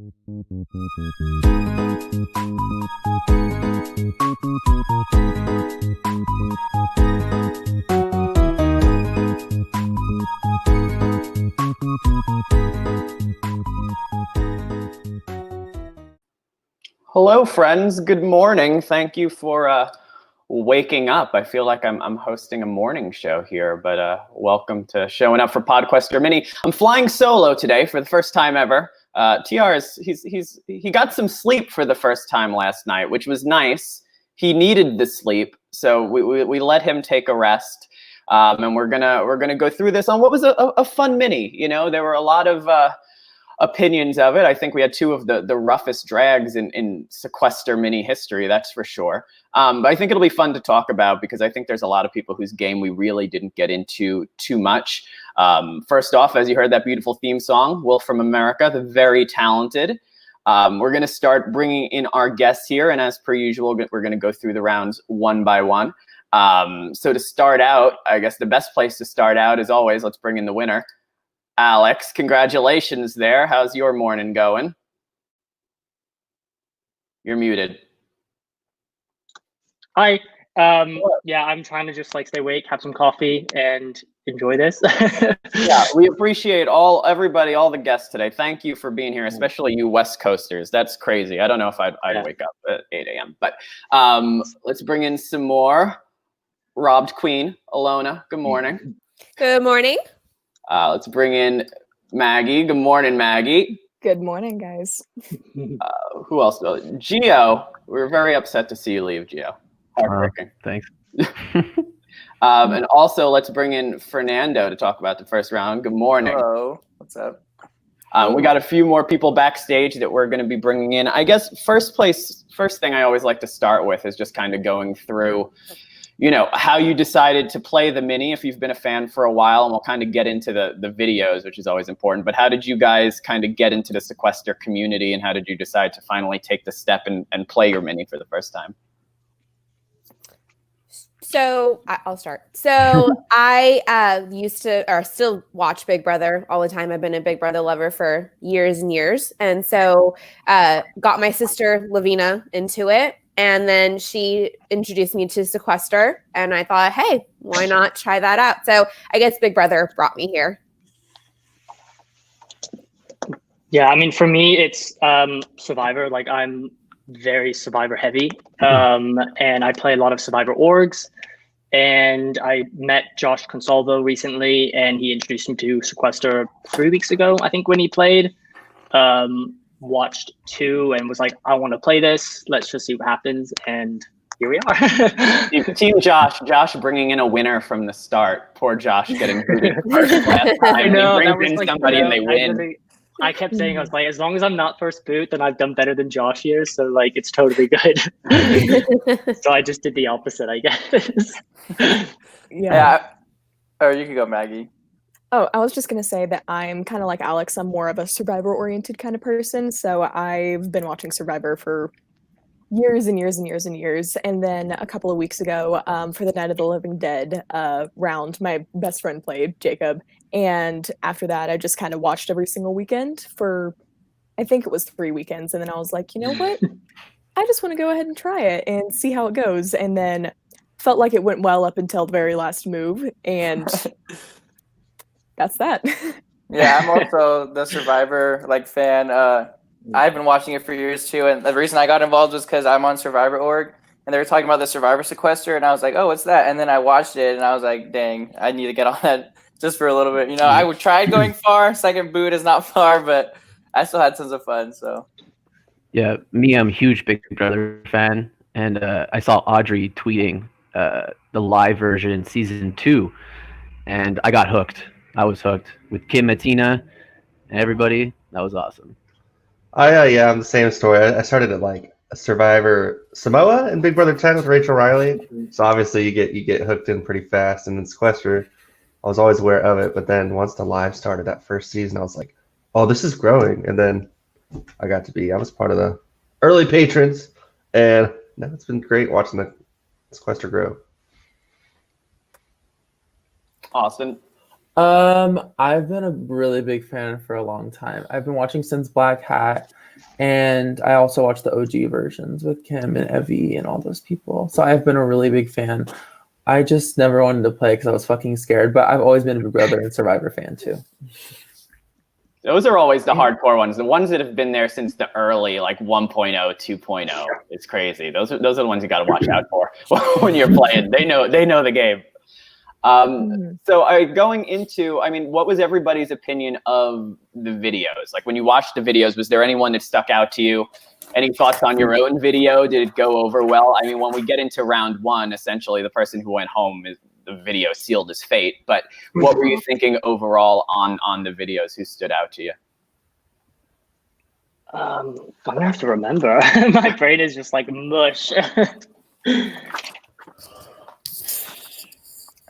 Hello, friends. Good morning. Thank you for waking up. I feel like I'm hosting a morning show here, but welcome to showing up for Podquester Mini. I'm flying solo today for the first time ever. TR he got some sleep for the first time last night, which was nice. He needed the sleep, so we let him take a rest. And we're gonna go through this on what was a fun mini. You know, there were a lot of opinions of it. I think we had two of the roughest drags in Sequester Mini history, that's for sure. But I think it'll be fun to talk about because I think there's a lot of people whose game we really didn't get into too much. First off, as you heard that beautiful theme song, Wolf from America, the very talented. We're going to start bringing in our guests here, and as per usual, we're going to go through the rounds one by one. So to start out, I guess the best place to start out, as always, let's bring in the winner. Alex, congratulations there. How's your morning going? You're muted. Hi. Yeah, I'm trying to just like stay awake, have some coffee, and enjoy this. Yeah, we appreciate everybody, all the guests today. Thank you for being here, especially you West Coasters. That's crazy. I don't know if I'd wake up at 8 a.m. But let's bring in some more. Robbed Queen, Alona, good morning. Good morning. Let's bring in Maggie. Good morning, Maggie. Good morning, guys. Who else? Gio. We're very upset to see you leave, Gio. Thanks. And also, let's bring in Fernando to talk about the first round. Good morning. Hello. What's up? We got a few more people backstage that we're going to be bringing in. I guess first thing I always like to start with is just kind of going through, you know, how you decided to play the mini, if you've been a fan for a while, and we'll kind of get into the videos, which is always important. But how did you guys kind of get into the Sequester community, and how did you decide to finally take the step and play your mini for the first time? So I'll start. So I used to, or still watch Big Brother all the time. I've been a Big Brother lover for years and years. And so got my sister Lavina into it. And then she introduced me to Sequester, and I thought, hey, why not try that out? So I guess Big Brother brought me here. Yeah, I mean, for me, it's Survivor. Like, I'm very Survivor heavy, and I play a lot of Survivor orgs. And I met Josh Consalvo recently, and he introduced me to Sequester 3 weeks ago, I think, when he played. Watched 2 and was like, I want to play this. Let's just see what happens. And here we are. Team Josh bringing in a winner from the start. Poor Josh getting booted first last time. I know. He brings in like, somebody and they win. I kept saying, I was like, as long as I'm not first boot, then I've done better than Josh here. So like, it's totally good. So I just did the opposite, I guess. Yeah. Oh, you can go, Maggie. Oh, I was just going to say that I'm kind of like Alex. I'm more of a Survivor-oriented kind of person. So I've been watching Survivor for years and years and years and years. And then a couple of weeks ago, for the Night of the Living Dead round, my best friend played, Jacob. And after that, I just kind of watched every single weekend for, I think it was 3 weekends. And then I was like, you know what? I just want to go ahead and try it and see how it goes. And then felt like it went well up until the very last move. And that's that. Yeah, I'm also the Survivor fan. I've been watching it for years too, and the reason I got involved was because I'm on Survivor org, and they were talking about the Survivor Sequester, and I was like, oh, what's that? And then I watched it, and I was like, dang, I need to get on that just for a little bit. You know, I would try going far. Second boot is not far, but I still had tons of fun. So. Yeah, me, I'm a huge Big Brother fan, and I saw Audrey tweeting the live version in season 2, and I got hooked. I was hooked with Kim, Matina, and everybody. That was awesome. Yeah, I'm the same story. I started at like a Survivor Samoa and Big Brother 10 with Rachel Riley. So obviously you get hooked in pretty fast. And then Sequester, I was always aware of it. But then once the live started that first season, I was like, oh, this is growing. And then I was part of the early patrons. And now it's been great watching the Sequester grow. Awesome. I've been a really big fan for a long time. I've been watching since Black Hat, and I also watched the OG versions with Kim and Evie and all those people. So I've been a really big fan. I just never wanted to play because I was fucking scared, but I've always been a Big Brother and Survivor fan too. Those are always the hardcore ones. The ones that have been there since the early, like 1.0, 2.0. It's crazy. Those are the ones you got to watch out for when you're playing. They know the game. So going into, I mean, what was everybody's opinion of the videos? Like when you watched the videos, was there anyone that stuck out to you? Any thoughts on your own video? Did it go over well? I mean, when we get into round one, essentially the person who went home is the video sealed his fate. But what were you thinking overall on the videos? Who stood out to you? I'm gonna have to remember. My brain is just like mush.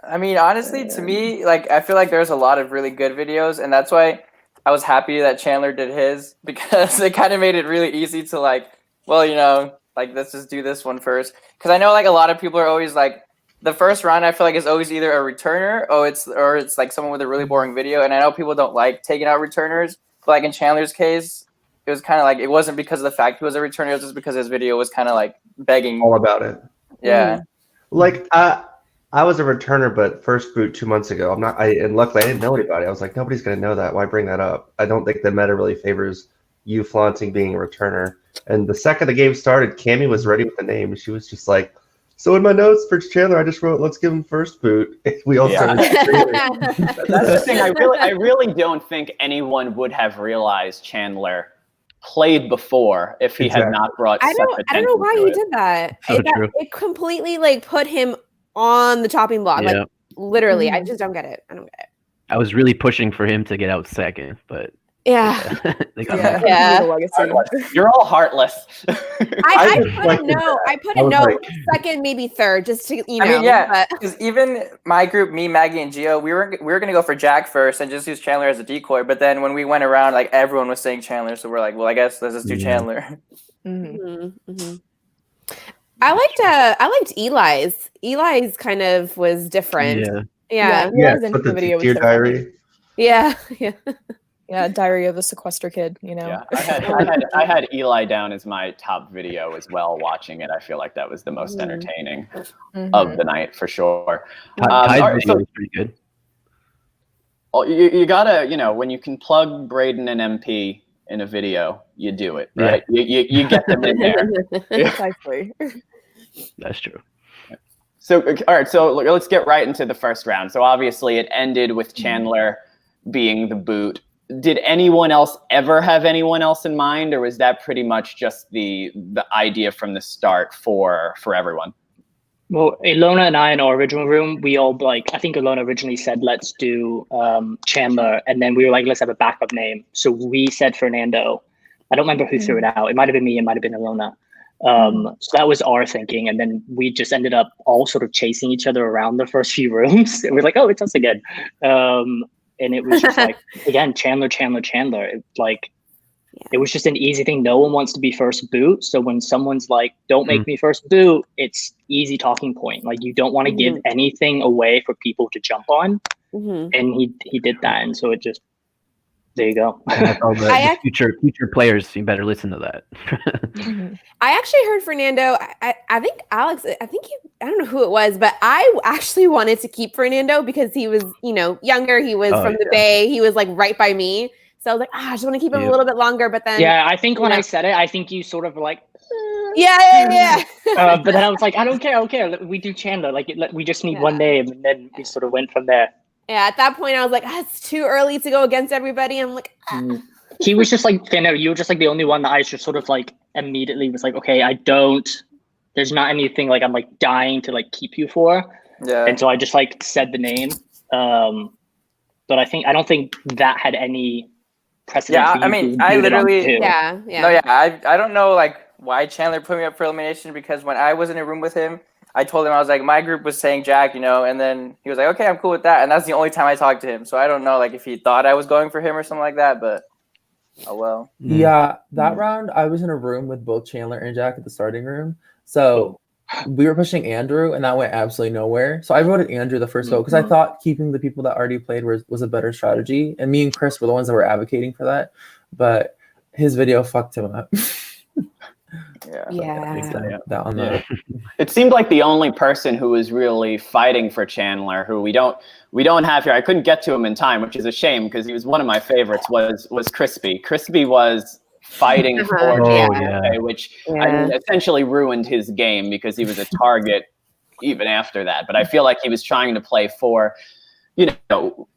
I mean, honestly, to me, like, I feel like there's a lot of really good videos, and that's why I was happy that Chandler did his, because it kind of made it really easy to, like, well, you know, like, let's just do this one first. Because I know, like, a lot of people are always, like, the first round, I feel like, is always either a returner or it's like, someone with a really boring video, and I know people don't like taking out returners, but, like, in Chandler's case, it was kind of like, it wasn't because of the fact he was a returner, it was just because his video was kind of, like, begging. All about it. Yeah. Like, I was a returner, but first boot 2 months ago. And luckily I didn't know anybody. I was like, nobody's gonna know that. Why bring that up? I don't think the meta really favors you flaunting being a returner. And the second the game started, Cammy was ready with the name. She was just like, so in my notes for Chandler, I just wrote, let's give him first boot. We all started. That's the thing. I really don't think anyone would have realized Chandler played before if he had not brought. I don't know why he did that. It completely like put him on the chopping block. Like literally, I just don't get it. I don't get it. I was really pushing for him to get out second, but yeah. You're all heartless. I put a note second, maybe third, just to you know. I mean, yeah, because even my group, me, Maggie, and Gio, we were gonna go for Jack first and just use Chandler as a decoy. But then when we went around, like everyone was saying Chandler, so we're like, well, I guess let's just do Chandler. I liked Eli's. Eli's kind of was different. Yeah. But the Dear Diary. Yeah. Yeah, Diary of a Sequester Kid, you know. Yeah, I had Eli down as my top video as well. Watching it, I feel like that was the most entertaining of the night for sure. Ty's video was pretty good. Well, you gotta, you know, when you can plug Braden and MP in a video, you do it, right? You get them in there. Exactly. That's true. So, all right, so let's get right into the first round. So obviously it ended with Chandler being the boot. Did anyone else ever have anyone else in mind, or was that pretty much just the idea from the start for everyone? Well, Ilona and I in our original room, we all I think Ilona originally said, let's do Chandler. And then we were like, let's have a backup name. So we said Fernando. I don't remember who threw it out. It might've been me, it might've been Ilona. So that was our thinking. And then we just ended up all sort of chasing each other around the first few rooms. And we're like, oh, it's us again. And it was just like, again, Chandler. It was just an easy thing. No one wants to be first boot. So when someone's like, don't make me first boot, it's easy talking point. Like you don't want to give anything away for people to jump on. And he did that. And so it just, there you go. Future players, you better listen to that. I actually heard Fernando. I think Alex. I don't know who it was, but I actually wanted to keep Fernando because he was, you know, younger. He was from the Bay. He was like right by me. So I was like, I just want to keep him a little bit longer. But then, I think when I said it, I think you sort of were like, yeah. But then I was like, I don't care. We do Chandler. Like we just need one name, and then we sort of went from there. Yeah, at that point, I was like, it's too early to go against everybody. I'm like, He was just like, Finn, you were just like the only one that I just sort of like immediately was like, okay, there's not anything like I'm like dying to like keep you for. Yeah. And so I just like said the name. But I don't think that had any precedent. Yeah, I mean, I literally, yeah. No, yeah, I don't know like why Chandler put me up for elimination, because when I was in a room with him, I told him, I was like, my group was saying Jack, you know, and then he was like, okay, I'm cool with that. And that's the only time I talked to him. So I don't know, like, if he thought I was going for him or something like that, but oh, well. Yeah, that round, I was in a room with both Chandler and Jack at the starting room. So we were pushing Andrew, and that went absolutely nowhere. So I voted Andrew the first vote because I thought keeping the people that already played was a better strategy. And me and Chris were the ones that were advocating for that. But his video fucked him up. Yeah. It seemed like the only person who was really fighting for Chandler, who we don't have here. I couldn't get to him in time, which is a shame because he was one of my favorites. Was Crispy. Crispy was fighting for Chandler, which I mean, essentially ruined his game because he was a target even after that. But I feel like he was trying to play for,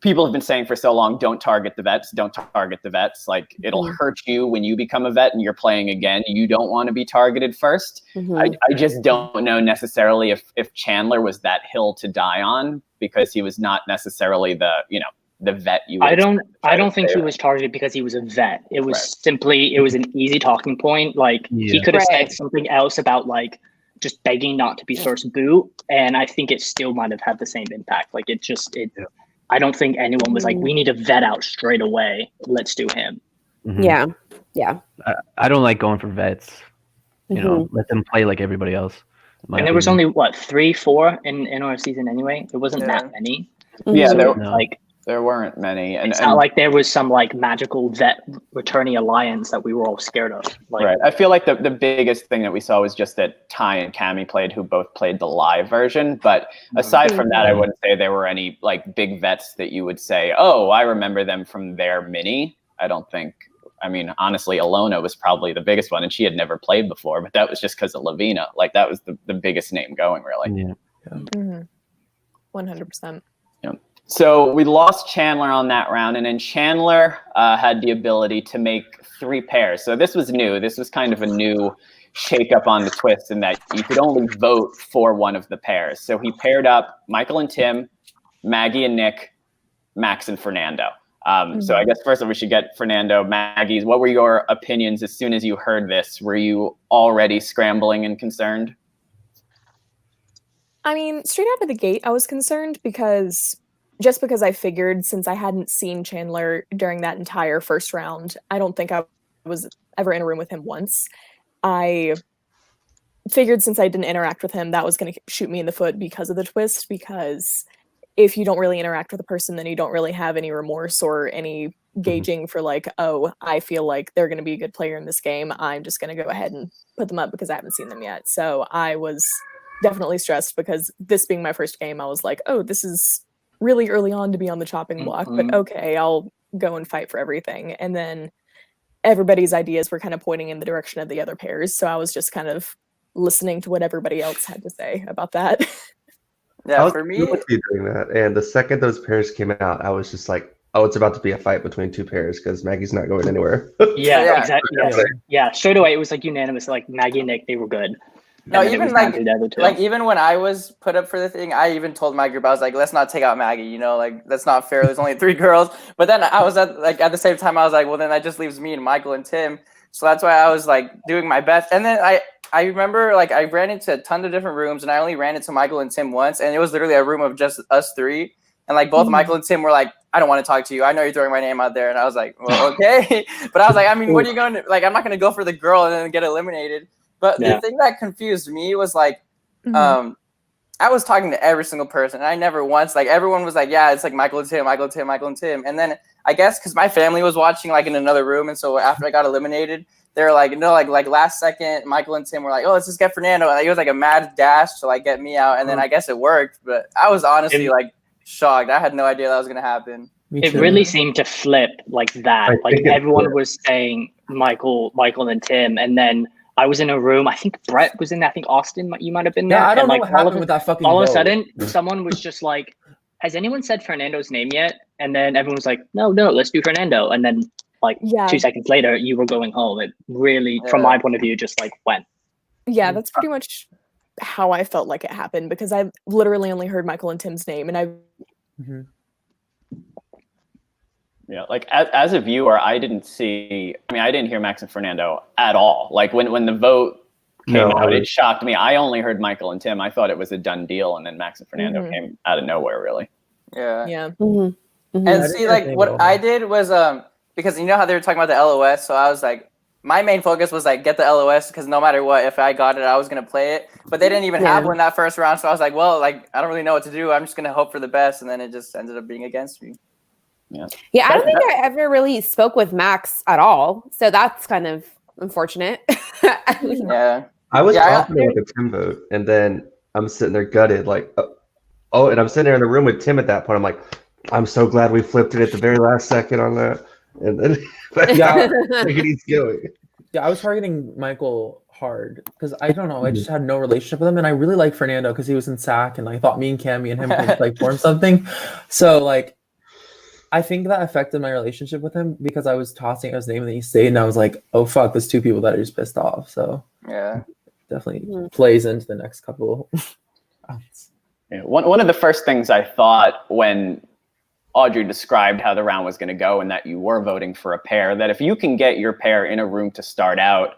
people have been saying for so long, don't target the vets, don't target the vets. Like, it'll hurt you when you become a vet and you're playing again. You don't want to be targeted first. I just don't know necessarily if Chandler was that hill to die on because he was not necessarily the vet you would I don't think he was targeted because he was a vet. It was simply, it was an easy talking point. Like, he could have said something else about, like, just begging not to be first boot, and I think it still might have had the same impact. Like, I don't think anyone was like, we need a vet out straight away. Let's do him. Yeah. I don't like going for vets. Let them play like everybody else. And there was only 3, 4 in our season anyway. It wasn't that many. Yeah, So, there weren't many. And it's not like there was some like magical vet returning alliance that we were all scared of. Right. I feel like the biggest thing that we saw was just that Ty and Cammy played, who both played the live version. But aside from that, I wouldn't say there were any like big vets that you would say, oh, I remember them from their mini. I don't think. I mean, honestly, Alona was probably the biggest one, and she had never played before. But that was just because of Lavina. Like, that was the biggest name going, really. 100%. So we lost Chandler on that round, and then Chandler had the ability to make 3 pairs. So this was new. This was kind of a new shake-up on the twist in that you could only vote for one of the pairs. So he paired up Michael and Tim, Maggie and Nick, Max and Fernando. So I guess first of all, we should get Fernando, Maggie's. What were your opinions as soon as you heard this? Were you already scrambling and concerned? I mean, straight out of the gate, I was concerned because I figured since I hadn't seen Chandler during that entire first round, I don't think I was ever in a room with him once. I figured since I didn't interact with him, that was going to shoot me in the foot because of the twist, because if you don't really interact with a person, then you don't really have any remorse or any gauging for like, oh, I feel like they're going to be a good player in this game. I'm just going to go ahead and put them up because I haven't seen them yet. So I was definitely stressed because this being my first game, I was like, oh, this is really early on to be on the chopping block, but okay, I'll go and fight for everything. And then everybody's ideas were kind of pointing in the direction of the other pairs, so I was just kind of listening to what everybody else had to say about that. Yeah, for me, doing that, and the second those pairs came out, I was just like, oh, it's about to be a fight between 2 pairs because Maggie's not going anywhere. Exactly. Yeah, straight away it was like unanimous. Like Maggie and Nick, they were good. No, even even when I was put up for the thing, I even told my group, I was like, let's not take out Maggie, like that's not fair. There's only 3 girls. But then I was at the same time, I was like, well, then that just leaves me and Michael and Tim. So that's why I was like doing my best. And then I remember like I ran into a ton of different rooms and I only ran into Michael and Tim once. And it was literally a room of just us 3. And like both Michael and Tim were like, I don't want to talk to you. I know you're throwing my name out there. And I was like, well, okay. But I was like, I mean, what are you going to, like, I'm not going to go for the girl and then get eliminated. But the thing that confused me was like, I was talking to every single person, and I never once, like, everyone was like, yeah, it's like Michael and Tim, Michael and Tim, Michael and Tim. And then I guess because my family was watching like in another room, and so after I got eliminated, they were like, no, like last second, Michael and Tim were like, oh, let's just get Fernando. And it was like a mad dash to like get me out, and then I guess it worked. But I was honestly like shocked. I had no idea that was gonna happen. It really seemed to flip like that. Like everyone was saying Michael and Tim, and then I was in a room. I think Brett was in there. I think Austin, you might have been there. Yeah, I don't know like, what happened with that fucking all of a vote. sudden, someone was just like, has anyone said Fernando's name yet? And then everyone was like, no, let's do Fernando. And then like 2 seconds later, you were going home. It really, from my point of view, just like went. Yeah, that's pretty much how I felt like it happened because I literally only heard Michael and Tim's name and I... Yeah, like as a viewer, I didn't hear Max and Fernando at all. Like when the vote came out, it shocked me. I only heard Michael and Tim. I thought it was a done deal, and then Max and Fernando came out of nowhere, really. Yeah. And see, like what I did was because you know how they were talking about the LOS, so I was like, my main focus was like get the LOS because no matter what, if I got it, I was gonna play it. But they didn't even have one that first round, so I was like, well, like I don't really know what to do. I'm just gonna hope for the best, and then it just ended up being against me. Yeah, I don't think I ever really spoke with Max at all, so that's kind of unfortunate. Yeah, I was confident with the Tim vote, and then I'm sitting there gutted, like, and I'm sitting there in the room with Tim at that point. I'm like, I'm so glad we flipped it at the very last second on that, and then he's going. Yeah, I was targeting Michael hard because I don't know, I just had no relationship with him, and I really like Fernando because he was in SAC, and I thought me and Cammy and him could like form something. So like, I think that affected my relationship with him because I was tossing his name and then he stayed, and I was like, oh fuck, there's two people that I just pissed off. So yeah, definitely plays into the next couple rounds. Yeah, one of the first things I thought when Audrey described how the round was going to go and that you were voting for a pair, that if you can get your pair in a room to start out,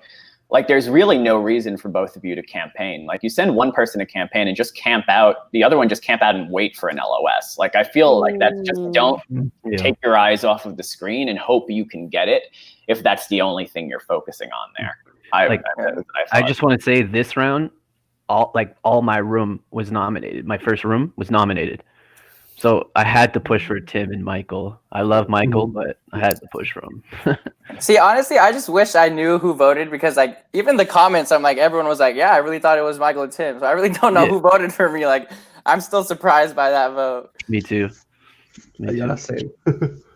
like there's really no reason for both of you to campaign. Like you send one person to campaign and just camp out, the other one just camp out and wait for an LOS. Like I feel like that's just don't take your eyes off of the screen and hope you can get it if that's the only thing you're focusing on there. I just want to say this round, all my room was nominated. My first room was nominated. So I had to push for Tim and Michael. I love Michael, but I had to push for him. See, honestly, I just wish I knew who voted because, like, even the comments, I'm like, everyone was like, yeah, I really thought it was Michael and Tim. So I really don't know who voted for me. Like, I'm still surprised by that vote. Me too. Yeah, same.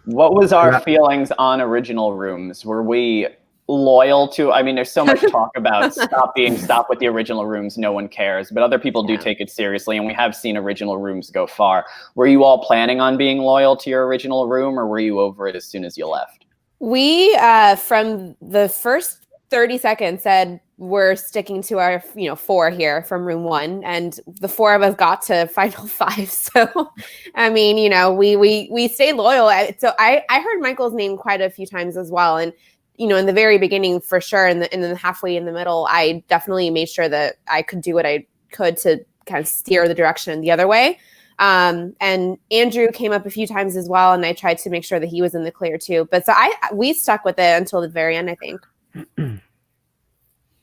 What was our feelings on original rooms? Were we loyal to, I mean, there's so much talk about stop with the original rooms, no one cares, but other people do take it seriously, and we have seen original rooms go far. Were you all planning on being loyal to your original room, or were you over it as soon as you left? We, from the first 30 seconds, said we're sticking to our, 4 here from room 1, and the 4 of us got to final 5. So, I mean, we stayed loyal. So I heard Michael's name quite a few times as well, and in the very beginning, for sure, and then halfway in the middle, I definitely made sure that I could do what I could to kind of steer the direction the other way. And Andrew came up a few times as well, and I tried to make sure that he was in the clear too. But so we stuck with it until the very end, I think.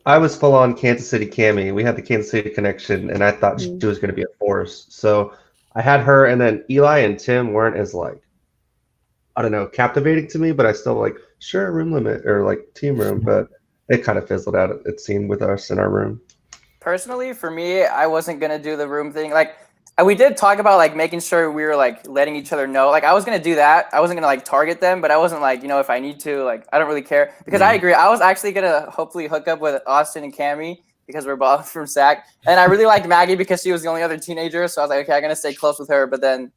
I was full on Kansas City Cammy. We had the Kansas City connection, and I thought she was going to be a force. So I had her, and then Eli and Tim weren't as I don't know, captivating to me, but I still sure, room limit or team room, but it kind of fizzled out, it seemed, with us in our room. Personally, for me, I wasn't going to do the room thing. We did talk about making sure we were letting each other know. I was going to do that. I wasn't going to target them, but I wasn't if I need to, I don't really care. Because I agree. I was actually going to hopefully hook up with Austin and Cammy because we're both from SAC. And I really liked Maggie because she was the only other teenager. So I was like, okay, I'm going to stay close with her. But then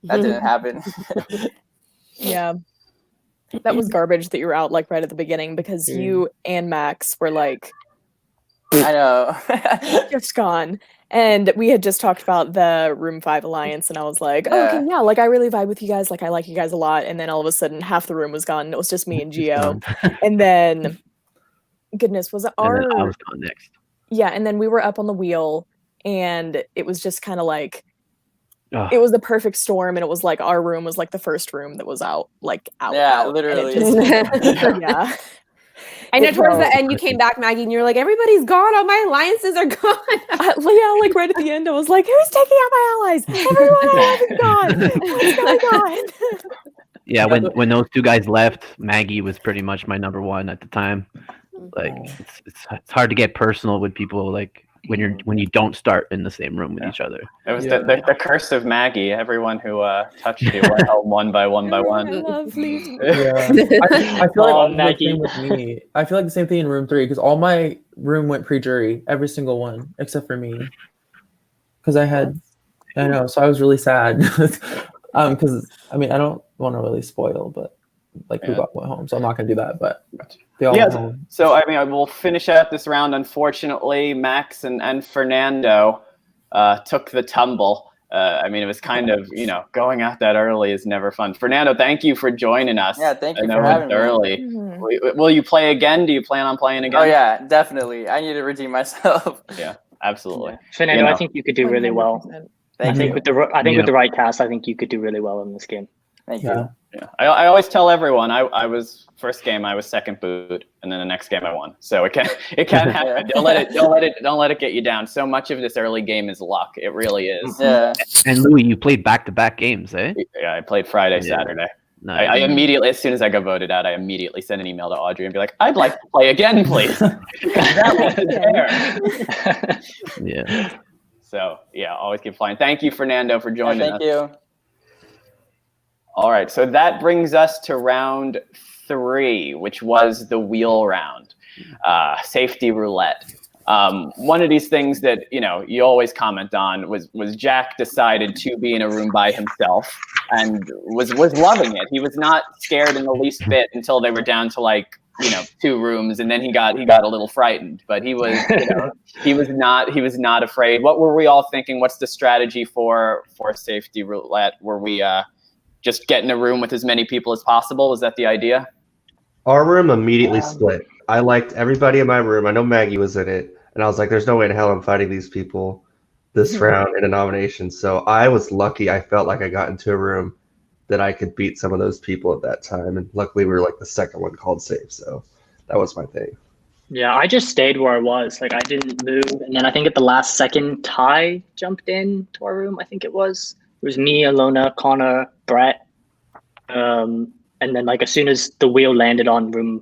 that didn't happen. Yeah. That was garbage that you were out right at the beginning because you and Max were I know. just gone. And we had just talked about the Room 5 Alliance, and I was like, oh, okay, yeah, I really vibe with you guys. I like you guys a lot. And then all of a sudden, half the room was gone, and it was just me and Gio. And then, goodness, was it our... And then I was gone next. Yeah, and then we were up on the wheel, and it was just kind of it was the perfect storm, and it was our room was the first room that was out. Yeah, out. literally. Yeah. I know towards the end you came back, Maggie, and you were like, everybody's gone. All my alliances are gone. Right at the end, I was like, who's taking out my allies? Everyone else is gone. What's going on? Yeah, when those two guys left, Maggie was pretty much my number one at the time. It's hard to get personal with people when you don't start in the same room with each other. It was the curse of Maggie. Everyone who touched you went home one by one by one. Lovely. Yeah. I feel the same with me. I feel the same thing in room 3 because all my room went pre-jury, every single one except for me. Because I know, so I was really sad. Because I don't want to really spoil, but who went home, so I'm not gonna do that. But they all went home. So I will finish out this round. Unfortunately, Max and Fernando took the tumble. It was kind of going out that early is never fun. Fernando, thank you for joining us. Yeah, thank you for having me. Early. Mm-hmm. Will you play again? Do you plan on playing again? Oh yeah, definitely. I need to redeem myself. Yeah, absolutely. Fernando, I think you could do really well. Thank you. With the right cast, I think you could do really well in this game. Thank you. Yeah, I always tell everyone I was first game I was second boot, and then the next game I won. So it can happen. Don't let it get you down. So much of this early game is luck. It really is. Yeah. And Louie, you played back-to-back games, eh? Yeah, I played Friday, Yeah. Saturday. Nice. I immediately, as soon as I got voted out, I immediately sent an email to Audrey and be like, "I'd like to play again, please." That wasn't fair. Yeah. So yeah, always keep flying. Thank you, Fernando, for joining us. Thank you. All right, so that brings us to round 3, which was the wheel round, safety roulette. One of these things that you always comment on was Jack decided to be in a room by himself and was loving it. He was not scared in the least bit until they were down to like 2 rooms, and then he got a little frightened. But he was he was not afraid. What were we all thinking? What's the strategy for safety roulette? Were we just get in a room with as many people as possible? Was that the idea? Our room immediately split. I liked everybody in my room. I know Maggie was in it, and I was like, "There's no way in hell I'm fighting these people this round in a nomination." So I was lucky. I felt like I got into a room that I could beat some of those people at that time, and luckily we were like the second one called safe. So that was my thing. Yeah, I just stayed where I was. Like I didn't move, and then I think at the last second, Ty jumped in to our room. I think it was me, Alona, Connor, Brett, and then like as soon as the wheel landed on room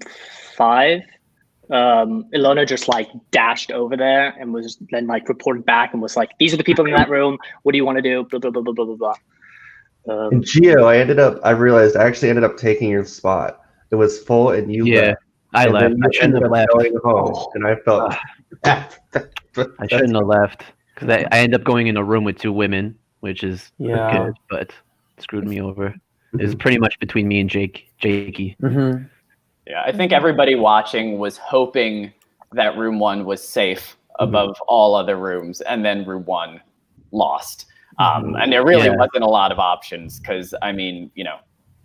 5, Ilona just like dashed over there and was then like reported back and was like, "These are the people in that room. What do you want to do?" Blah blah blah blah blah blah blah. And Gio, I realized I actually ended up taking your spot. It was full, and you left. I And left. then you I shouldn't ended have up left. going home, and I felt. I shouldn't have left because I ended up going in a room with 2 women, which is good, but it screwed me over. It was pretty much between me and Jakey. Mm-hmm. Yeah, I think everybody watching was hoping that room 1 was safe above all other rooms, and then room 1 lost. And there really wasn't a lot of options because, I mean,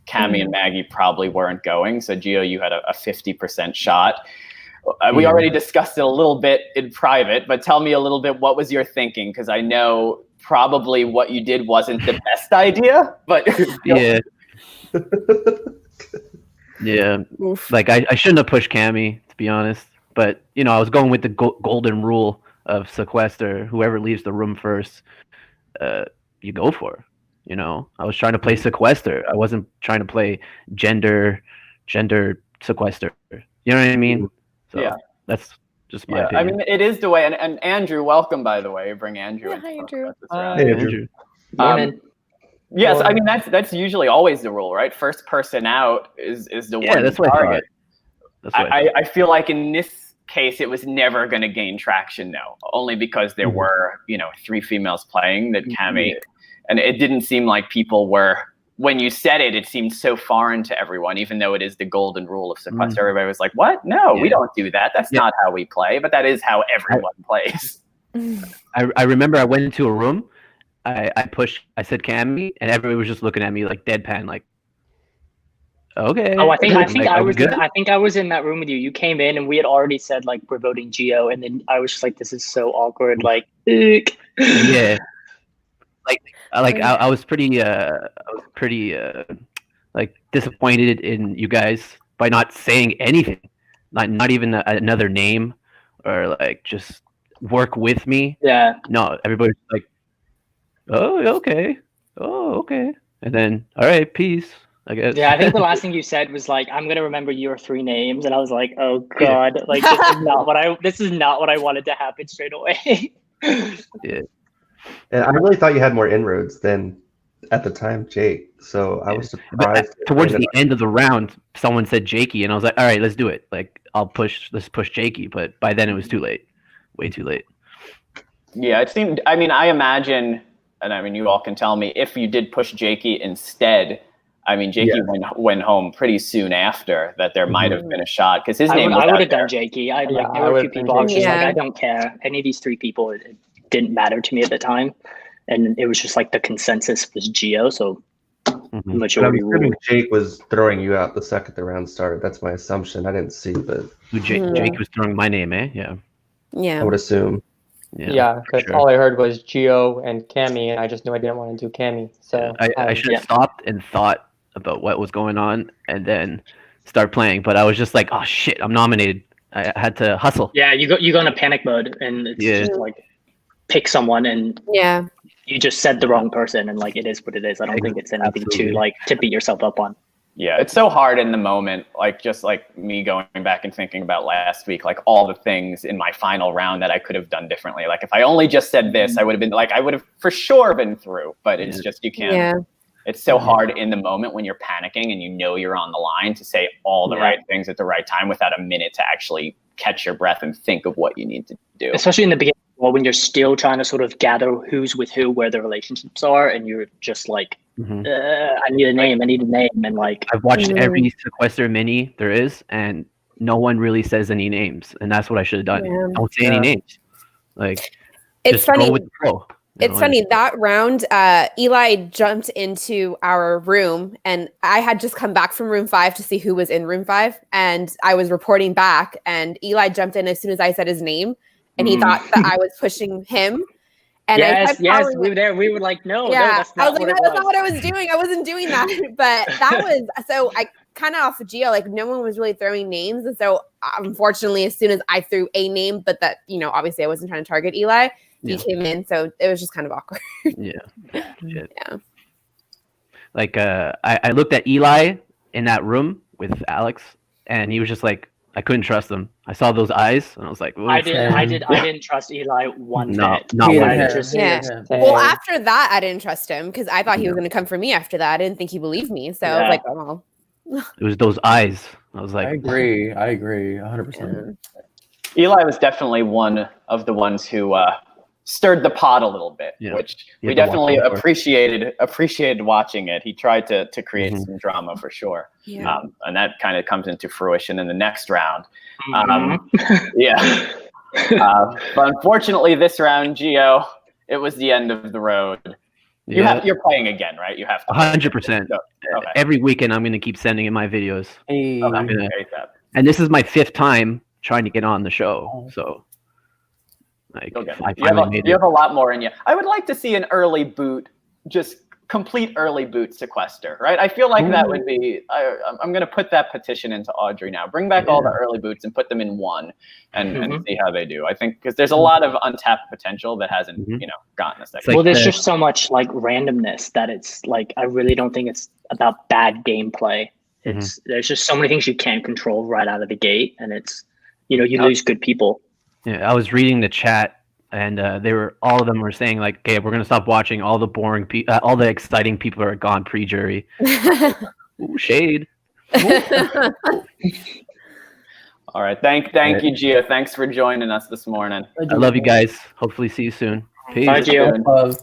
Cammy and Maggie probably weren't going. So, Gio, you had a 50% shot. We already discussed it a little bit in private, but tell me a little bit, what was your thinking? Because I know probably what you did wasn't the best idea, but... Yeah. Yeah. Like, I shouldn't have pushed Cammy, to be honest. But, I was going with the golden rule of Sequester. Whoever leaves the room first, you go for. I was trying to play Sequester. I wasn't trying to play gender Sequester. You know what I mean? So yeah, that's just my opinion. I mean, it is the way. And Andrew, welcome, by the way. Bring Andrew in. Hi, Andrew. Hey, Andrew. Morning. Yes, I mean that's usually always the rule, right? First person out is the one that's to what target. I feel like in this case it was never going to gain traction, though, only because there were 3 females playing that Cammy, and it didn't seem like people were. When you said it, it seemed so foreign to everyone, even though it is the golden rule of Sequester. Everybody was like, "What? No, we don't do that. That's not how we play." But that is how everyone plays. I remember I went into a room. I said Cammy, and everybody was just looking at me like deadpan, like, okay. Oh, I think I was good. I think I was in that room with you. You came in and we had already said like we're voting Gio, and then I was just like, this is so awkward. Like, yeah. I was pretty like disappointed in you guys by not saying anything, not even another name, or like just work with me. Yeah. No, everybody's like, oh okay, and then all right, peace. I guess. Yeah, I think the last thing you said was like, "I'm gonna remember your 3 names," and I was like, "Oh God, like this is not what I wanted to happen straight away." Yeah. And I really thought you had more inroads than at the time, Jake. So I was surprised. Towards the end of the round, someone said Jakey, and I was like, all right, let's do it. Like, let's push Jakey. But by then it was too late. Way too late. Yeah, it seemed, I mean, I imagine, and I mean, you all can tell me, if you did push Jakey instead, I mean, Jakey went home pretty soon after that. There might have been a shot because his name was I would out have there. done Jakey. There were a few people. I was just like, I don't care. Any of these 3 people, it didn't matter to me at the time, and it was just like the consensus was Gio. So majority I'm rule. assuming Jake was throwing you out the second the round started. That's my assumption. I didn't see, but Jake was throwing my name, eh? Yeah. I would assume. Yeah, because all I heard was Gio and Cammy, and I just knew I didn't want to do Cammy. So I should have stopped and thought about what was going on and then start playing. But I was just like, oh shit, I'm nominated. I had to hustle. Yeah, you go into panic mode, and it's just like pick someone, and you just said the wrong person, and like it is what it is. I don't think it's anything to beat yourself up on. Yeah, it's so hard in the moment, like just like me going back and thinking about last week, like all the things in my final round that I could have done differently. Like if I only just said this, I would have been like, I would have for sure been through, but it's just, you can't. Yeah. It's so hard in the moment when you're panicking and you know you're on the line to say all the right things at the right time without a minute to actually catch your breath and think of what you need to do. Especially in the beginning, when you're still trying to sort of gather who's with who, where the relationships are, and you're just like, I need a name, and like I've watched every Sequester Mini there is, and no one really says any names, and that's what I should have done. Don't say any names. Like, it's just funny. go with the flow. It's funny, that round, Eli jumped into our room, and I had just come back from room 5 to see who was in room 5, and I was reporting back, and Eli jumped in as soon as I said his name, and he thought that I was pushing him. And yes, we were there. We were like, no, that's not what it was. That's not what I was doing. I wasn't doing that. But that was, so I kind of off of Geo, like no one was really throwing names. And so unfortunately, as soon as I threw a name, but that, obviously I wasn't trying to target Eli, he came in. So it was just kind of awkward. Yeah. Like I looked at Eli in that room with Alex, and he was just like, I couldn't trust him. I saw those eyes, and I was like, I didn't trust Eli one bit. Not one bit. Well, after that, I didn't trust him because I thought he was going to come for me after that. I didn't think he believed me. So I was like, oh, well. It was those eyes. I was like, I agree 100%. Eli was definitely one of the ones who stirred the pot a little bit, which we definitely appreciated watching it. He tried to create some drama for sure. And that kind of comes into fruition in the next round. But unfortunately this round, Gio, it was the end of the road. You're playing again, right? You have to 100%. Every weekend I'm going to keep sending in my videos. And this is my 5th time trying to get on the show. So like, you have a lot more in you. I would like to see an early boot, just complete early boot Sequester, right? I feel like that would be, I'm going to put that petition into Audrey now. Bring back all the early boots and put them in one and see how they do. I think because there's a lot of untapped potential that hasn't, gotten a second. Well, there's just so much like randomness that it's like, I really don't think it's about bad gameplay. There's just so many things you can't control right out of the gate, and it's, you lose good people. Yeah, I was reading the chat, and all of them were saying like, "Okay, we're gonna stop watching. All the boring, all the exciting people are gone pre-jury." Ooh, shade. All right, thank you, Gio. Thanks for joining us this morning. I love you guys. Hopefully, see you soon. Peace. Bye, Gio.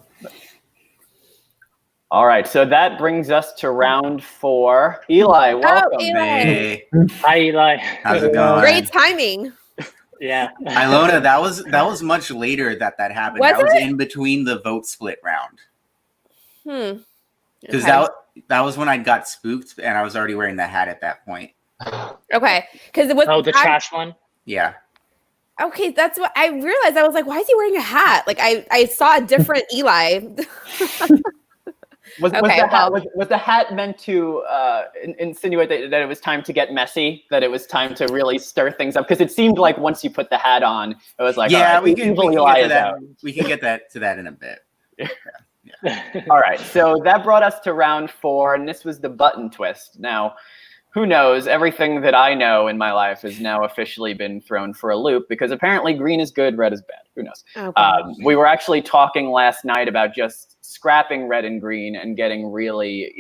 All right, so that brings us to round 4. Eli, welcome. Eli. Hey. Hi, Eli. How's it going? Great timing. Yeah. Ilona, that was much later that happened. Was that was it? in between the vote split round. Because Okay. that was when I got spooked, and I was already wearing the hat at that point. Okay, because it was the trash one. Yeah. Okay, that's what I realized. I was like, why is he wearing a hat? Like I saw a different Eli. Was the hat meant to insinuate that it was time to get messy, that it was time to really stir things up? Because it seemed like once you put the hat on, it was like, yeah, all right, we can get to that in a bit. All right, so that brought us to round 4, and this was the button twist. Now, who knows? Everything that I know in my life has now officially been thrown for a loop, because apparently green is good, red is bad. Who knows? Okay. We were actually talking last night about just scrapping red and green and getting really,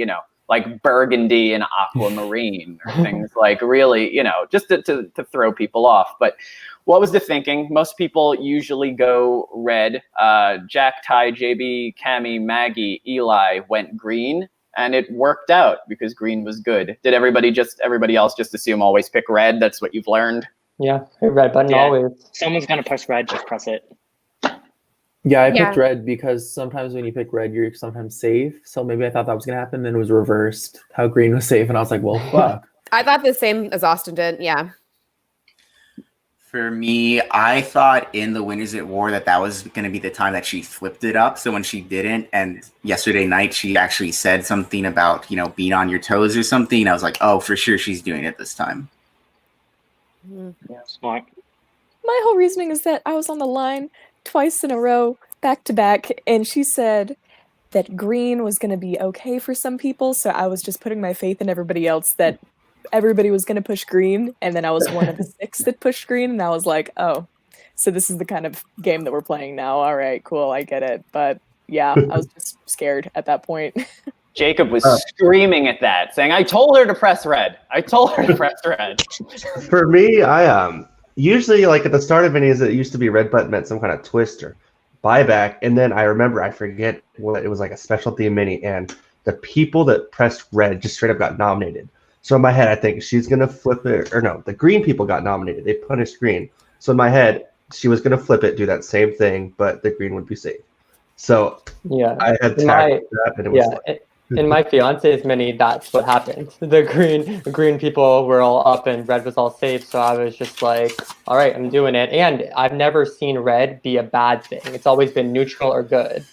like burgundy and aquamarine or things like really, just to throw people off. But what was the thinking? Most people usually go red. Jack, Ty, JB, Cammy, Maggie, Eli went green. And it worked out because green was good. Did everybody else just assume always pick red? That's what you've learned? Yeah, red button always. Someone's going to press red, just press it. Yeah, I picked red because sometimes when you pick red, you're sometimes safe. So maybe I thought that was going to happen. Then it was reversed, how green was safe. And I was like, well, fuck. I thought the same as Austin did. Yeah. For me, I thought in the Winners at War that was going to be the time that she flipped it up. So when she didn't, and yesterday night she actually said something about, being on your toes or something, I was like, oh, for sure she's doing it this time. Yeah, smart. My whole reasoning is that I was on the line twice in a row, back to back, and she said that green was going to be okay for some people, so I was just putting my faith in everybody else that everybody was going to push green, and then I was one of the 6 that pushed green, and I was like, oh, so this is the kind of game that we're playing now. All right, cool, I get it. But yeah, I was just scared at that point. Jacob was screaming at that, saying, I told her to press red. I told her to press red. For me, I usually, like, at the start of minis, it used to be red button meant some kind of twist or buyback, and then I forget what it was, like a special theme mini, and the people that pressed red just straight up got nominated. So in my head, I think she's gonna flip it, or no, the green people got nominated. They punished green. So in my head, she was gonna flip it, do that same thing, but the green would be safe. So Yeah, I had tackled that, and it was in my fiance's mini, that's what happened. The green people were all up and red was all safe. So I was just like, all right, I'm doing it. And I've never seen red be a bad thing. It's always been neutral or good.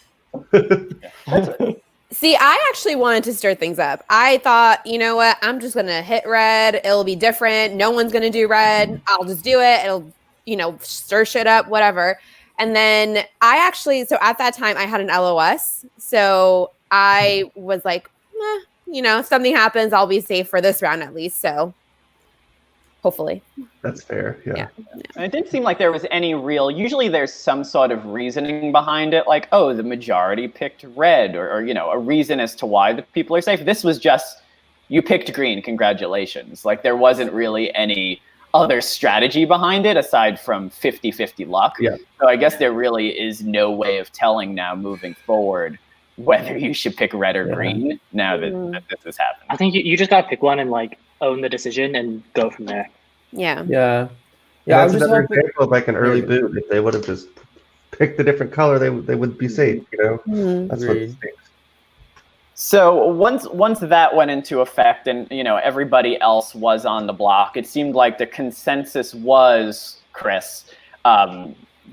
See, I actually wanted to stir things up. I thought, you know what? I'm just going to hit red. It'll be different. No one's going to do red. I'll just do it. It'll, stir shit up, whatever. And then so at that time I had an LOS. So I was like, if something happens, I'll be safe for this round at least. So hopefully. That's fair. Yeah. And it didn't seem like there was any usually there's some sort of reasoning behind it, like, oh, the majority picked red, or a reason as to why the people are safe. This was just, you picked green, congratulations. Like, there wasn't really any other strategy behind it aside from 50-50 luck. Yeah. So I guess there really is no way of telling now moving forward whether you should pick red or green now that this has happened. I think you just gotta pick one and own the decision and go from there. Yeah. Yeah. That's another example of an early boot. If they would have just picked a different color, they would be safe. That's what it thinks. So once that went into effect, and everybody else was on the block, it seemed like the consensus was Chris,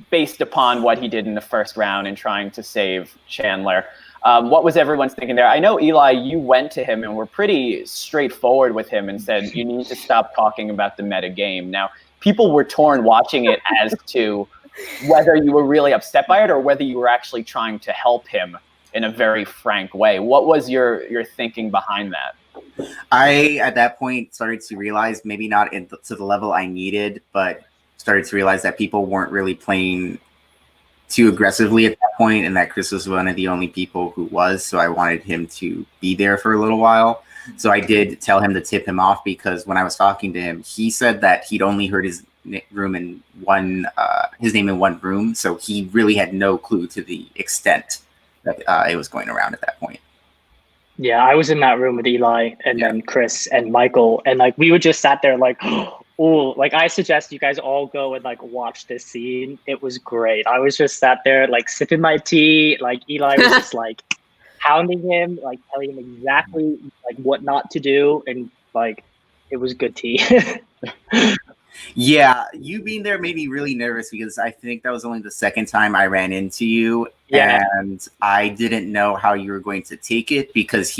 based upon what he did in the first round in trying to save Chandler. What was everyone's thinking there? I know, Eli, you went to him and were pretty straightforward with him and said, you need to stop talking about the meta game. Now, people were torn watching it as to whether you were really upset by it or whether you were actually trying to help him in a very frank way. What was your thinking behind that? I, at that point, started to realize, maybe not to the level I needed, but started to realize that people weren't really playing too aggressively at that point, and that Chris was one of the only people who was, so I wanted him to be there for a little while. So I did tell him to tip him off, because when I was talking to him, he said that he'd only heard his name in one room, so he really had no clue to the extent that it was going around at that point. Yeah, I was in that room with Eli and then Chris and Michael, and we would just sat there oh, I suggest you guys all go and watch this scene. It was great. I was just sat there sipping my tea. Eli was just hounding him, telling him exactly what not to do, and it was good tea. Yeah, you being there made me really nervous, because I think that was only the second time I ran into you, and I didn't know how you were going to take it, because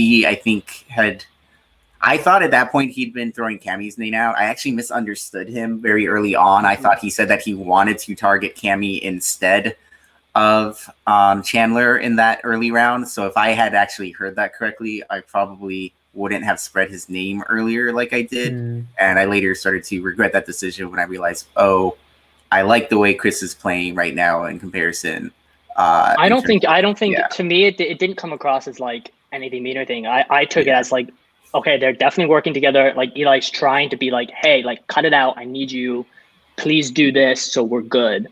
I thought at that point he'd been throwing Cammy's name out. I actually misunderstood him very early on. I thought he said that he wanted to target Cammy instead of Chandler in that early round. So if I had actually heard that correctly, I probably wouldn't have spread his name earlier like I did. And I later started to regret that decision when I realized, oh, I like the way Chris is playing right now in comparison. I don't think to me it didn't come across as anything mean or thing. I took it as okay, they're definitely working together. Eli's trying to be hey, cut it out. I need you. Please do this so we're good.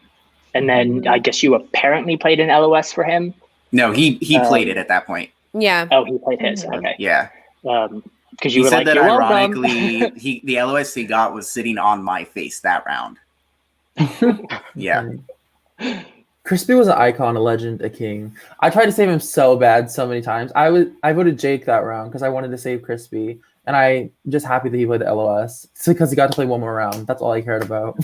And then I guess you apparently played an LOS for him. No, he played it at that point. Yeah. Oh, he played his. Okay. Yeah. Because you were said that you're ironically, the LOS he got was sitting on my face that round. Yeah. Crispy was an icon, a legend, a king. I tried to save him so bad so many times. I voted Jake that round because I wanted to save Crispy. And I'm just happy that he played the LOS. It's because he got to play one more round. That's all I cared about.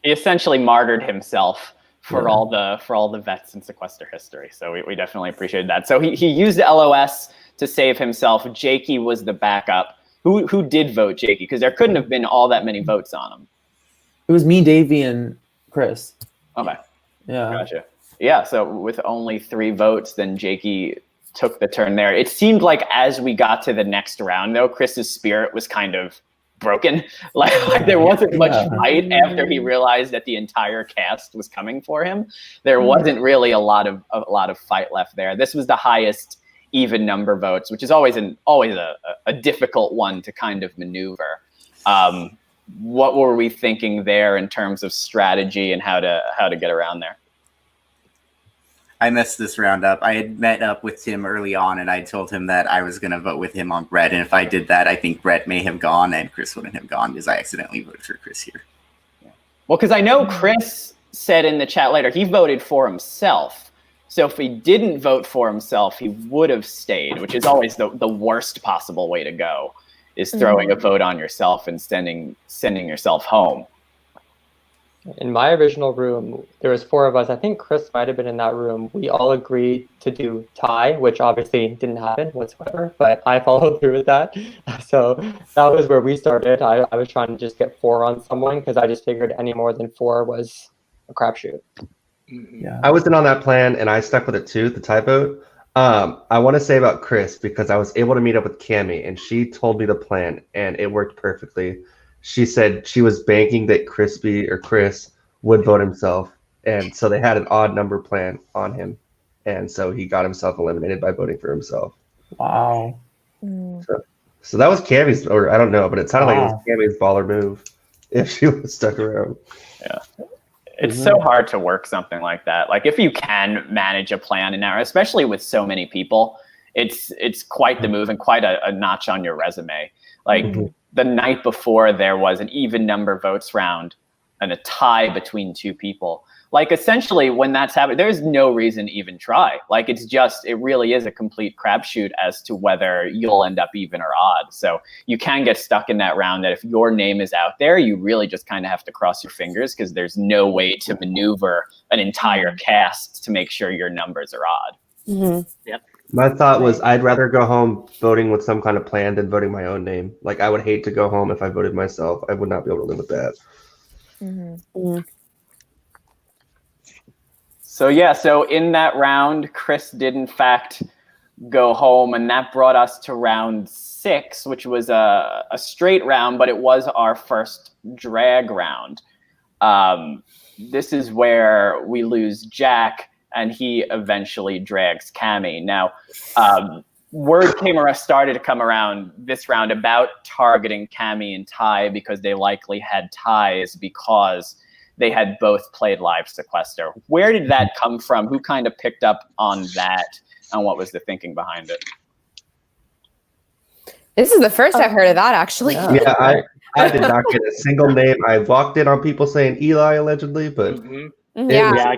He essentially martyred himself for Yeah. all the vets in Sequester history. So we definitely appreciated that. So he used the LOS to save himself. Jakey was the backup. Who did vote Jakey? Because there couldn't have been all that many votes on him. It was me, Davey, and Chris. Okay. Yeah. Gotcha. Yeah, so with only 3 votes, then Jakey took the turn there. It seemed like as we got to the next round, though, Chris's spirit was kind of broken. Like there wasn't much fight after he realized that the entire cast was coming for him. There wasn't really a lot of fight left there. This was the highest even number votes, which is always a difficult one to kind of maneuver. What were we thinking there in terms of strategy and how to get around there? I messed this round up. I had met up with Tim early on, and I told him that I was going to vote with him on Brett. And if I did that, I think Brett may have gone, and Chris wouldn't have gone because I accidentally voted for Chris here. Well, because I know Chris said in the chat later he voted for himself. So if he didn't vote for himself, he would have stayed, which is always the worst possible way to go, is throwing a vote on yourself and sending yourself home. In my original room, there was 4 of us. I think Chris might have been in that room. We all agreed to do tie, which obviously didn't happen whatsoever, but I followed through with that. So that was where we started. I was trying to just get 4 on someone because I just figured any more than 4 was a crapshoot. Yeah. I wasn't on that plan, and I stuck with it too, the tie vote. I want to say about Chris, because I was able to meet up with Cammie, and she told me the plan, and it worked perfectly. She said she was banking that Chris would vote himself, and so they had an odd number plan on him, and so he got himself eliminated by voting for himself. Wow. So that was Cammie's, or I don't know, but it sounded like it was Cammie's baller move if she was stuck around. Yeah. It's so hard to work something like that. Like if you can manage a plan in there, especially with so many people, it's quite the move and quite a notch on your resume. Like the night before there was an even number votes round and a tie between 2 people. Like essentially when that's happening, there's no reason to even try. Like it really is a complete crapshoot as to whether you'll end up even or odd. So you can get stuck in that round that if your name is out there, you really just kind of have to cross your fingers because there's no way to maneuver an entire cast to make sure your numbers are odd. Yep. My thought was I'd rather go home voting with some kind of plan than voting my own name. Like I would hate to go home if I voted myself. I would not be able to live with that. So yeah, so in that round, Chris did in fact go home, and that brought us to round 6, which was a straight round, but it was our first drag round. This is where we lose Jack, and he eventually drags Cammie. Now, word started to come around this round about targeting Cammie and Ty because they likely had ties because they had both played live Sequester. Where did that come from? Who kind of picked up on that, and what was the thinking behind it? This is the first I've heard of that, actually. Yeah, I did not get a single name. I walked in on people saying Eli allegedly, but I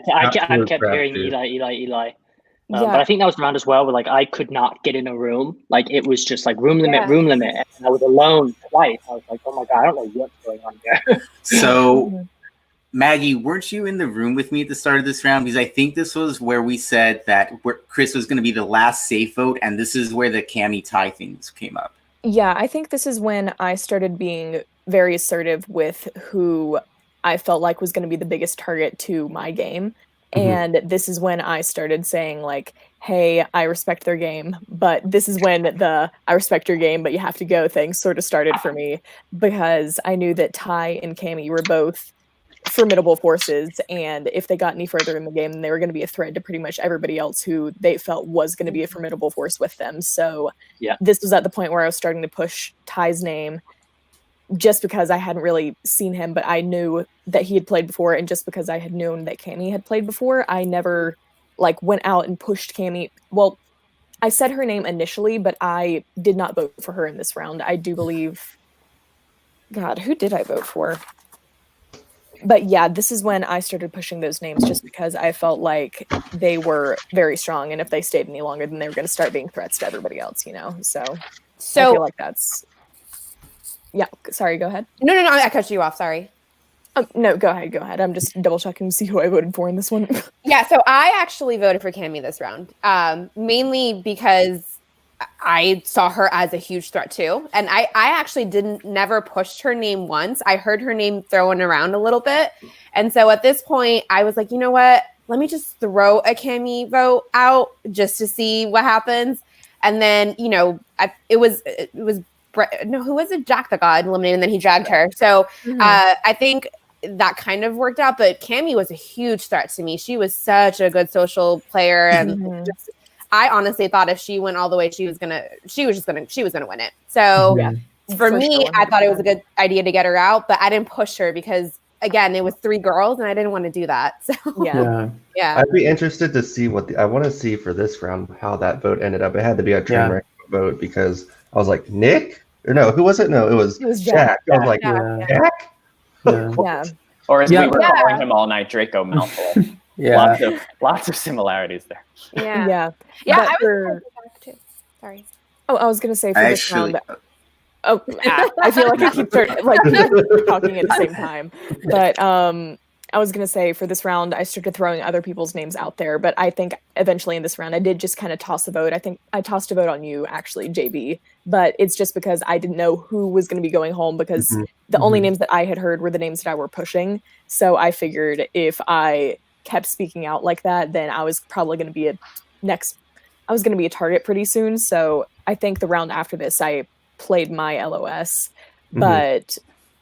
kept hearing Eli. But I think that was the round as well where like I could not get in a room. Like it was just like room limit. And I was alone twice. I was like, oh my God, I don't know what's going on here. So Maggie, weren't you in the room with me at the start of this round? Because I think this was where we said that Chris was going to be the last safe vote, and this is where the Cammie tie things came up. Yeah, I think this is when I started being very assertive with who I felt like was going to be the biggest target to my game. And this is when I started saying like, hey, I respect their game, but this is when the I respect your game, but you have to go thing sort of started for me, because I knew that Ty and Cammie were both formidable forces, and if they got any further in the game, then they were going to be a threat to pretty much everybody else who they felt was going to be a formidable force with them. So this was at the point where I was starting to push Ty's name, just because I hadn't really seen him, but I knew that he had played before, and just because I had known that Cammie had played before, I never like went out and pushed Cammie. Well, I said her name initially, but I did not vote for her in this round. I do believe, God, who did I vote for? But yeah, this is when I started pushing those names, just because I felt like they were very strong, and if they stayed any longer, then they were going to start being threats to everybody else, you know? So I feel like that's... Yeah, sorry, go ahead. No, I cut you off. Sorry. No, go ahead. I'm just double checking to see who I voted for in this one. Yeah, so I actually voted for Cammy this round, mainly because I saw her as a huge threat too. And I actually never pushed her name once. I heard her name thrown around a little bit. And so at this point, I was like, you know what? Let me just throw a Cammy vote out just to see what happens. And then, you know, it was Brett, no, who was it? Jack that got eliminated, and then he dragged her. So I think that kind of worked out. But Cammy was a huge threat to me. She was such a good social player, and I honestly thought if she went all the way, she was gonna win it. So for me, sure, I thought it was a good idea to get her out, but I didn't push her because again, it was 3 girls, and I didn't want to do that. So yeah. I'd be interested to see I want to see for this round how that vote ended up. It had to be a train wreck vote because I was like, Nick? Or no, who was it? No, it was Jack. I was like, Jack? Yeah. Or as we were calling him all night, Draco Malfoy. Lots of similarities there. Yeah. But I was too. Sorry. Oh, I was gonna say for this round. I feel like I keep talking at the same time. But I was gonna say for this round, I started throwing other people's names out there. But I think eventually in this round, I did just kind of toss a vote. I think I tossed a vote on you, actually, JB. But it's just because I didn't know who was going to be going home because the only names that I had heard were the names that I were pushing. So I figured if I kept speaking out like that, then I was probably going to be a target pretty soon. So I think the round after this, I played my LOS. But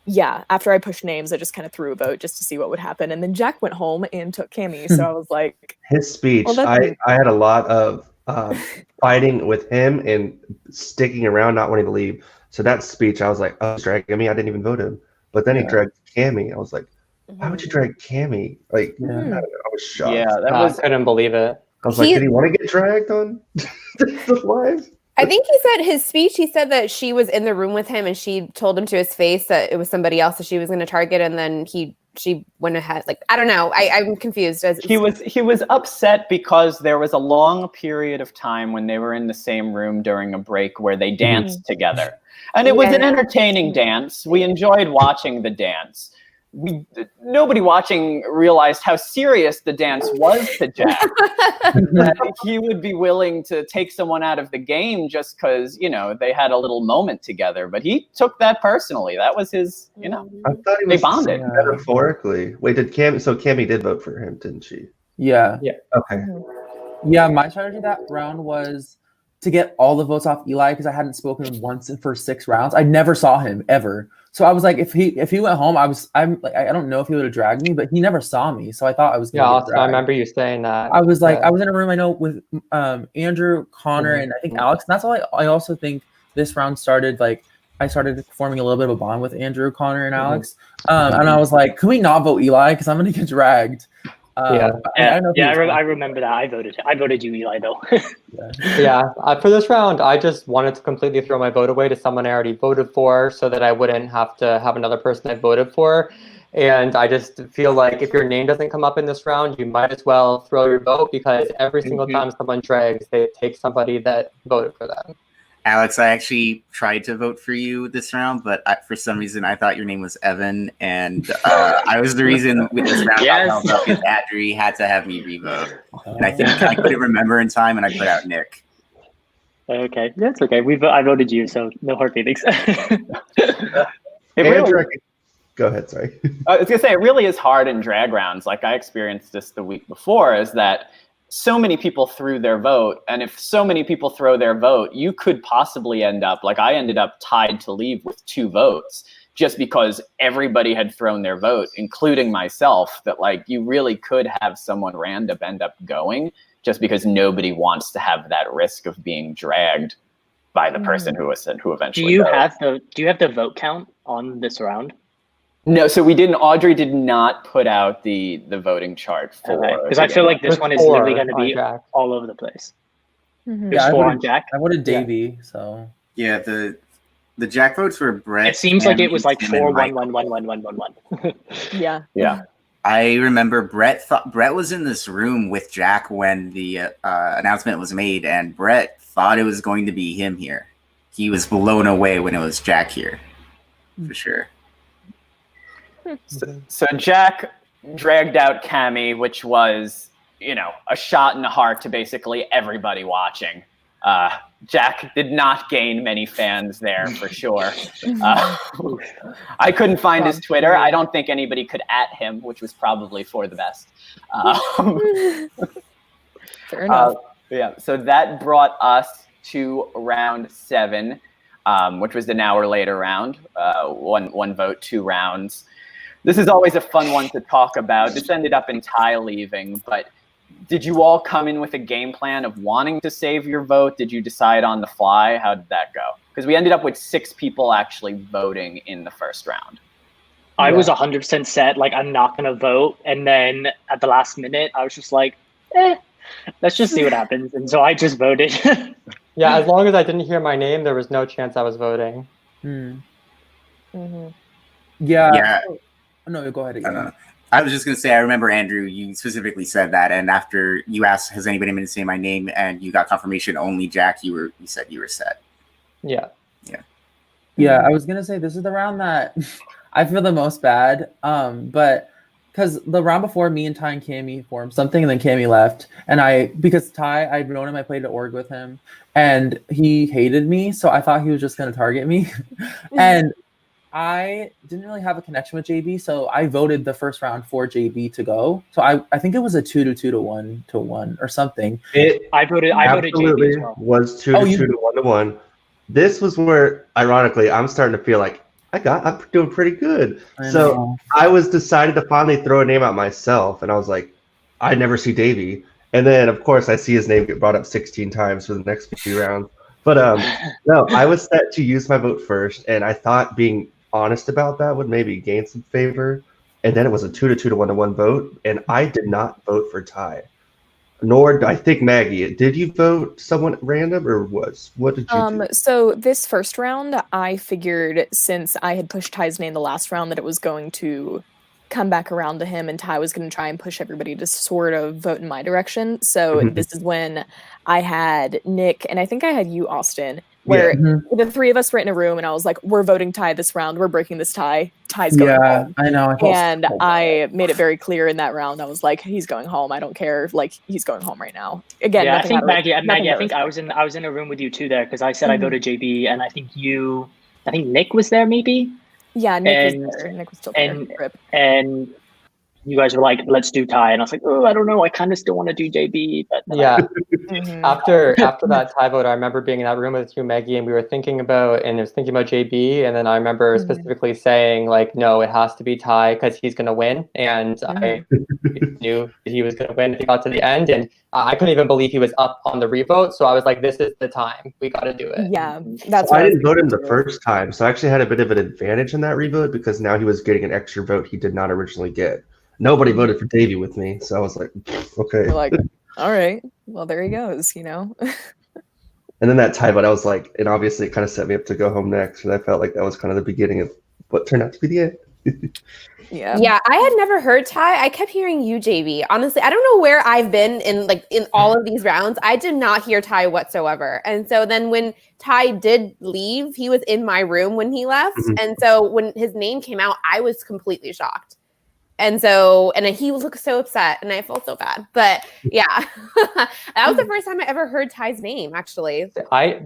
yeah, after I pushed names, I just kind of threw a vote just to see what would happen. And then Jack went home and took Cammy. So I was like... His speech, I had a lot of fighting with him and sticking around, not wanting to leave. So that speech, I was like, oh, he's dragging me. I didn't even vote him. But then he dragged Cammy. I was like, why would you drag Cammy? Like, I don't know, I was shocked. Yeah, I couldn't believe it. I was like, did he want to get dragged on the live? I think he said his speech, he said that she was in the room with him and she told him to his face that it was somebody else that she was going to target, and then she went ahead. Like, I don't know. I'm confused. He was upset because there was a long period of time when they were in the same room during a break where they danced together. And it was an entertaining dance. We enjoyed watching the dance. Nobody watching realized how serious the dance was to Jack. That he would be willing to take someone out of the game just because, you know, they had a little moment together. But he took that personally. That was his, you know, I thought he was they bonded. Metaphorically. Wait, Cammy did vote for him, didn't she? Yeah. Okay. Yeah, my strategy that round was to get all the votes off Eli because I hadn't spoken once in the first 6 rounds. I never saw him ever. So I was like, if he went home, I'm like, I don't know if he would have dragged me, but he never saw me. So I thought I was gonna get dragged. I remember you saying that. I was like, I was in a room I know with Andrew, Connor, and I think Alex. And that's why I also think this round started like I started forming a little bit of a bond with Andrew, Connor, and Alex. And I was like, can we not vote Eli? Because I'm gonna get dragged. I remember that. I voted you, Eli, though. For this round, I just wanted to completely throw my vote away to someone I already voted for so that I wouldn't have to have another person I voted for. And I just feel like if your name doesn't come up in this round, you might as well throw your vote because every single time someone drags, they take somebody that voted for them. Alex, I actually tried to vote for you this round, but for some reason I thought your name was Evan, and I was the reason with this round because Adri had to have me revote. And I think I couldn't remember in time, and I put out Nick. Okay, that's okay. I voted you, so no hard feelings. Go ahead, sorry. I was going to say, it really is hard in drag rounds. Like I experienced this the week before, is that so many people threw their vote, and if so many people throw their vote, you could possibly end up, like I ended up tied to leave with 2 votes just because everybody had thrown their vote, including myself, that like you really could have someone random end up going just because nobody wants to have that risk of being dragged by the person who eventually Do you have the vote count on this round? No, so we didn't. Audrey did not put out the voting chart for. Because I feel like this one is literally going to be all over the place. There's 4 on Jack. I voted Davey, so yeah. The Jack votes were Brett. It seems like it was like 4-1-1-1-1-1-1-1. Yeah. I remember Brett was in this room with Jack when the announcement was made, and Brett thought it was going to be him here. He was blown away when it was Jack here. for sure. So Jack dragged out Cammy, which was, a shot in the heart to basically everybody watching. Jack did not gain many fans there for sure. I couldn't find his Twitter. I don't think anybody could @ him, which was probably for the best. Fair enough. So that brought us to round 7, which was an hour later round. One vote, 2 rounds. This is always a fun one to talk about. This ended up in Ty leaving, but did you all come in with a game plan of wanting to save your vote? Did you decide on the fly? How did that go? Because we ended up with 6 people actually voting in the first round. I was 100% set, like, I'm not going to vote. And then at the last minute, I was just like, let's just see what happens. And so I just voted. Yeah, as long as I didn't hear my name, there was no chance I was voting. Yeah. Yeah. No, go ahead again. I was just going to say, I remember, Andrew, you specifically said that. And after you asked, has anybody been to say my name? And you got confirmation only, Jack, you said you were set. Yeah. Yeah, I was going to say, this is the round that I feel the most bad. But because the round before, me and Ty and Cammy formed something, and then Cammy left. And because Ty, I'd known him, I played at org with him, and he hated me. So I thought he was just going to target me. And I didn't really have a connection with JB, so I voted the first round for JB to go. So I think it was a 2 to 1 to 1 or something. I voted JB as well. Was 2 to 1 to 1. This was where, ironically, I'm starting to feel like I'm doing pretty good. So I was decided to finally throw a name out myself, and I was like, I never see Davey. And then, of course, I see his name get brought up 16 times for the next few rounds. But no, I was set to use my vote first, and I thought being honest about that would maybe gain some favor. And then it was a 2 to 1 to 1 vote, and I did not vote for Ty. Nor did I think Maggie. Did you vote someone random, or what did you do? So this first round, I figured since I had pushed Ty's name the last round that it was going to come back around to him, and Ty was going to try and push everybody to sort of vote in my direction. So this is when I had Nick, and I think I had you, Austin, where the 3 of us were in a room, and I was like, we're voting Ty this round. We're breaking this tie. Ty's going home. I know. And I made it very clear in that round. I was like, he's going home. I don't care. Like, he's going home right now. Again, yeah, I think Maggie, I think I was in a room with you too there, because I said I voted JB, and I think Nick was there maybe. Yeah, Nick was there. Nick was still there. And you guys were like, let's do Ty. And I was like, oh, I don't know. I kind of still want to do JB. But yeah. After that Ty vote, I remember being in that room with you, Maggie, and we were thinking about JB. And then I remember specifically saying, like, no, it has to be Ty because he's going to win. And I knew he was going to win if he got to the end. And I couldn't even believe he was up on the revote. So I was like, this is the time. We got to do it. Yeah, that's I didn't vote him the first time. So I actually had a bit of an advantage in that revote because now he was getting an extra vote he did not originally get. Nobody voted for Davey with me, so I was like, okay. You're like, all right, well, there he goes, And then that tie vote, I was like, and obviously it kind of set me up to go home next, and I felt like that was kind of the beginning of what turned out to be the end. Yeah, I had never heard Ty. I kept hearing you, JB. Honestly, I don't know where I've been in all of these rounds. I did not hear Ty whatsoever. And so then when Ty did leave, he was in my room when he left. And so when his name came out, I was completely shocked. And he looked so upset, and I felt so bad. But yeah, that was the first time I ever heard Ty's name, actually.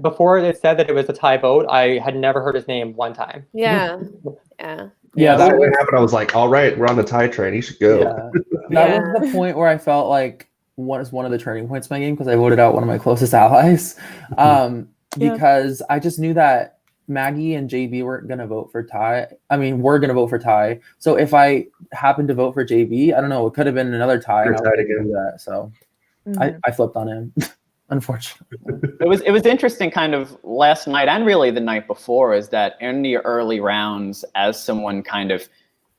Before it said that it was a Ty vote, I had never heard his name one time. Yeah. Yeah, that when it happened, I was like, all right, we're on the Ty train. He should go. That was the point where I felt like one of the turning points in my game because I voted out one of my closest allies. Because I just knew that Maggie and JB weren't going to vote for Ty. I mean, we're going to vote for Ty. So if I happened to vote for JB, I don't know, it could have been another Ty. And I would do that. So I flipped on him, unfortunately. It was interesting kind of last night and really the night before is that in the early rounds, as someone kind of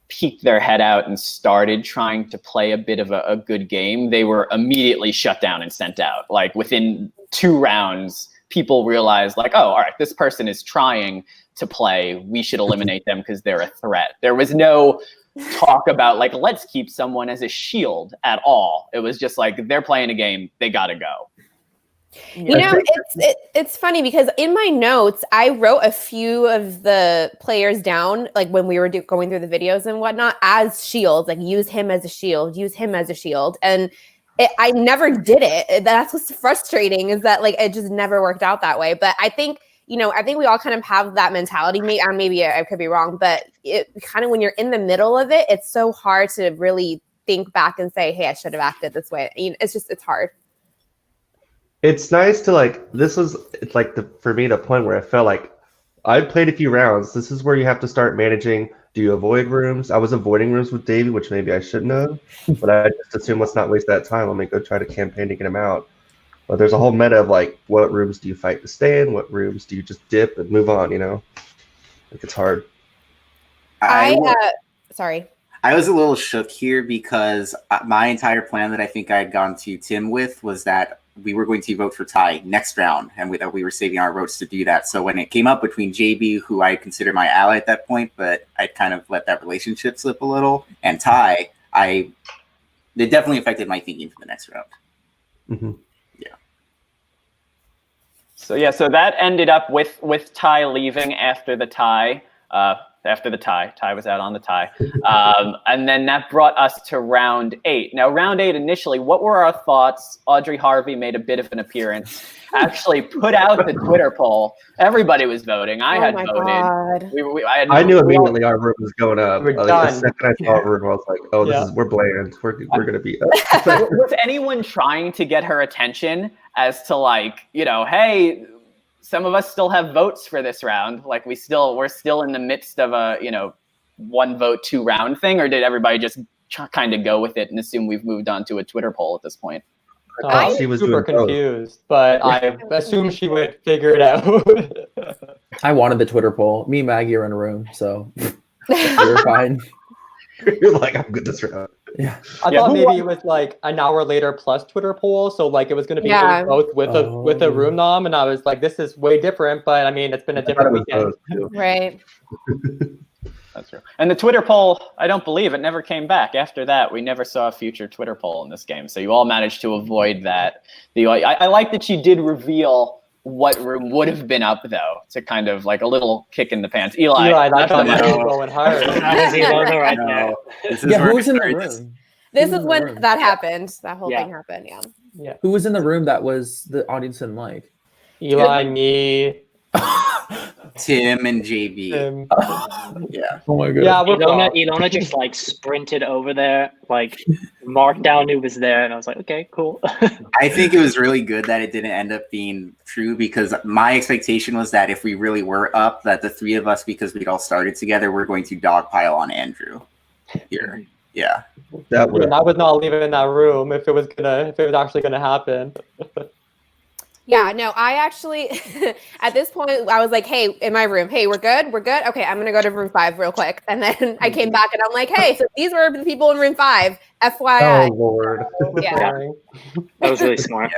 peeked their head out and started trying to play a bit of a good game, they were immediately shut down and sent out. Like within 2 rounds, people realized like, oh, all right, this person is trying to play. We should eliminate them because they're a threat. There was no talk about like, let's keep someone as a shield at all. It was just like, they're playing a game. They got to go. You know, it's funny because in my notes, I wrote a few of the players down, like when we were going through the videos and whatnot, as shields, like use him as a shield, use him as a shield. And I never did it. That's what's frustrating, is that like it just never worked out that way. But I think, you know, I think we all kind of have that mentality. Maybe I could be wrong, but it kind of, when you're in the middle of it, it's so hard to really think back and say, hey, I should have acted this way. You know, it's hard. It's nice to it's like for me the point where I felt like I played a few rounds. This is where you have to start managing. Do you avoid rooms? I was avoiding rooms with Davey, which maybe I shouldn't have, but I just assumed let's not waste that time. Let me go try to campaign to get him out. But there's a whole meta of like, what rooms do you fight to stay in? What rooms do you just dip and move on? You know, like it's hard. Sorry. I was a little shook here because my entire plan that I think I had gone to Tim with was that we were going to vote for Ty next round, and we were saving our votes to do that. So when it came up between JB, who I considered my ally at that point, but I kind of let that relationship slip a little, and Ty, it definitely affected my thinking for the next round. Mm-hmm. Yeah. So that ended up with Ty leaving after the tie. Ty was out on the tie. And then that brought us to round 8. Now, round 8 initially, what were our thoughts? Audrey Harvey made a bit of an appearance, actually put out the Twitter poll. Everybody was voting. I had voted. God. I knew immediately our room was going up. We're Like, done. the second I saw our room, I was like, oh, we're bland. We're going to be up. Was anyone trying to get her attention as to like, you know, hey, some of us still have votes for this round. Like we're still in the midst of a, you know, 1 vote, 2 round thing, or did everybody just kind of go with it and assume we've moved on to a Twitter poll at this point? I she was was super doing both. confused, but I assumed she would figure it out. I wanted the Twitter poll. Me and Maggie are in a room, so we're fine. You're like, I'm good this round. Yeah. I thought maybe it was like an hour later plus Twitter poll, so like it was going to be both with a room nom, and I was like, this is way different, but I mean, it's been a different weekend. Right. That's true. And the Twitter poll, I don't believe it never came back. After that, we never saw a future Twitter poll in this game. So you all managed to avoid that. I like that you did reveal what room would have been up, though, to kind of like a little kick in the pants. Eli, that's on going hard. Right now. Who was in the room? This is when that happened. That whole thing happened. Yeah. Who was in the room that was the audience didn't like? Eli, me, Tim and JB. Yeah. Oh my god. Yeah, Ilona just like sprinted over there, like marked down who was there, and I was like, okay, cool. I think it was really good that it didn't end up being true, because my expectation was that if we really were up, that the 3 of us, because we'd all started together, we're going to dogpile on Andrew here. Yeah. I was not leaving that room if it was actually gonna happen. Yeah, no, I actually, at this point, I was like, hey, in my room, hey, we're good? Okay, I'm going to go to room 5 real quick. And then I came back and I'm like, hey, so these were the people in room 5, FYI. Oh, Lord. Yeah. That was really smart.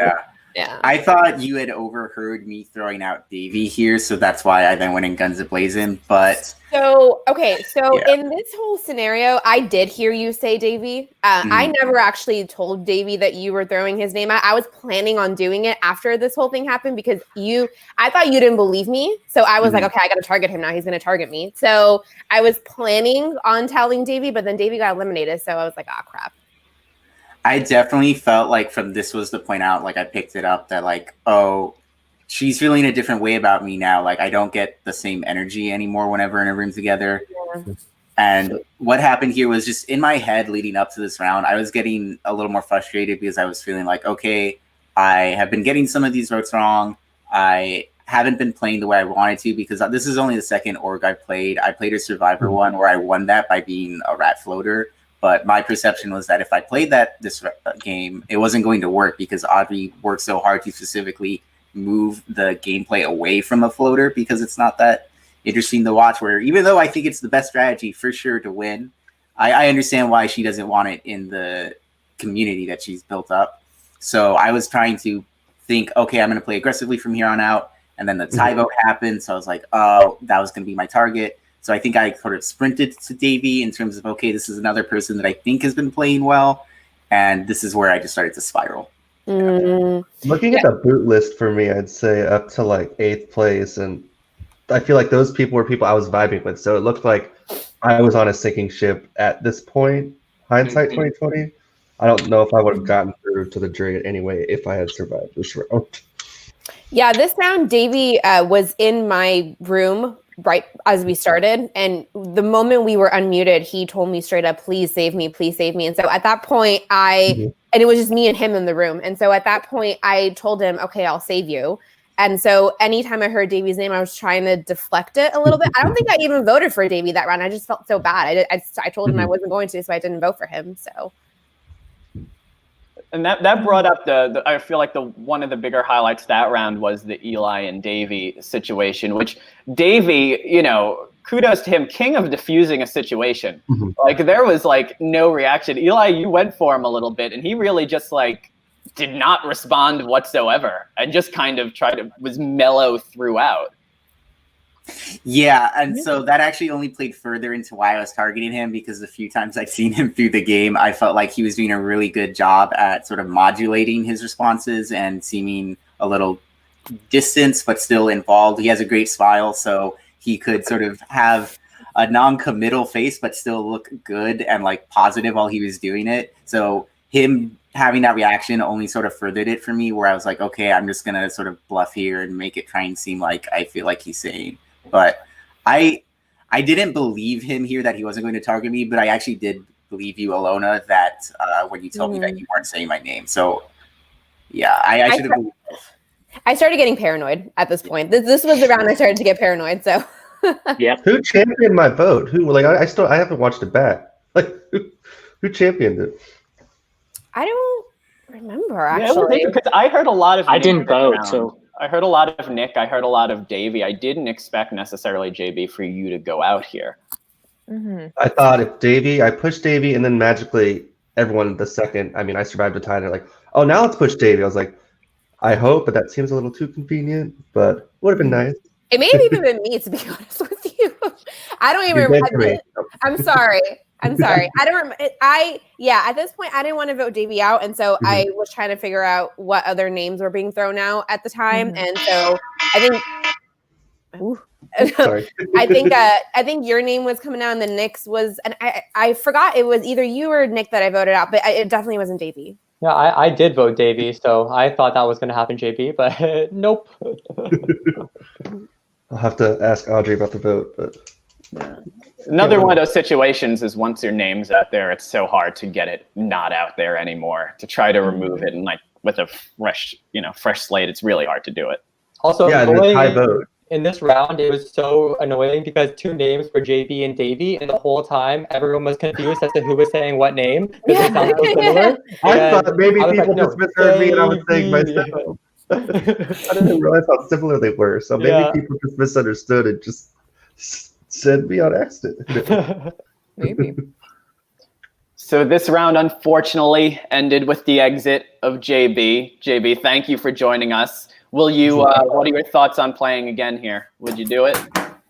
Yeah. I thought you had overheard me throwing out Davey here, so that's why I then went in guns a-blazing, but... In this whole scenario, I did hear you say Davey. I never actually told Davey that you were throwing his name out. I was planning on doing it after this whole thing happened because I thought you didn't believe me. So I was like, okay, I got to target him now. He's going to target me. So I was planning on telling Davey, but then Davey got eliminated. So I was like, oh, crap. I definitely felt like this was the point out, like I picked it up that like, oh, she's feeling a different way about me now. Like I don't get the same energy anymore whenever in a room together. Yeah. And what happened here was just in my head leading up to this round, I was getting a little more frustrated because I was feeling like, okay, I have been getting some of these votes wrong. I haven't been playing the way I wanted to because this is only the second org I played. I played a Survivor one where I won that by being a rat floater. But my perception was that if I played this game, it wasn't going to work because Audrey worked so hard to specifically move the gameplay away from a floater because it's not that interesting to watch. Where even though I think it's the best strategy for sure to win, I understand why she doesn't want it in the community that she's built up. So I was trying to think, okay, I'm going to play aggressively from here on out. And then the tie vote happened. So I was like, oh, that was going to be my target. So I think I sort of sprinted to Davey in terms of, okay, this is another person that I think has been playing well. And this is where I just started to spiral. Looking at the boot list for me, I'd say up to like 8th place, and I feel like those people were people I was vibing with. So it looked like I was on a sinking ship at this point. Hindsight 2020. I don't know if I would have gotten through to the jury anyway if I had survived this round. Yeah, this round, Davey was in my room right as we started. And the moment we were unmuted, he told me straight up, please save me, please save me. And so at that point, and it was just me and him in the room. And so at that point, I told him, okay, I'll save you. And so anytime I heard Davey's name, I was trying to deflect it a little bit. I don't think I even voted for Davey that round. I just felt so bad. I told him I wasn't going to, so I didn't vote for him. So. And that brought up the I feel like one of the bigger highlights that round was the Eli and Davey situation, which Davey, kudos to him, king of diffusing a situation. Like there was like no reaction. Eli, you went for him a little bit, and he really just like did not respond whatsoever, and just kind of was mellow throughout. Yeah, and so that actually only played further into why I was targeting him, because the few times I've seen him through the game, I felt like he was doing a really good job at sort of modulating his responses and seeming a little distant, but still involved. He has a great smile, so he could sort of have a non-committal face, but still look good and like positive while he was doing it. So him having that reaction only sort of furthered it for me, where I was like, okay, I'm just going to sort of bluff here and make it try and seem like I feel like he's saying. But I didn't believe him here that he wasn't going to target me, but I actually did believe you, Alona, that when you told me that you weren't saying my name. So, yeah, I should have believed it. I started getting paranoid at this point. This was the round I started to get paranoid. So, yeah. Who championed my vote? Who I haven't watched it back. Like who championed it? I don't remember actually. Yeah, because I heard a lot of. I didn't vote, so. I heard a lot of Nick. I heard a lot of Davey. I didn't expect necessarily JB for you to go out here. I thought if I pushed Davey, and then magically everyone the second. I mean, I survived a tie. And they're like, oh, now let's push Davey. I was like, I hope, but that seems a little too convenient. But would have been nice. It may have even been me, to be honest with you. I don't even remember. I'm sorry. I don't remember. At this point, I didn't want to vote Davey out. And so I was trying to figure out what other names were being thrown out at the time. And so I think, I think your name was coming out and then Nick's was, and I forgot it was either you or Nick that I voted out, but it definitely wasn't Davey. Yeah, I did vote Davey, so I thought that was going to happen, JB, but nope. I'll have to ask Audrey about the vote, but. Yeah. Another one of those situations is once your name's out there, it's so hard to get it not out there anymore. To try to remove it and like with a fresh slate, it's really hard to do it. Also, the tie vote. In this round, it was so annoying because two names were JB and Davey, and the whole time everyone was confused as to who was saying what name because they sounded so similar. I thought maybe people just misheard me and I was saying myself. I didn't realize how similar they were, so maybe people just misunderstood and just said me on accident. Maybe. So this round, unfortunately, ended with the exit of JB. JB, thank you for joining us. Will you? What are your thoughts on playing again here? Would you do it?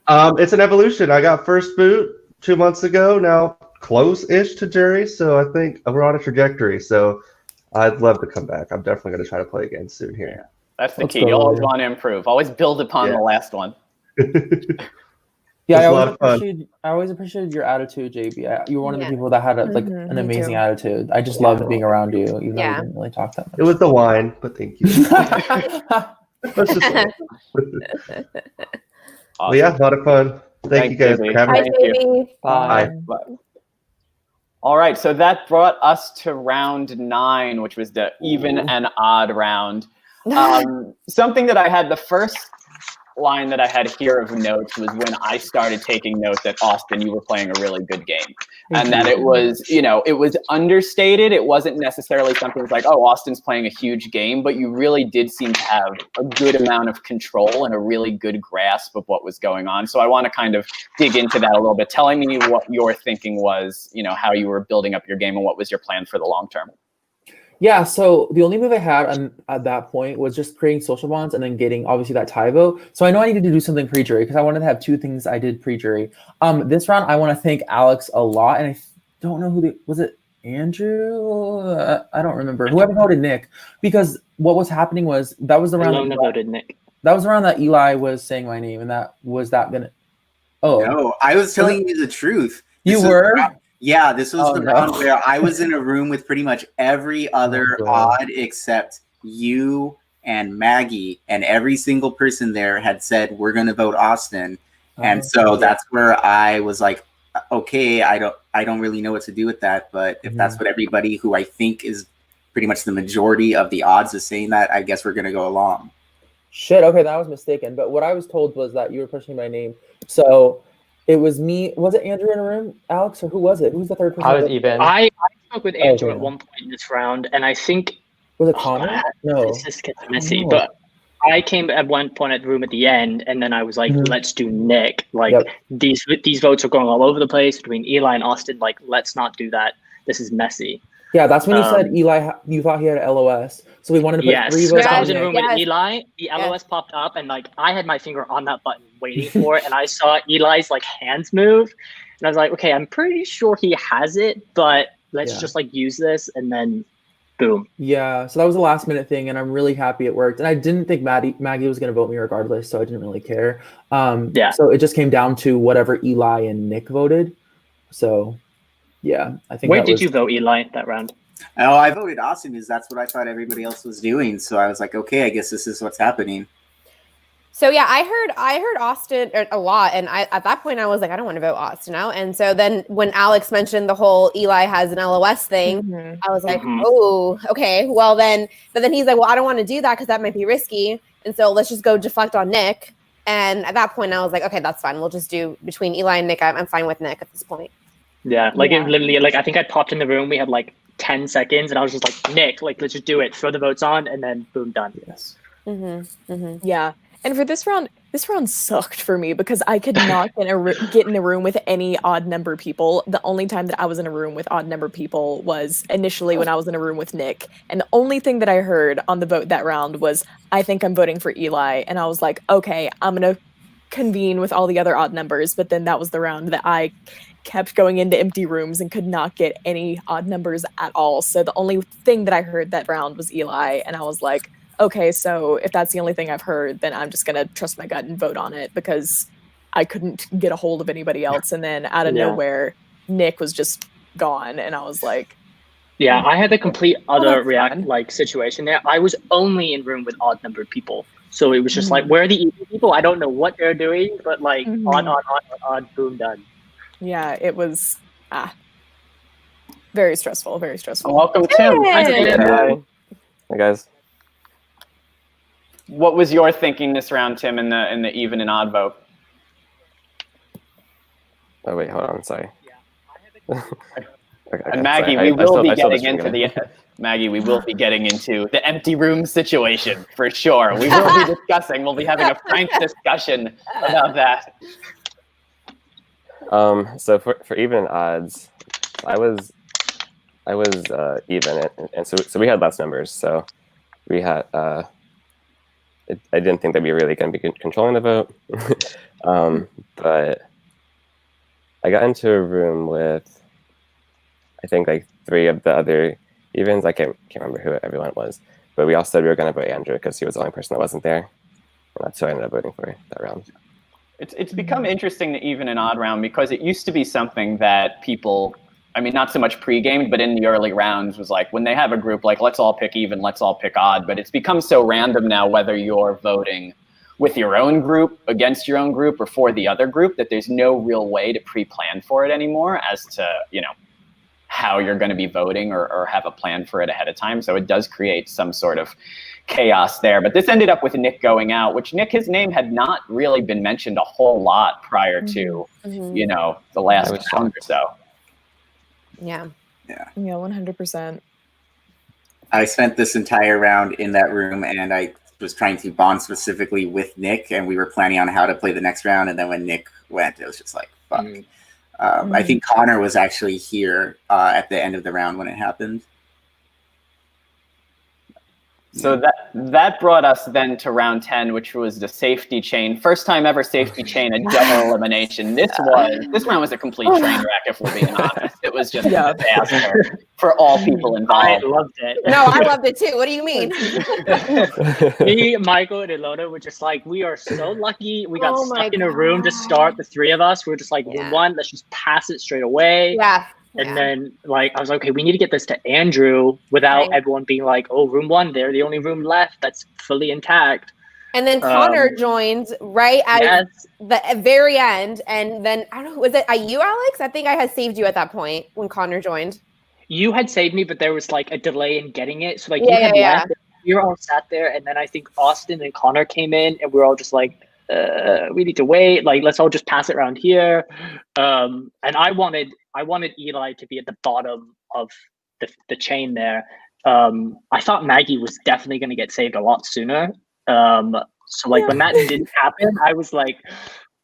It's an evolution. I got first boot 2 months ago. Now close-ish to jury, so I think we're on a trajectory. So I'd love to come back. I'm definitely going to try to play again soon here. Yeah, that's the key. You always want to improve. Always build upon the last one. Yeah, I always appreciated your attitude, JB. You were one of the people that had an amazing attitude. I just loved being around you, even though we didn't really talk that much. It was the wine, but thank you. Well, yeah, a lot of fun. Thank you guys for having me. Bye. All right, so that brought us to round 9, which was the even and odd round. Something that I had, the first line that I had here of notes was when I started taking notes that Austin, you were playing a really good game. And that it was, it was understated. It wasn't necessarily something like, oh, Austin's playing a huge game, but you really did seem to have a good amount of control and a really good grasp of what was going on. So I want to kind of dig into that a little bit, telling me what your thinking was, how you were building up your game and what was your plan for the long term. Yeah, so the only move I had at that point was just creating social bonds and then getting, obviously, that tie vote. So I know I needed to do something pre-jury because I wanted to have 2 things I did pre-jury. This round, I want to thank Alex a lot. And I don't know was it Andrew. I don't remember. Whoever voted Nick, because what was happening was that was around. Alona voted Nick. That was around that Eli was saying my name, and that gonna. Oh No, I was telling you the truth. You This was were? around- Yeah, this was Oh, the no. round where I was in a room with pretty much every other God. odd except you and Maggie, and every single person there had said we're going to vote Austin, and so that's where I was like, okay, I don't really know what to do with that, but if that's what everybody who I think is pretty much the majority of the odds is saying that, I guess we're going to go along. Shit, okay, that was mistaken. But what I was told was that you were pushing my name. So it was me. Was it Andrew in a room, Alex, or who was it? Who's the third person? I was even. I spoke with Andrew okay. at one point in this round, and I think Was it Connor? No. this just gets messy. know. But I came at one point at the room at the end, and then I was like, let's do Nick. Like Yep. these votes are going all over the place between Eli and Austin. Like, let's not do that. This is messy. Yeah, that's when you said Eli, you thought he had LOS. So we wanted to put Yes, 3 votes because I on was in the Nick. room with Eli. The LOS popped up, and like I had my finger on that button waiting for it, and I saw Eli's like hands move, and I was like, okay, I'm pretty sure he has it, but let's just like use this, and then boom. Yeah, so that was a last minute thing, and I'm really happy it worked. And I didn't think Maggie was going to vote me regardless, so I didn't really care. So it just came down to whatever Eli and Nick voted. So, yeah, I think. Where did you vote, Eli, that round? Oh, I voted Austin because that's what I thought everybody else was doing. So I was like, okay, I guess this is what's happening. So yeah, I heard Austin a lot, and at that point I was like, I don't want to vote Austin out. And so then when Alex mentioned the whole Eli has an LOS thing, I was like, oh, okay. Well then, but then he's like, well, I don't want to do that because that might be risky, and so let's just go deflect on Nick. And at that point, I was like, okay, that's fine. We'll just do between Eli and Nick. I'm fine with Nick at this point. Yeah, like it literally, like I think I popped in the room. We had like 10 seconds, and I was just like, Nick, like let's just do it. Throw the votes on, and then boom, done. Yes. Yeah. And for this round sucked for me because I could not get in a room with any odd number people. The only time that I was in a room with odd number people was initially when I was in a room with Nick. And the only thing that I heard on the vote that round was, I think I'm voting for Eli. And I was like, okay, I'm going to convene with all the other odd numbers. But then that was the round that I kept going into empty rooms and could not get any odd numbers at all. So the only thing that I heard that round was Eli. And I was like, okay, so if that's the only thing I've heard, then I'm just going to trust my gut and vote on it because I couldn't get a hold of anybody else. And then out of nowhere, Nick was just gone. And I was like... Yeah, I had the complete other situation there. I was only in room with odd numbered people. So it was just like, where are the even people? I don't know what they're doing, but like odd, boom, done. Yeah, it was very stressful, very stressful. Welcome, Tim. Hi, guys. What was your thinking this round, Tim, in the even and odd vote? Oh wait, hold on. Sorry. Okay, And Maggie, sorry. we will be I still getting into the empty room situation for sure. We will be discussing. We'll be having a frank discussion about that. So for even and odds, I was even, and so we had less numbers. So we had. I didn't think that we were really going to be controlling the vote, but I got into a room with, I think, like 3 of the other evens. I can't remember who everyone was, but we all said we were going to vote Andrew because he was the only person that wasn't there, and that's who I ended up voting for that round. It's become interesting, the even and odd round, because it used to be something that people, I mean, not so much pre-gamed, but in the early rounds was like, when they have a group, like, let's all pick even, let's all pick odd. But it's become so random now, whether you're voting with your own group, against your own group, or for the other group, that there's no real way to pre-plan for it anymore as to, how you're going to be voting or have a plan for it ahead of time. So it does create some sort of chaos there. But this ended up with Nick going out, which Nick, his name had not really been mentioned a whole lot prior to, the last round or so. Yeah. 100%. I spent this entire round in that room, and I was trying to bond specifically with Nick, and we were planning on how to play the next round. And then when Nick went, it was just like, fuck. I think Connor was actually here at the end of the round when it happened. So that brought us then to round 10, which was the safety chain. First time ever safety chain, a double elimination. This round was a complete train wreck, if we're being honest. It was just a disaster for all people I involved. loved it. No, I loved it too. What do you mean? Me, Michael, and Ilona were just like, we are so lucky. We got Oh my stuck in a room to start, the three of us. We were just like, Yeah. one, let's just pass it straight away. Yeah. And then, like, I was like, okay, we need to get this to Andrew without Right. everyone being like, oh, room one, they're the only room left that's fully intact. And then Connor joined right at Yes. the very end. And then, I don't know, was it you, Alex? I think I had saved you at that point when Connor joined. You had saved me, but there was like a delay in getting it. So, like, Yeah, you had yeah, left. We were all sat there. And then I think Austin and Connor came in, and we were all just like, we need to wait. Like, let's all just pass it around here. And I wanted Eli to be at the bottom of the chain there. I thought Maggie was definitely going to get saved a lot sooner. So like when that didn't happen, I was like,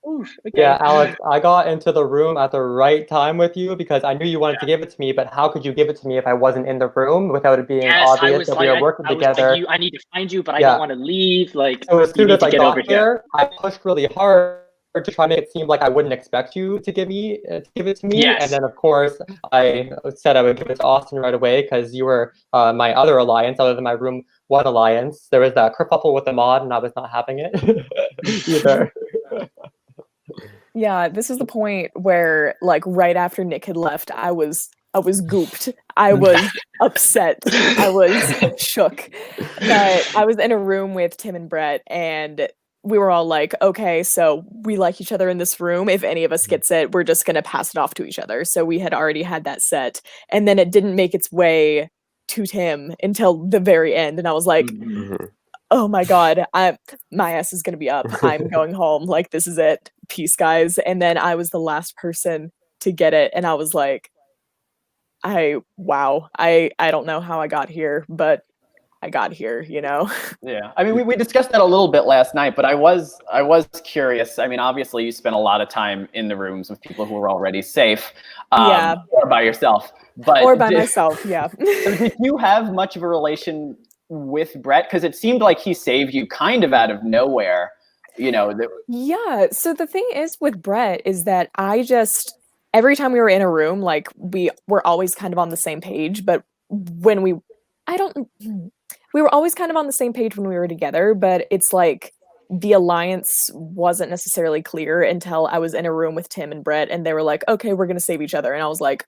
oof, okay. Yeah, Alex, I got into the room at the right time with you because I knew you wanted to give it to me, but how could you give it to me if I wasn't in the room without it being obvious that we were working together? I need to find you, but I don't want to leave. Like, so as soon as I get got over here, I pushed really hard to try to make it seem like I wouldn't expect you to give it to me. Yes. And then of course I said I would give it to Austin right away because you were my other alliance other than my room one alliance. There was that kerfuffle with the mod and I was not having it either. Yeah, this is the point where, like, right after Nick had left, I was gooped. I was upset. I was shook. But I was in a room with Tim and Brett, and we were all like, okay, so we like each other in this room. If any of us gets it, we're just going to pass it off to each other. So we had already had that set. And then it didn't make its way to Tim until the very end. And I was like, oh my God, my ass is going to be up. I'm going home. Like, this is it. Peace, guys. And then I was the last person to get it. And I was like, I don't know how I got here, but I got here, you know? Yeah. I mean, we discussed that a little bit last night, but I was curious. I mean, obviously you spent a lot of time in the rooms with people who were already safe, or by yourself. Or by myself, yeah. So did you have much of a relation with Brett? Because it seemed like he saved you kind of out of nowhere, you know. Yeah. So the thing is with Brett is that every time we were in a room, like, we were always kind of on the same page, but when we were always kind of on the same page when we were together, but it's like the alliance wasn't necessarily clear until I was in a room with Tim and Brett and they were like, okay, we're going to save each other. And I was like,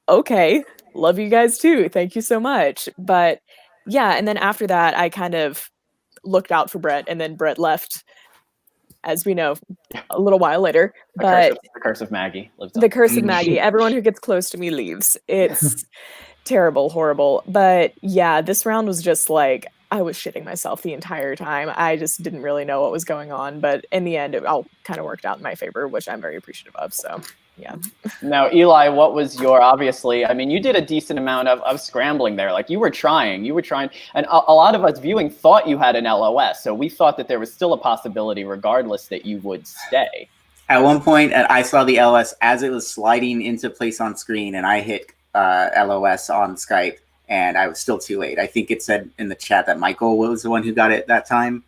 okay, love you guys too. Thank you so much. But yeah, and then after that, I kind of looked out for Brett, and then Brett left, as we know, a little while later. The curse of Maggie lives on. The curse of Maggie. Everyone who gets close to me leaves. It's terrible, horrible. But yeah, this round was just like, I was shitting myself the entire time. I just didn't really know what was going on. But in the end, it all kind of worked out in my favor, which I'm very appreciative of. So yeah. Now, Eli, what was your, obviously, I mean, you did a decent amount of scrambling there. Like, you were trying, and a lot of us viewing thought you had an LOS. So we thought that there was still a possibility, regardless, that you would stay. At one point, I saw the LOS as it was sliding into place on screen, and I hit LOS on Skype, and I was still too late. I think it said in the chat that Michael was the one who got it that time.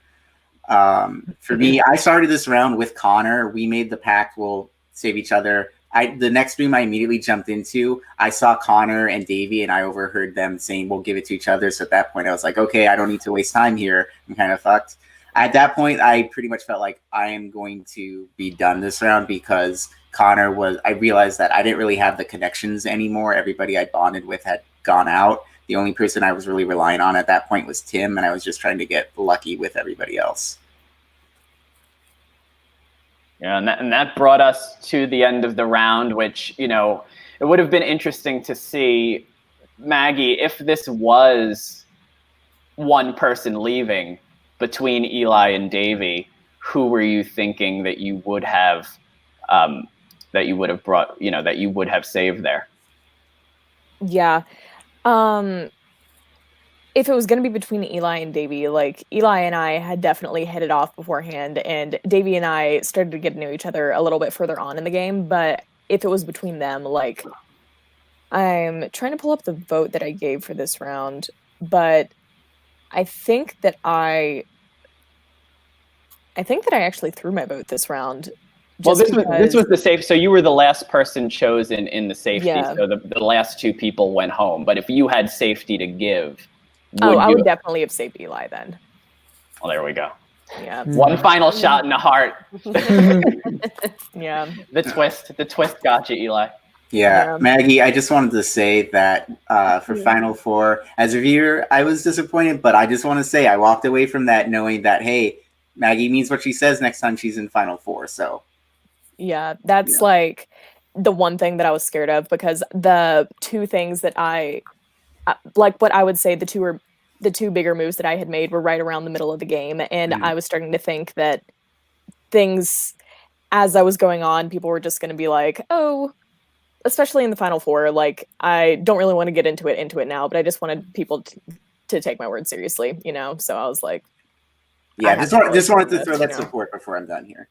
For me, I started this round with Connor. We made the pact, we'll save each other. The next room I immediately jumped into, I saw Connor and Davey, and I overheard them saying, we'll give it to each other. So at that point, I was like, okay, I don't need to waste time here. I'm kind of fucked. At that point, I pretty much felt like I am going to be done this round because I realized that I didn't really have the connections anymore. Everybody I bonded with had gone out. The only person I was really relying on at that point was Tim, and I was just trying to get lucky with everybody else. Yeah, and that brought us to the end of the round, which, you know, it would have been interesting to see, Maggie, if this was one person leaving between Eli and Davey, who were you thinking that you would have brought, you know, that you would have saved there? Yeah. If it was going to be between Eli and Davey, like, Eli and I had definitely hit it off beforehand, and Davey and I started to get to know each other a little bit further on in the game. But if it was between them, like, I'm trying to pull up the vote that I gave for this round, but I think that I actually threw my vote this round. Well, just this was the safe. So you were the last person chosen in the safety. Yeah. So the last two people went home. But if you had safety to give, I would definitely have saved Eli then. Well, there we go. Yeah. One final shot in the heart. Yeah. The twist got you, Eli. Yeah, Maggie, I just wanted to say that for Final Four, as a viewer, I was disappointed, but I just want to say I walked away from that knowing that, hey, Maggie means what she says next time she's in Final Four. So, yeah, that's like the one thing that I was scared of, because the two things that like what I would say the two bigger moves that I had made were right around the middle of the game. And I was starting to think that things, as I was going on, people were just going to be like, oh, especially in the Final Four, like, I don't really want to get into it now, but I just wanted people to take my word seriously, you know? So I was like, yeah, just wanted to throw that support before I'm done here.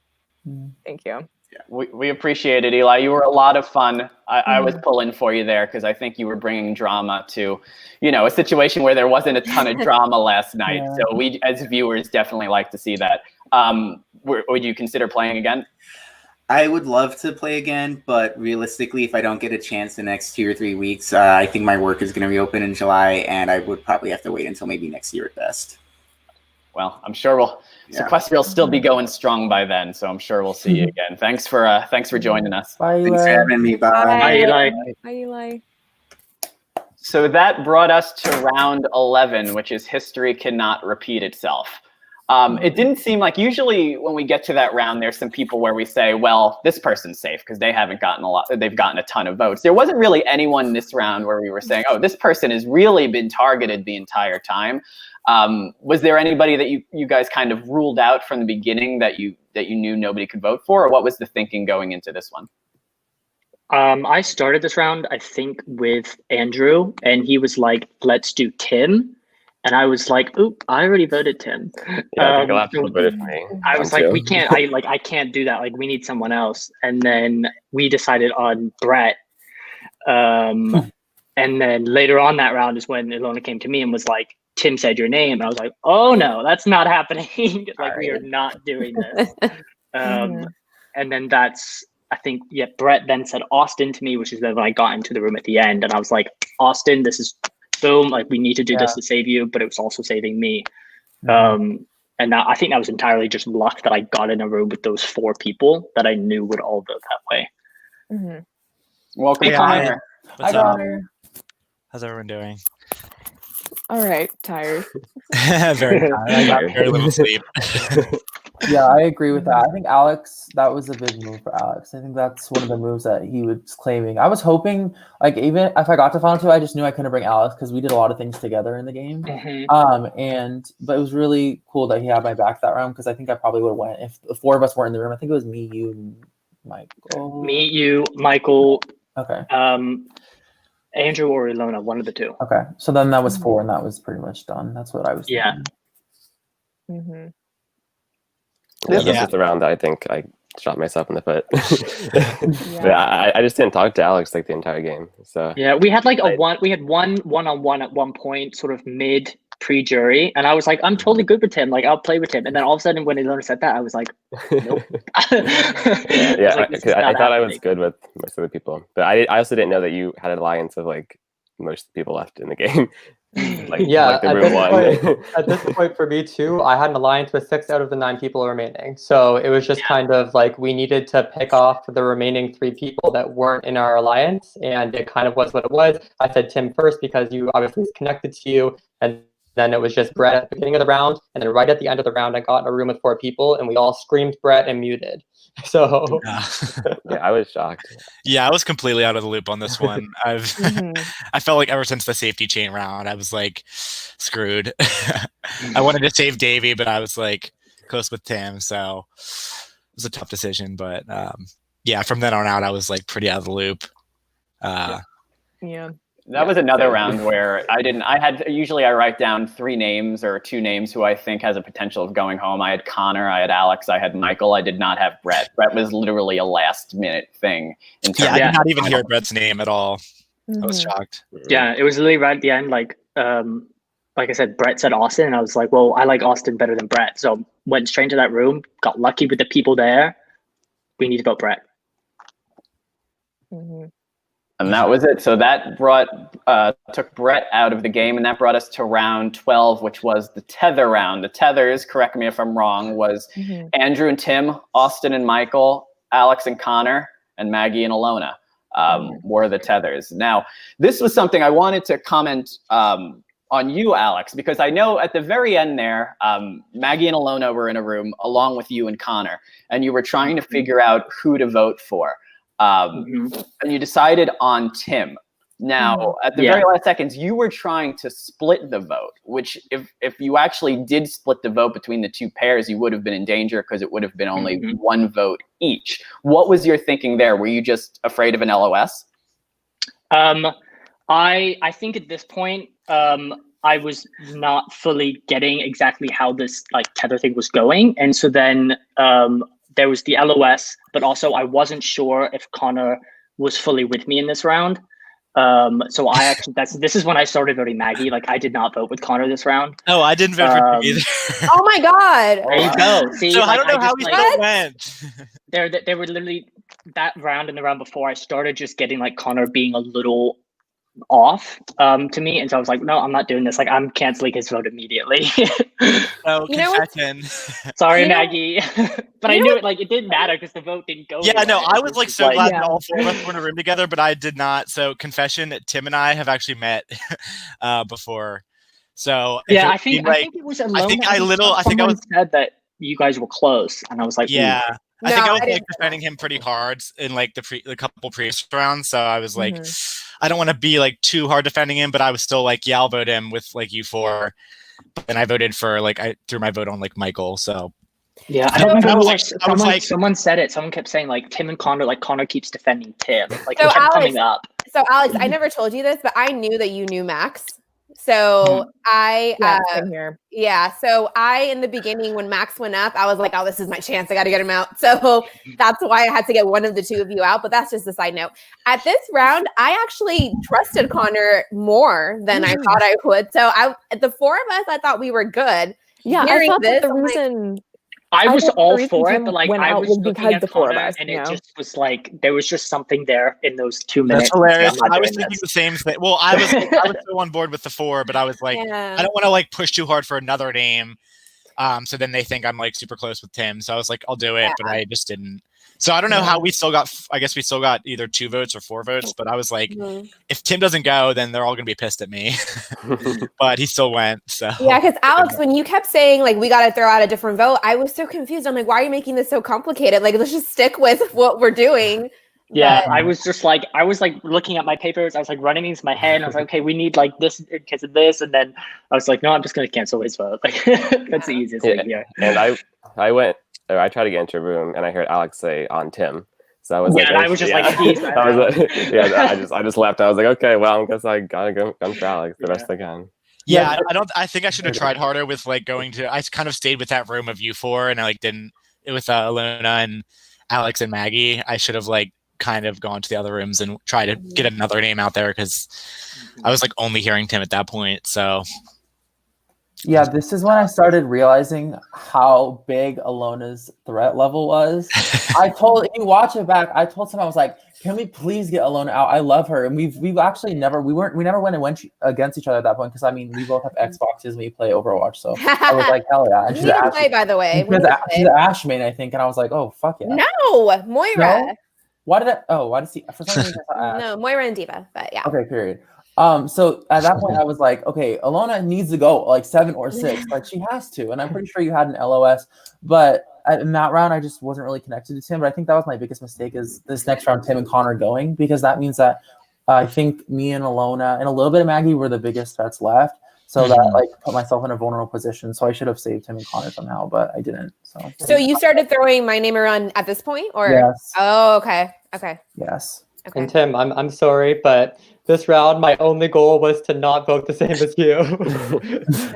Thank you. Yeah. We appreciate it, Eli. You were a lot of fun. I was pulling for you there because I think you were bringing drama to, a situation where there wasn't a ton of drama last night. Yeah. So we, as viewers, definitely like to see that. Would you consider playing again? I would love to play again, but realistically, if I don't get a chance the next 2 or 3 weeks, I think my work is going to reopen in July, and I would probably have to wait until maybe next year at best. Well, I'm sure Sequester will still be going strong by then, so I'm sure we'll see you again. Thanks for joining us. Bye, Thanks for having me. Bye. Bye, Eli. Bye, Eli. So that brought us to round 11, which is history cannot repeat itself. It didn't seem like, usually when we get to that round, there's some people where we say, well, this person's safe because they haven't they've gotten a ton of votes. There wasn't really anyone this round where we were saying, oh, this person has really been targeted the entire time. Was there anybody that you guys kind of ruled out from the beginning that you knew nobody could vote for, or what was the thinking going into this one? I started this round, I think, with Andrew, and he was like, let's do Tim. And I was like, oop, I already voted Tim. Yeah, I think a lot of people voted for me. I was like, we can't, I can't do that. Like, we need someone else. And then we decided on Brett. And then later on that round is when Ilona came to me and was like, Tim said your name. And I was like, oh no, that's not happening. Like, we are not doing this. And then I think, Brett then said Austin to me, which is when I got into the room at the end. And I was like, Austin, this is boom, like, we need to do this to save you, but it was also saving me. And I think that was entirely just luck that I got in a room with those 4 people that I knew would all vote that way. Welcome, Hey, Connor. What's up? How's everyone doing? All right, tired. Very tired. I got very little sleep. Yeah, I agree with that. I think Alex, that was a big move for Alex. I think that's one of the moves that he was claiming. I was hoping, like, even if I got to Final 2, I just knew I couldn't bring Alex because we did a lot of things together in the game. But it was really cool that he had my back that round, because I think I probably would have went if the 4 of us weren't in the room. I think it was me, you, and Michael. Me, you, Michael. Okay. Andrew or Ilona, one of the 2. Okay, so then that was 4, and that was pretty much done. That's what I was thinking. This was just the round that I think I shot myself in the foot. But I just didn't talk to Alex like the entire game. So we had like one-on-one at one point, sort of mid pre-jury, and I was like, I'm totally good with him. Like, I'll play with him. And then all of a sudden, when Ilona said that, I was like, nope. I thought I was good with most of the people, but I also didn't know that you had an alliance of like most people left in the game. At this point for me too, I had an alliance with 6 out of the 9 people remaining. So it was just kind of like we needed to pick off the remaining 3 people that weren't in our alliance, and it kind of was what it was. I said Tim first because you obviously is connected to you, and then it was just Brett at the beginning of the round, and then right at the end of the round, I got in a room with 4 people, and we all screamed Brett and muted. So yeah, I was shocked. Yeah, I was completely out of the loop on this one. I felt like ever since the safety chain round, I was like screwed. I wanted to save Davey, but I was like close with Tim, so it was a tough decision. But from then on out, I was like pretty out of the loop. That was another round where usually I write down 3 names or 2 names who I think has a potential of going home. I had Connor, I had Alex, I had Michael. I did not have Brett. Brett was literally a last minute thing. I did not even hear Brett's name at all. I was shocked. Yeah, it was literally right at the end. Like, like I said, Brett said Austin, and I was like, well, I like Austin better than Brett. So went straight into that room, got lucky with the people there. We need to vote Brett. Mhm. And that was it. So that took Brett out of the game, and that brought us to round 12, which was the tether round. The tethers, correct me if I'm wrong, was Andrew and Tim, Austin and Michael, Alex and Connor, and Maggie and Alona were the tethers. Now, this was something I wanted to comment on you, Alex, because I know at the very end there, Maggie and Alona were in a room along with you and Connor, and you were trying to figure out who to vote for. And you decided on Tim. Now, at the very last seconds, you were trying to split the vote, which if you actually did split the vote between the two pairs, you would have been in danger because it would have been only one vote each. What was your thinking there? Were you just afraid of an LOS? I think at this point, I was not fully getting exactly how this like tether thing was going. And so then there was the LOS, but also I wasn't sure if Connor was fully with me in this round. So I actually, this is when I started voting Maggie. Like I did not vote with Connor this round. No, I didn't vote for you either. Oh my God. There you go. See, so like, I don't know how we still went. They were literally that round and the round before I started just getting like Connor being a little off to me, and so I was like, no, I'm not doing this. Like I'm canceling his vote immediately. Oh, confession. Sorry, Maggie. But I knew it. Like it didn't matter because the vote didn't go. Yeah, no, I was like so glad that yeah. all four of us were in a room together, but I did not. So confession, Tim and I have actually met before. So yeah, I think it was alone. I think I was said that you guys were close, and I was like, yeah. Ooh. I think I was like defending him pretty hard in like the couple previous rounds. So I was like, I don't want to be like too hard defending him, but I was still like, yeah, I'll vote him with like you four. But then I voted for like I threw my vote on like Michael. So yeah, I don't know. Someone said it. Someone kept saying like Tim and Connor. Like Connor keeps defending Tim. Like So it kept Alex, coming up. So Alex, I never told you this, but I knew that you knew Max. So same here. So I, in the beginning, when Max went up, I was like, oh, this is my chance. I got to get him out. So that's why I had to get one of the two of you out. But that's just a side note. At this round, I actually trusted Connor more than I thought I would. So the four of us, I thought we were good. Yeah, I thought that the reason I was all for it, but like went I out was was looking because at the four of Connor, us, and you it know? just was like there was just something there in those 2 minutes. That's hilarious. I'm not I was doing thinking this. the same thing. Well, I was so on board with the four, but I was like, I don't want to like push too hard for another name. So then they think I'm like super close with Tim. So I was like, I'll do it, but I just didn't. So I don't know how we still got. I guess we still got either 2 votes or 4 votes. But I was like, if Tim doesn't go, then they're all gonna be pissed at me. But he still went. So yeah, because Alex, when you kept saying like we got to throw out a different vote, I was so confused. I'm like, why are you making this so complicated? Like, let's just stick with what we're doing. Yeah, I was just like, I was like looking at my papers. I was like running these in my head. And I was like, okay, we need like this because of this. And then I was like, no, I'm just gonna cancel his vote. Like that's the easiest thing here. And I tried to get into a room and I heard Alex say on Tim. So I was like, I was just like, geez, I just left. I was like, okay, well, I guess I gotta go for Alex the best I can. Yeah, I think I should have tried harder with like going to. I kind of stayed with that room of you four, and I like didn't with Alona and Alex and Maggie. I should have like kind of gone to the other rooms and try to get another name out there because I was like only hearing Tim at that point. So. Yeah, this is when I started realizing how big Alona's threat level was. If you watch it back, I told someone, I was like, can we please get Alona out? I love her. And we've actually never went against each other at that point because I mean we both have Xboxes and we play Overwatch. So I was like, hell yeah. And We didn't play, by the way. she's an Ash main, I think, and I was like, oh fuck yeah. No, Moira. No? Why did for some reason I thought Ash. No, Moira and Diva, but yeah. Okay, period. So at that point I was like, okay, Alona needs to go like 7 or 6. Like she has to. And I'm pretty sure you had an LOS. But in that round I just wasn't really connected to Tim. But I think that was my biggest mistake is this next round Tim and Connor going, because that means that I think me and Alona and a little bit of Maggie were the biggest threats left. So that like put myself in a vulnerable position. So I should have saved him and Connor somehow, but I didn't. So you started throwing my name around at this point, or yes. Oh, okay. Okay. Yes. Okay. And Tim, I'm sorry, but this round my only goal was to not vote the same as you.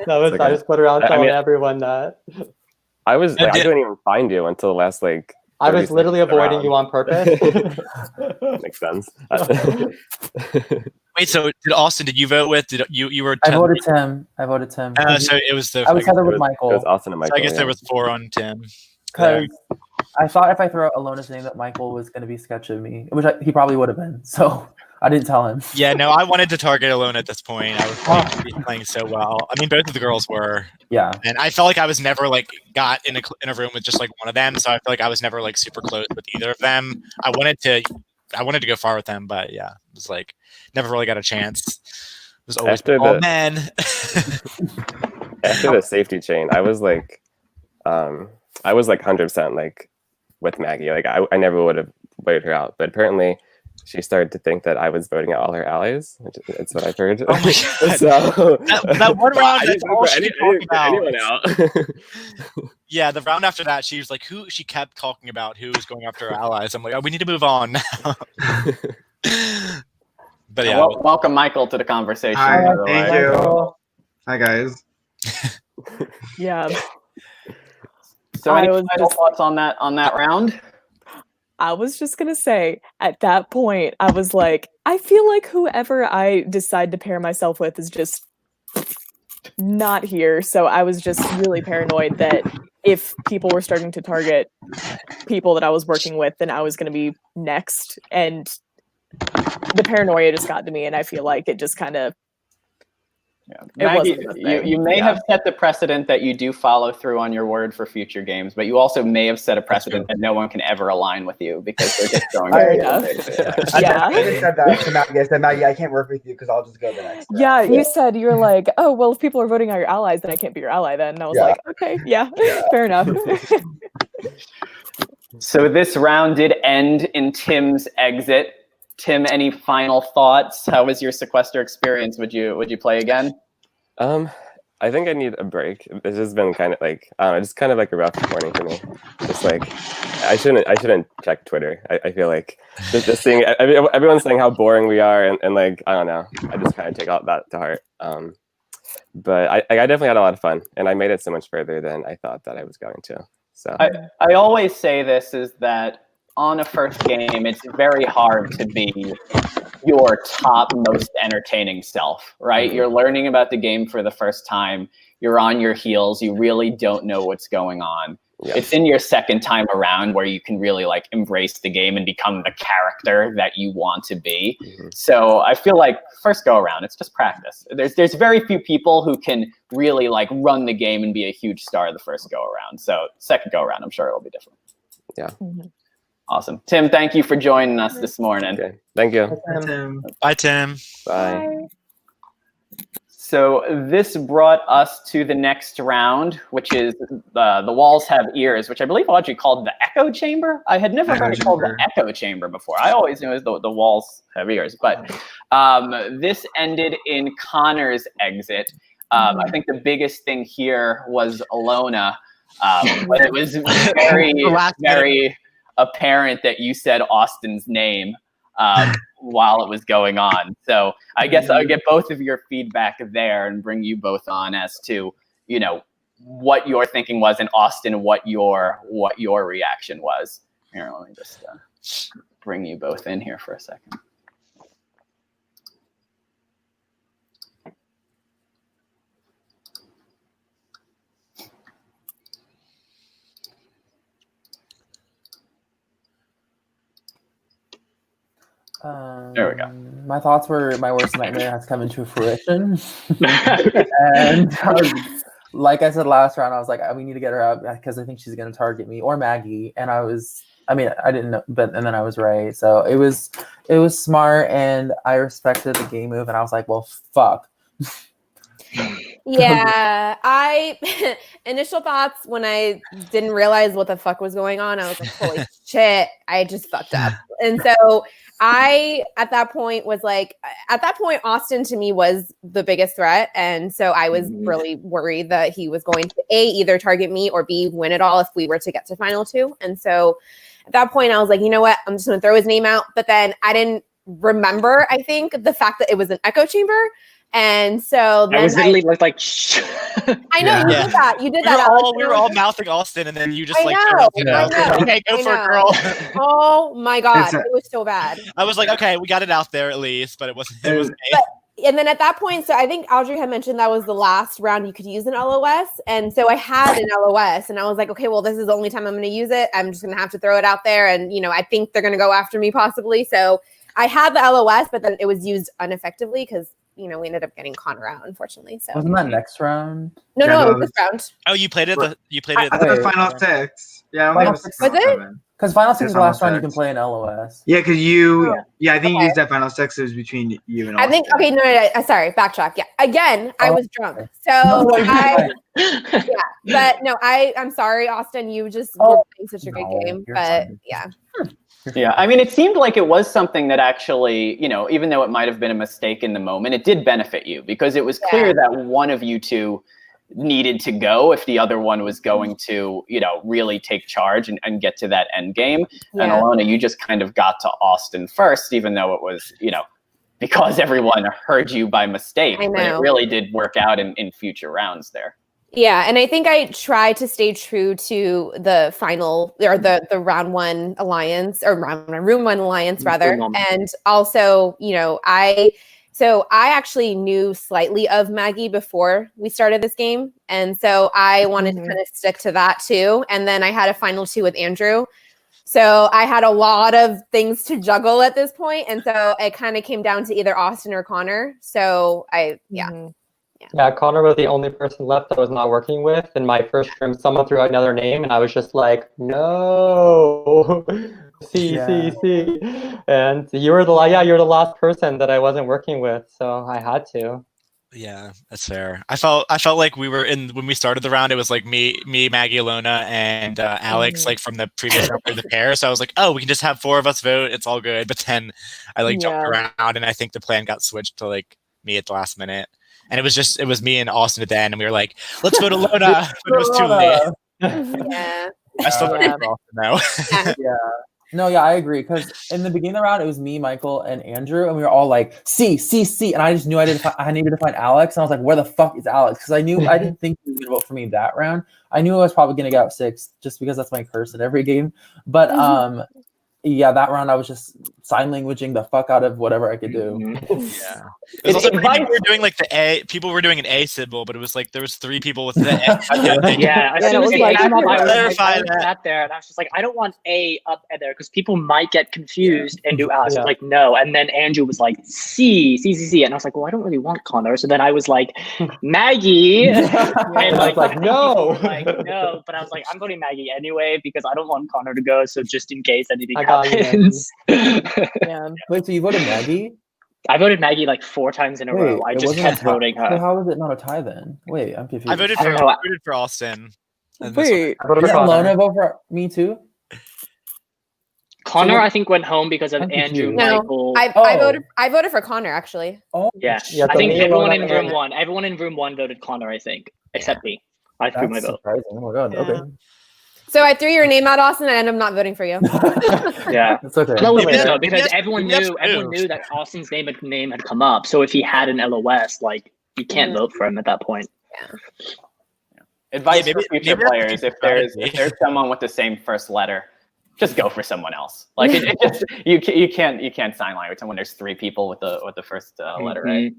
I just went around telling everyone that. I didn't even find you until the last like. I was literally avoiding you on purpose. Makes sense. Wait, so did you vote with? Did you were? I voted Tim. So it was the. I was tethered with It Michael. was Austin and Michael. So I guess there was 4 on Tim. Because I thought if I threw out Alona's name that Michael was going to be sketch of me, which he probably would have been. So I didn't tell him. Yeah, no, I wanted to target Alona at this point. I was playing so well. I mean, both of the girls were. Yeah. And I felt like I was never like got in a room with just like one of them. So I feel like I was never like super close with either of them. I wanted to go far with them, but yeah, it was like never really got a chance. It was always men. After the safety chain, I was like 100% like with Maggie. Like I never would have voted her out, but apparently she started to think that I was voting out all her allies. That's what I've heard. Oh my God. So that one round, that's all she could talk about. Anyone out. Yeah, the round after that, she was like, she kept talking about who was going after her allies. I'm like, oh, we need to move on now. But yeah. Welcome, Michael, to the conversation. Hi, by the thank way. you. Hi, guys. Yeah. So any final thoughts on that round? I was just going to say, at that point, I was like, I feel like whoever I decide to pair myself with is just not here. So I was just really paranoid that if people were starting to target people that I was working with, then I was going to be next. And the paranoia just got to me. And I feel like it just kind of, Maggie, you may have set the precedent that you do follow through on your word for future games, but you also may have set a precedent that no one can ever align with you because they're just throwing Fair it. enough. I just said that to Maggie. I said, Maggie, I can't work with you because I'll just go the next round. Yeah, you said, you're like, oh, well, if people are voting out your allies, then I can't be your ally then. And I was like, okay, yeah, fair enough. So this round did end in Tim's exit. Tim, any final thoughts? How was your Sequester experience? Would you play again? I think I need a break. It's just been kind of like just kind of like a rough morning for me. Just like I shouldn't check Twitter. I feel like just seeing everyone's saying how boring we are and like I don't know. I just kind of take all that to heart. But I definitely had a lot of fun and I made it so much further than I thought that I was going to. So I always say this is that on a first game, it's very hard to be your top, most entertaining self, right? Mm-hmm. You're learning about the game for the first time. You're on your heels. You really don't know what's going on. Yes. It's in your second time around where you can really like embrace the game and become the character that you want to be. Mm-hmm. So I feel like first go around, it's just practice. There's very few people who can really like run the game and be a huge star the first go around. So second go around, I'm sure it'll be different. Yeah. Mm-hmm. Awesome. Tim, thank you for joining us this morning. Okay. Thank you. Bye, Tim. Bye, Tim. Bye. So this brought us to the next round, which is the walls have ears, which I believe Audrey called the echo chamber. I had never heard it called the echo chamber before. I always knew it was the walls have ears, but this ended in Connor's exit. I think the biggest thing here was Alona, but it was very apparent that you said Austin's name while it was going on. So I guess I'll get both of your feedback there and bring you both on as to, you know, what your thinking was in Austin, what your reaction was. Here, let me just bring you both in here for a second. There we go. My thoughts were my worst nightmare has come into fruition. And like I said last round, I was like, we need to get her out because I think she's going to target me or Maggie. And I didn't know, and then I was right. So it was smart and I respected the game move. And I was like, well, fuck. Yeah, initial thoughts when I didn't realize what the fuck was going on, I was like, holy shit, I just fucked up. And so at that point, Austin to me was the biggest threat. And so I was really worried that he was going to A, either target me or B, win it all if we were to get to final two. And so at that point I was like, you know what, I'm just going to throw his name out. But then I didn't remember, I think, the fact that it was an echo chamber. And so then I was literally like, I know you Yeah. did that. You did We that. were Alex, all we were all mouthing Austin, and then you just I like know, turned to the I girls. know, Okay, go I for it, know. girl. Oh my god, a- it was so bad. I was like, okay, we got it out there at least, but it wasn't. It was me. But and then at that point, so I think Audrey had mentioned that was the last round you could use an LOS, and so I had an LOS, and I was like, okay, well, this is the only time I'm going to use it. I'm just going to have to throw it out there, and I think they're going to go after me possibly. So I had the LOS, but then it was used ineffectively because we ended up getting Connor out, unfortunately. So Wasn't that next round? no, Yeah, it no, was this round. Oh, you played it. You played it. I thought it was Wait. Final Six. Yeah, I don't think it was Was Final it? Seven. Because Final Six is the Final last round you can Six. play an LOS. Yeah, because you. Oh, Yeah, I think you okay. used that Final Six. It was between you and I think Austin. okay, no, sorry, backtrack. Yeah, again, I Oh, was drunk, okay. so No, you're I fine. but no, I'm sorry, Austin. You just Oh, were playing such a good no, game, you're but fine. yeah. Yeah, I mean, it seemed like it was something that actually, even though it might have been a mistake in the moment, it did benefit you because it was clear that one of you two needed to go if the other one was going to, really take charge and get to that end game. Yeah. And Alona, you just kind of got to Austin first, even though it was, because everyone heard you by mistake. I But it know. really did work out in future rounds there. Yeah, and I think I tried to stay true to the final or the round one alliance or room one alliance rather. Room one. And also, I actually knew slightly of Maggie before we started this game. And so I wanted to kind of stick to that too. And then I had a final two with Andrew. So I had a lot of things to juggle at this point. And so it kind of came down to either Austin or Connor. So Yeah, Connor was the only person left that I was not working with. In my first room, someone threw out another name, and I was just like, no, C. And you're the last person that I wasn't working with, so I had to. Yeah, that's fair. I felt like we were when we started the round. It was like me, Maggie, Alona, and Alex, like from the previous round of the pair. So I was like, oh, we can just have 4 of us vote. It's all good. But then I jumped around, and I think the plan got switched to me at the last minute. And it was me and Austin at the end, and we were like, let's vote Alona, but it was too late. yeah. I still voted for Austin now. Yeah. No, yeah, I agree. Because in the beginning of the round, it was me, Michael, and Andrew, and we were all like, C. And I just knew I needed to find Alex. And I was like, where the fuck is Alex? Because I didn't think he was going to vote for me that round. I knew I was probably going to get out 6 just because that's my curse at every game. But yeah, that round I was just sign languaging the fuck out of whatever I could do. Yeah. It was also people were doing the A. People were doing an A symbol, but it was there was 3 people with the A. Yeah, as soon as it was it like, came up, clarify I that. sat there and I was just like, I don't want A up there because people might get confused and do Alex. I Yeah. was like, no. And then Andrew was like, C. And I was like, well, I don't really want Connor. So then I was like, Maggie. And I was like, no. no. But I was like, I'm voting Maggie anyway because I don't want Connor to go. So just in case anything I got you, happens. Yeah. Wait, so you voted Maggie? I voted Maggie 4 times in a row. I it just wasn't kept a tie. voting So her. how is it not a tie then? Wait, I'm confused. I voted I don't know. for Austin. And this Wait, I voted Did for Connor. Alona vote for me too? Connor, So what- I think, went home because of I'm Andrew, confused. No, Michael. I voted for Connor actually. Oh, Yeah, Yeah, I so think me, everyone Alona, in room and- one. Everyone in room one voted Connor. I think, except me. I threw my that's vote. surprising. Oh my god. Okay. So I threw your name out, Austin, and I ended up not voting for you. Yeah, It's okay. no, we Maybe missed that's- though because maybe everyone that's knew that Austin's name had come up. So if he had an LOS, you can't vote for him at that point. Advice Yeah, for maybe future that's players: the if there's strategy. someone with the same first letter, just go for someone else. It just you can't sign language someone. There's 3 people with the first letter A. Mhm.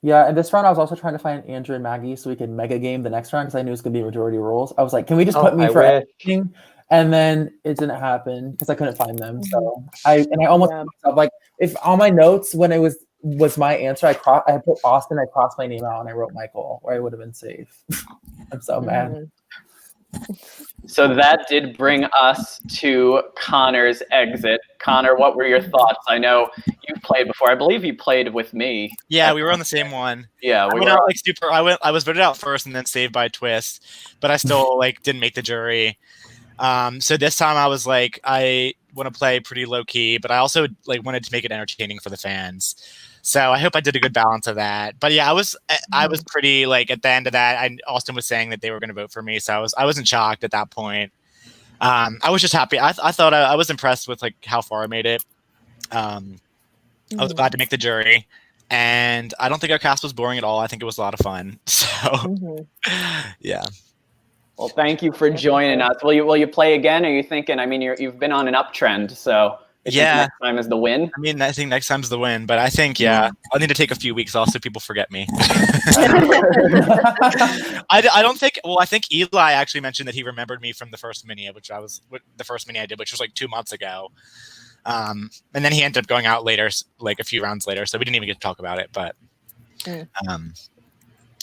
Yeah, and this round I was also trying to find Andrew and Maggie so we could mega game the next round because I knew it was gonna be majority rules. I was like, can we just put me I for wish. everything? And then it didn't happen because I couldn't find them. So I almost Yeah. myself, like if on my notes when it was my answer, I put Austin, I crossed my name out and I wrote Michael, or I would have been safe. I'm so mad. So that did bring us to Connor's exit. Connor, what were your thoughts? I know you've played before. I believe you played with me. Yeah, we were on the same one. Yeah, I we went were. out super. I was voted out first and then saved by a twist, but I still didn't make the jury. So this time I was like, I want to play pretty low key, but I also wanted to make it entertaining for the fans. So I hope I did a good balance of that. But yeah, I was pretty at the end of that. Austin was saying that they were going to vote for me, so I wasn't shocked at that point. I was just happy. I thought I was impressed with how far I made it. I was glad to make the jury. and I don't think our cast was boring at all. I think it was a lot of fun. So, yeah. Well, thank you for joining us. Will you play again? Are you thinking? I mean, you've been on an uptrend, so I think next time is the win. I mean, I think next time's the win, but I think I'll need to take a few weeks off so people forget me. I don't think. Well, I think Eli actually mentioned that he remembered me from the first mini, the first mini I did, which was like 2 months ago. And then he ended up going out later, like a few rounds later, so we didn't even get to talk about it. But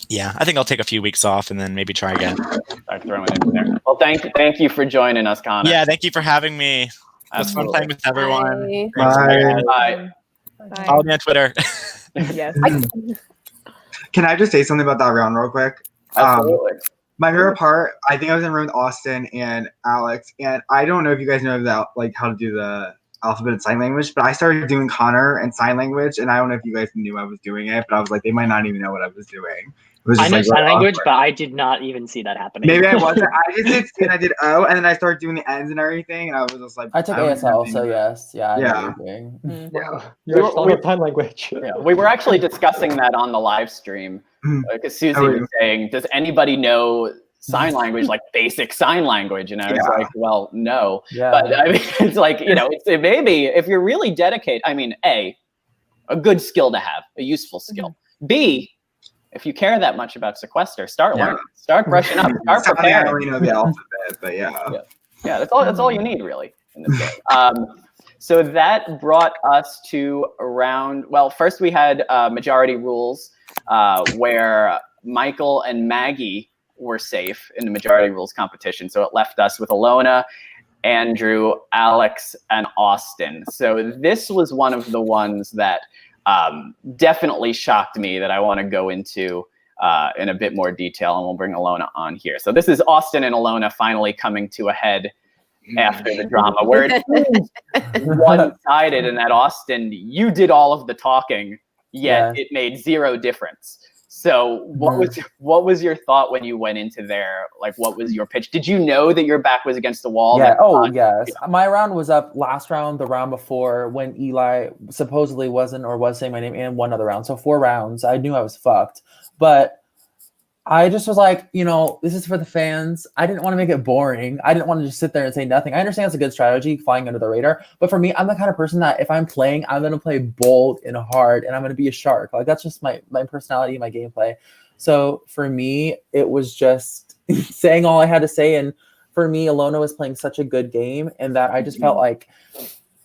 yeah, I think I'll take a few weeks off and then maybe try again. Start throwing it in there. Well, thank you for joining us, Connor. Yeah, thank you for having me. It was fun time with everyone. Bye. Follow me on Twitter. Yes. Can I just say something about that round real quick? Absolutely. My favorite part, I think I was in a room with Austin and Alex, and I don't know if you guys know that, like, how to do the alphabet and sign language, but I started doing Connor and sign language, and I don't know if you guys knew I was doing it, but I was like, they might not even know what I was doing. It was I just, know like, sign really language, awkward. but I did not even see that happening. Maybe I wasn't. I just did C and I did O, and then I started doing the ends and everything, and I was just like, I took don't ASL, even so know. yes, yeah, I know Yeah. what you're doing. Wow. You're strong with sign language. Yeah, we were actually discussing that on the live stream because Susie was saying, "Does anybody know sign language, like basic sign language?" And I was like, "Well, no." Yeah. But I mean, it's like, it's maybe if you're really dedicated. I mean, a good skill to have, a useful skill. B, if you care that much about Sequester, start learning, start brushing up, start Something I preparing. already know the alphabet, but yeah. Yeah, that's all you need really in this game. So that brought us to around, well, first we had majority rules where Michael and Maggie were safe in the majority rules competition. So it left us with Alona, Andrew, Alex, and Austin. So this was one of the ones that definitely shocked me that I want to go into in a bit more detail, and we'll bring Alona on here. So this is Austin and Alona finally coming to a head after the drama, where it seems one-sided, and that Austin, you did all of the talking, yet it made zero difference. So what was your thought when you went into there? Like, what was your pitch? Did you know that your back was against the wall? Yeah. Oh, yes. My round was up last round, the round before, when Eli supposedly wasn't or was saying my name, and one other round. So 4 rounds. I knew I was fucked. But I just was like, this is for the fans. I didn't want to make it boring. I didn't want to just sit there and say nothing. I understand it's a good strategy, flying under the radar. But for me, I'm the kind of person that if I'm playing, I'm going to play bold and hard, and I'm going to be a shark. Like, that's just my personality, my gameplay. So for me, it was just saying all I had to say. And for me, Alona was playing such a good game, and that I just felt like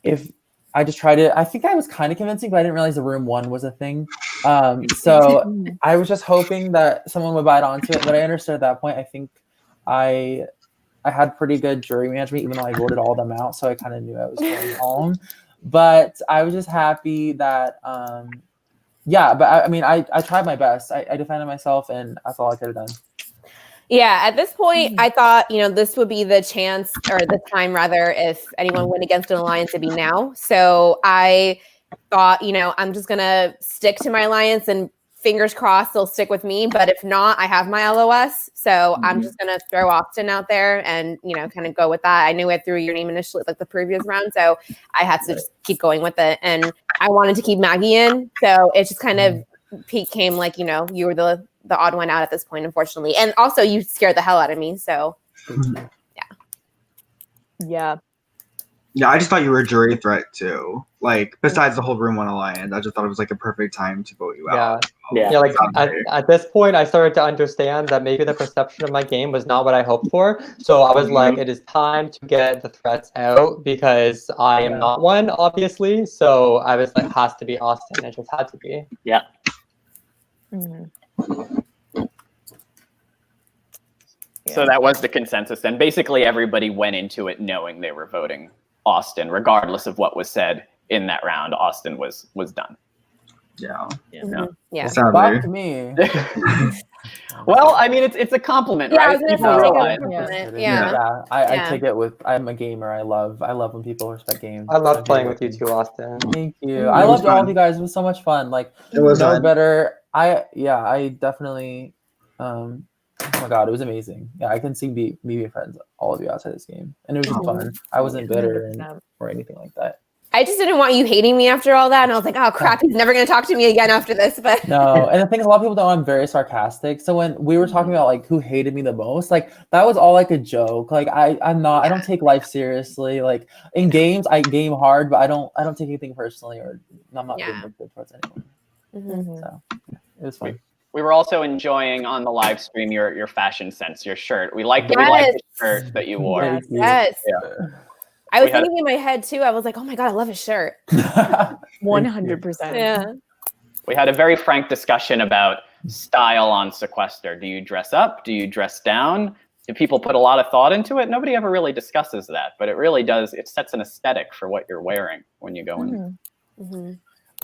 if I just tried it, I think I was kind of convincing, but I didn't realize the room 1 was a thing. So I was just hoping that someone would bite onto it, but I understood at that point. I think I had pretty good jury management, even though I voted all of them out, so I kind of knew I was going home. But I was just happy that, but I mean, I tried my best. I defended myself, and that's all I could have done. Yeah, at this point, I thought, this would be the chance, or the time rather, if anyone went against an alliance, it'd be now. So I thought, I'm just going to stick to my alliance, and fingers crossed they'll stick with me. But if not, I have my LOS. So I'm just going to throw Austin out there and, kind of go with that. I knew I threw your name initially, like the previous round. So I had to just keep going with it. And I wanted to keep Maggie in. So it just kind of became like, you were the odd one out at this point, unfortunately. And also you scared the hell out of me. So Yeah. Yeah, I just thought you were a jury threat too. Like, besides the whole room 1 alliance, I just thought it was like a perfect time to vote you out. Yeah, like at this point, I started to understand that maybe the perception of my game was not what I hoped for. So I was like, it is time to get the threats out, because I am not one, obviously. So I was like, has to be Austin. It just had to be. Yeah. So that was the consensus then. Basically, everybody went into it knowing they were voting Austin, regardless of what was said in that round. Austin was done. Yeah. Yeah. Fuck me. Well, I mean, it's a compliment, right? I take it with. I'm a gamer. I love when people respect games. I love playing with you too, Austin. Thank you. I loved all of you guys. It was so much fun. Like, it was no fun. better. I definitely. Oh my god, it was amazing. Yeah, I can see me be friends, all of you outside this game, and it was just fun. I wasn't bitter or anything like that. I just didn't want you hating me after all that, and I was like, oh crap, he's never gonna talk to me again after this. But No, and the thing is, a lot of people know I'm very sarcastic. So when we were talking about like who hated me the most, like that was all like a joke. Like I don't take life seriously. Like in games, I game hard, but I don't take anything personally, or I'm not being good towards anyone. So it was fun. We were also enjoying on the live stream your fashion sense, your shirt. We liked the shirt that you wore. Yes. Yeah. I was thinking in my head too. I was like, oh my god, I love his shirt. 100%. Yeah. We had a very frank discussion about style on Sequester. Do you dress up? Do you dress down? Do people put a lot of thought into it? Nobody ever really discusses that, but it really does. It sets an aesthetic for what you're wearing when you go in.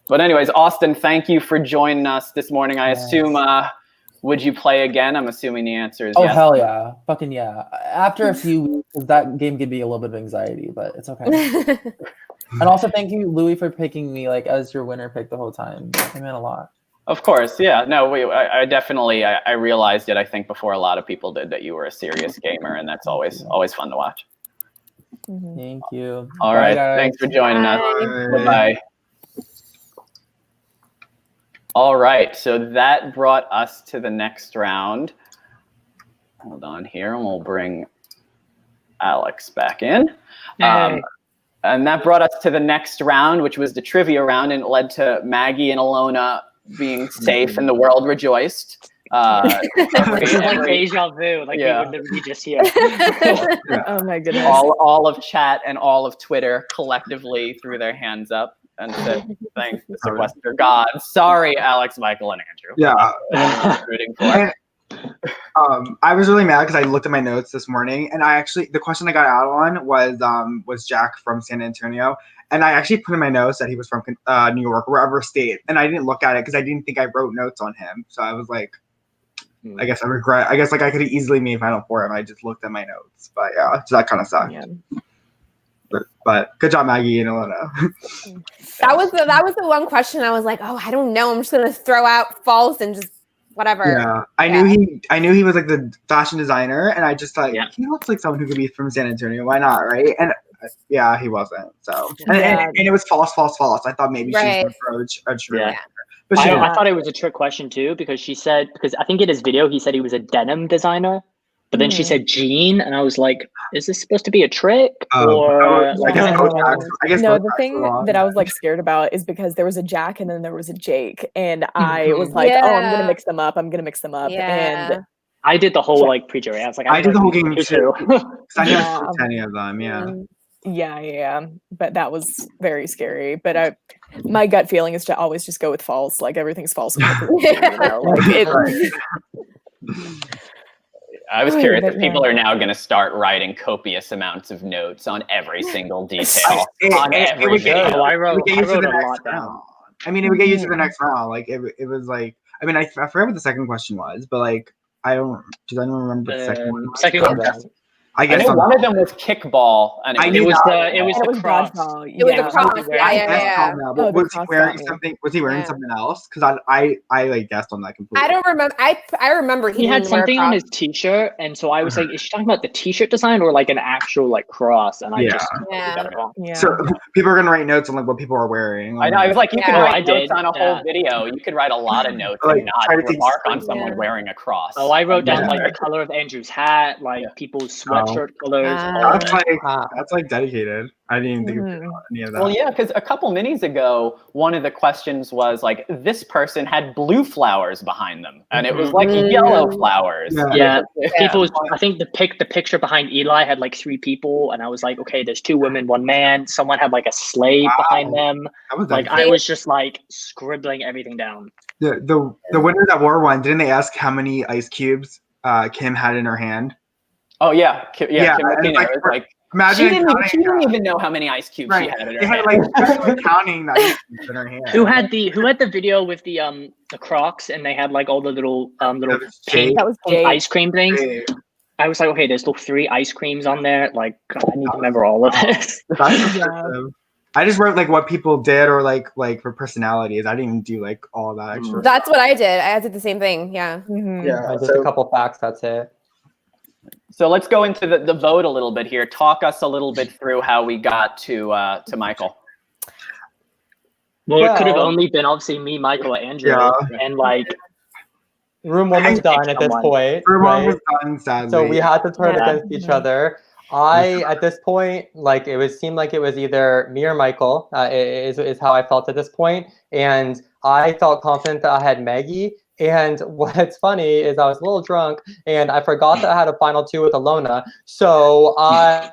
But anyways, Austin, thank you for joining us this morning. I assume, would you play again? I'm assuming the answer is yes. Oh, hell yeah. Fucking yeah. After a few weeks, 'cause that game gave me a little bit of anxiety, but it's okay. And also thank you, Louie, for picking me like as your winner pick the whole time. It meant a lot. Of course, yeah. No, I definitely, I realized it, I think, before a lot of people did, that you were a serious gamer, and that's always fun to watch. Thank you. All right. Thanks for joining us. Bye-bye. All right, so that brought us to the next round. Hold on here, and we'll bring Alex back in. And that brought us to the next round, which was the trivia round, and it led to Maggie and Alona being safe and the world rejoiced. This is like deja vu, like we were literally just here. Oh my goodness. All of chat and all of Twitter collectively threw their hands up and said, thank the Sequester God. Sorry, Alex, Michael, and Andrew. Yeah. Rooting for. I was really mad because I looked at my notes this morning, and the question I got out on was Jack from San Antonio, and I actually put in my notes that he was from New York or wherever state, and I didn't look at it because I didn't think I wrote notes on him. So I was like, I guess I regret. I guess like I could have easily made Final Four if I just looked at my notes, but yeah, so that kind of sucked. Yeah. But good job, Maggie and Alona. That was the one question I was like, oh, I don't know. I'm just gonna throw out false and just whatever. Yeah, I knew he was like the fashion designer, and I just thought he looks like someone who could be from San Antonio. Why not, right? And yeah, he wasn't. So and it was false. I thought maybe she was going for a true. Yeah. But I thought it was a trick question too, because she said, because I think in his video he said he was a denim designer. But then she said jean, and I was like, is this supposed to be a trick? Or I guess no, the thing that I was like scared about is because there was a Jack and then there was a Jake. And I was like, oh, I'm going to mix them up. Yeah. And I did the whole like pre-jury. I was like, I did the whole game too. I never seen any of them, Yeah. But that was very scary. But my gut feeling is to always just go with false. Like everything's false. I was curious if people are now going to start writing copious amounts of notes on every single detail on every video. I wrote a lot down. I mean, it would get you to the next round. Like it was like, I mean, I forgot what the second question was, but like does anyone remember the second one? Second one. I know one of them was kickball, and it was the cross. It was the cross. Yeah. But was he wearing something? Was he wearing something else? Because I like guessed on that completely. I don't remember. I remember he had something on his T-shirt, and so I was like, is she talking about the T-shirt design or like an actual like cross? And I just got it wrong. Yeah. So people are gonna write notes on like what people are wearing. I know. I was like, you could write notes on a whole video. You could write a lot of notes and not remark on someone wearing a cross. Oh, I wrote down like the color of Andrew's hat, like people's sweatshirt colors. That's like dedicated. I didn't even think of any of that. Well, yeah, because a couple minis ago, one of the questions was like, this person had blue flowers behind them, and it was like yellow flowers. Yeah. People. I think the picture behind Eli had like 3 people, and I was like, okay, there's 2 women, 1 man. Someone had like a slave behind them. I was just like scribbling everything down. The winner that wore one, didn't they ask how many ice cubes Kim had in her hand? Oh yeah. Kim like imagine she didn't even know how many ice cubes she had in her hand. Like counting the ice cubes in her hand. Who had the video with the Crocs, and they had like all the little paint ice cream things? I was like, okay, there's 3 ice creams on there. Like, God, I need to remember all of this. I just wrote like what people did or like for personalities. I didn't even do like all that extra. That's what I did. I did the same thing. Yeah. Yeah. Just a couple facts. That's it. So let's go into the vote a little bit here. Talk us a little bit through how we got to Michael. Well, it could have Well- only been obviously me, Michael, or Andrew, Yeah. and like Room one was I done at this someone. point, Room one right? was done, sadly. So we had to turn Yeah. against each other. At this point, like seemed like it was either me or Michael. Is how I felt at this point, and I felt confident that I had Maggie. And what's funny is I was a little drunk, and I forgot that I had a final 2 with Alona. So I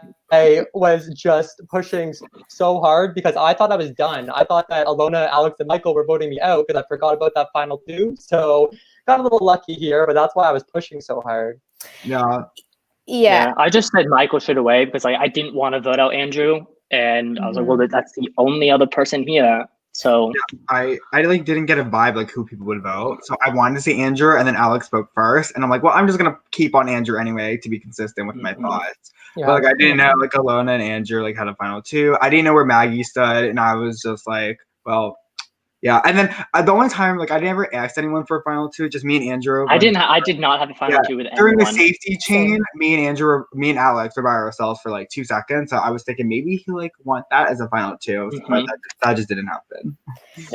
was just pushing so hard because I thought I was done. I thought that Alona, Alex, and Michael were voting me out because I forgot about that final 2. So got a little lucky here, but that's why I was pushing so hard. Yeah. I just said Michael should away because like I didn't want to vote out Andrew, and I was like, well, that's the only other person here. So I like didn't get a vibe like who people would vote. So I wanted to say Andrew, and then Alex spoke first, and I'm like, well, I'm just gonna keep on Andrew anyway to be consistent with my thoughts. Yeah. But like I didn't know like Alona and Andrew like had a final 2. I didn't know where Maggie stood, and I was just like, well, yeah. And then the only time like I never asked anyone for a final 2, just me and Andrew. I did not have a final 2 with During anyone. the safety chain, me and Alex were by ourselves for like 2 seconds. So I was thinking maybe he like want that as a final 2, but that just didn't happen.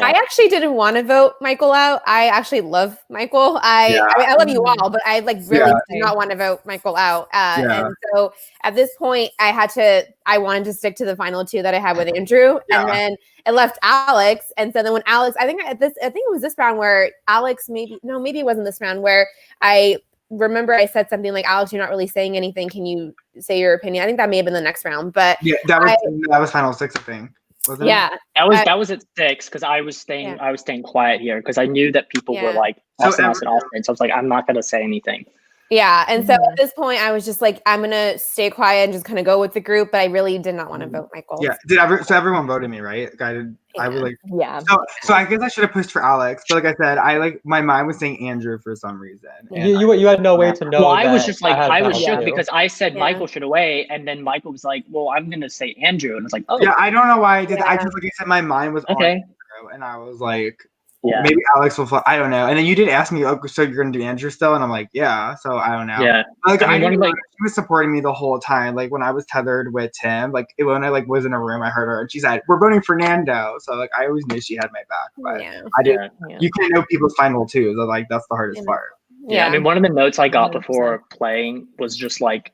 I actually didn't want to vote Michael out. I actually love Michael. I mean, I love you all, but I like really did not want to vote Michael out. And so at this point, I wanted to stick to the final 2 that I had with Andrew, and then it left Alex. And so then when Alex, I think it was this round where Alex maybe it wasn't this round where I remember I said something like, Alex, you're not really saying anything. Can you say your opinion? I think that may have been the next round, but yeah, that was final 6, I think. Wasn't it? That was at 6 because I was staying quiet here because I knew that people were like Austin. So I was like, I'm not gonna say anything. Yeah, and so at this point, I was just like, I'm gonna stay quiet and just kind of go with the group, but I really did not want to vote Michael. Yeah, so everyone voted me, right? I was like, yeah. So I guess I should have pushed for Alex, but like I said, my mind was saying Andrew for some reason. You had no way to know. Well, I was just like, I was final shook 2. because I said Michael should away, and then Michael was like, well, I'm gonna say Andrew, and I was like, oh, yeah, I don't know why I did that. I just like I said, my mind was on Okay. Andrew, and I was like, Yeah. maybe Alex will. I don't know. And then you did ask me, oh, so you're gonna do Andrew still? And I'm like, yeah. So I don't know. Yeah. Like I mean, she was supporting me the whole time. Like when I was tethered with Tim, like Ilona like was in a room, I heard her and she said, we're voting for Nando. So like I always knew she had my back, but I didn't. You can't know people's final 2. So like that's the hardest part. Yeah, I mean, one of the notes I got before playing was just like,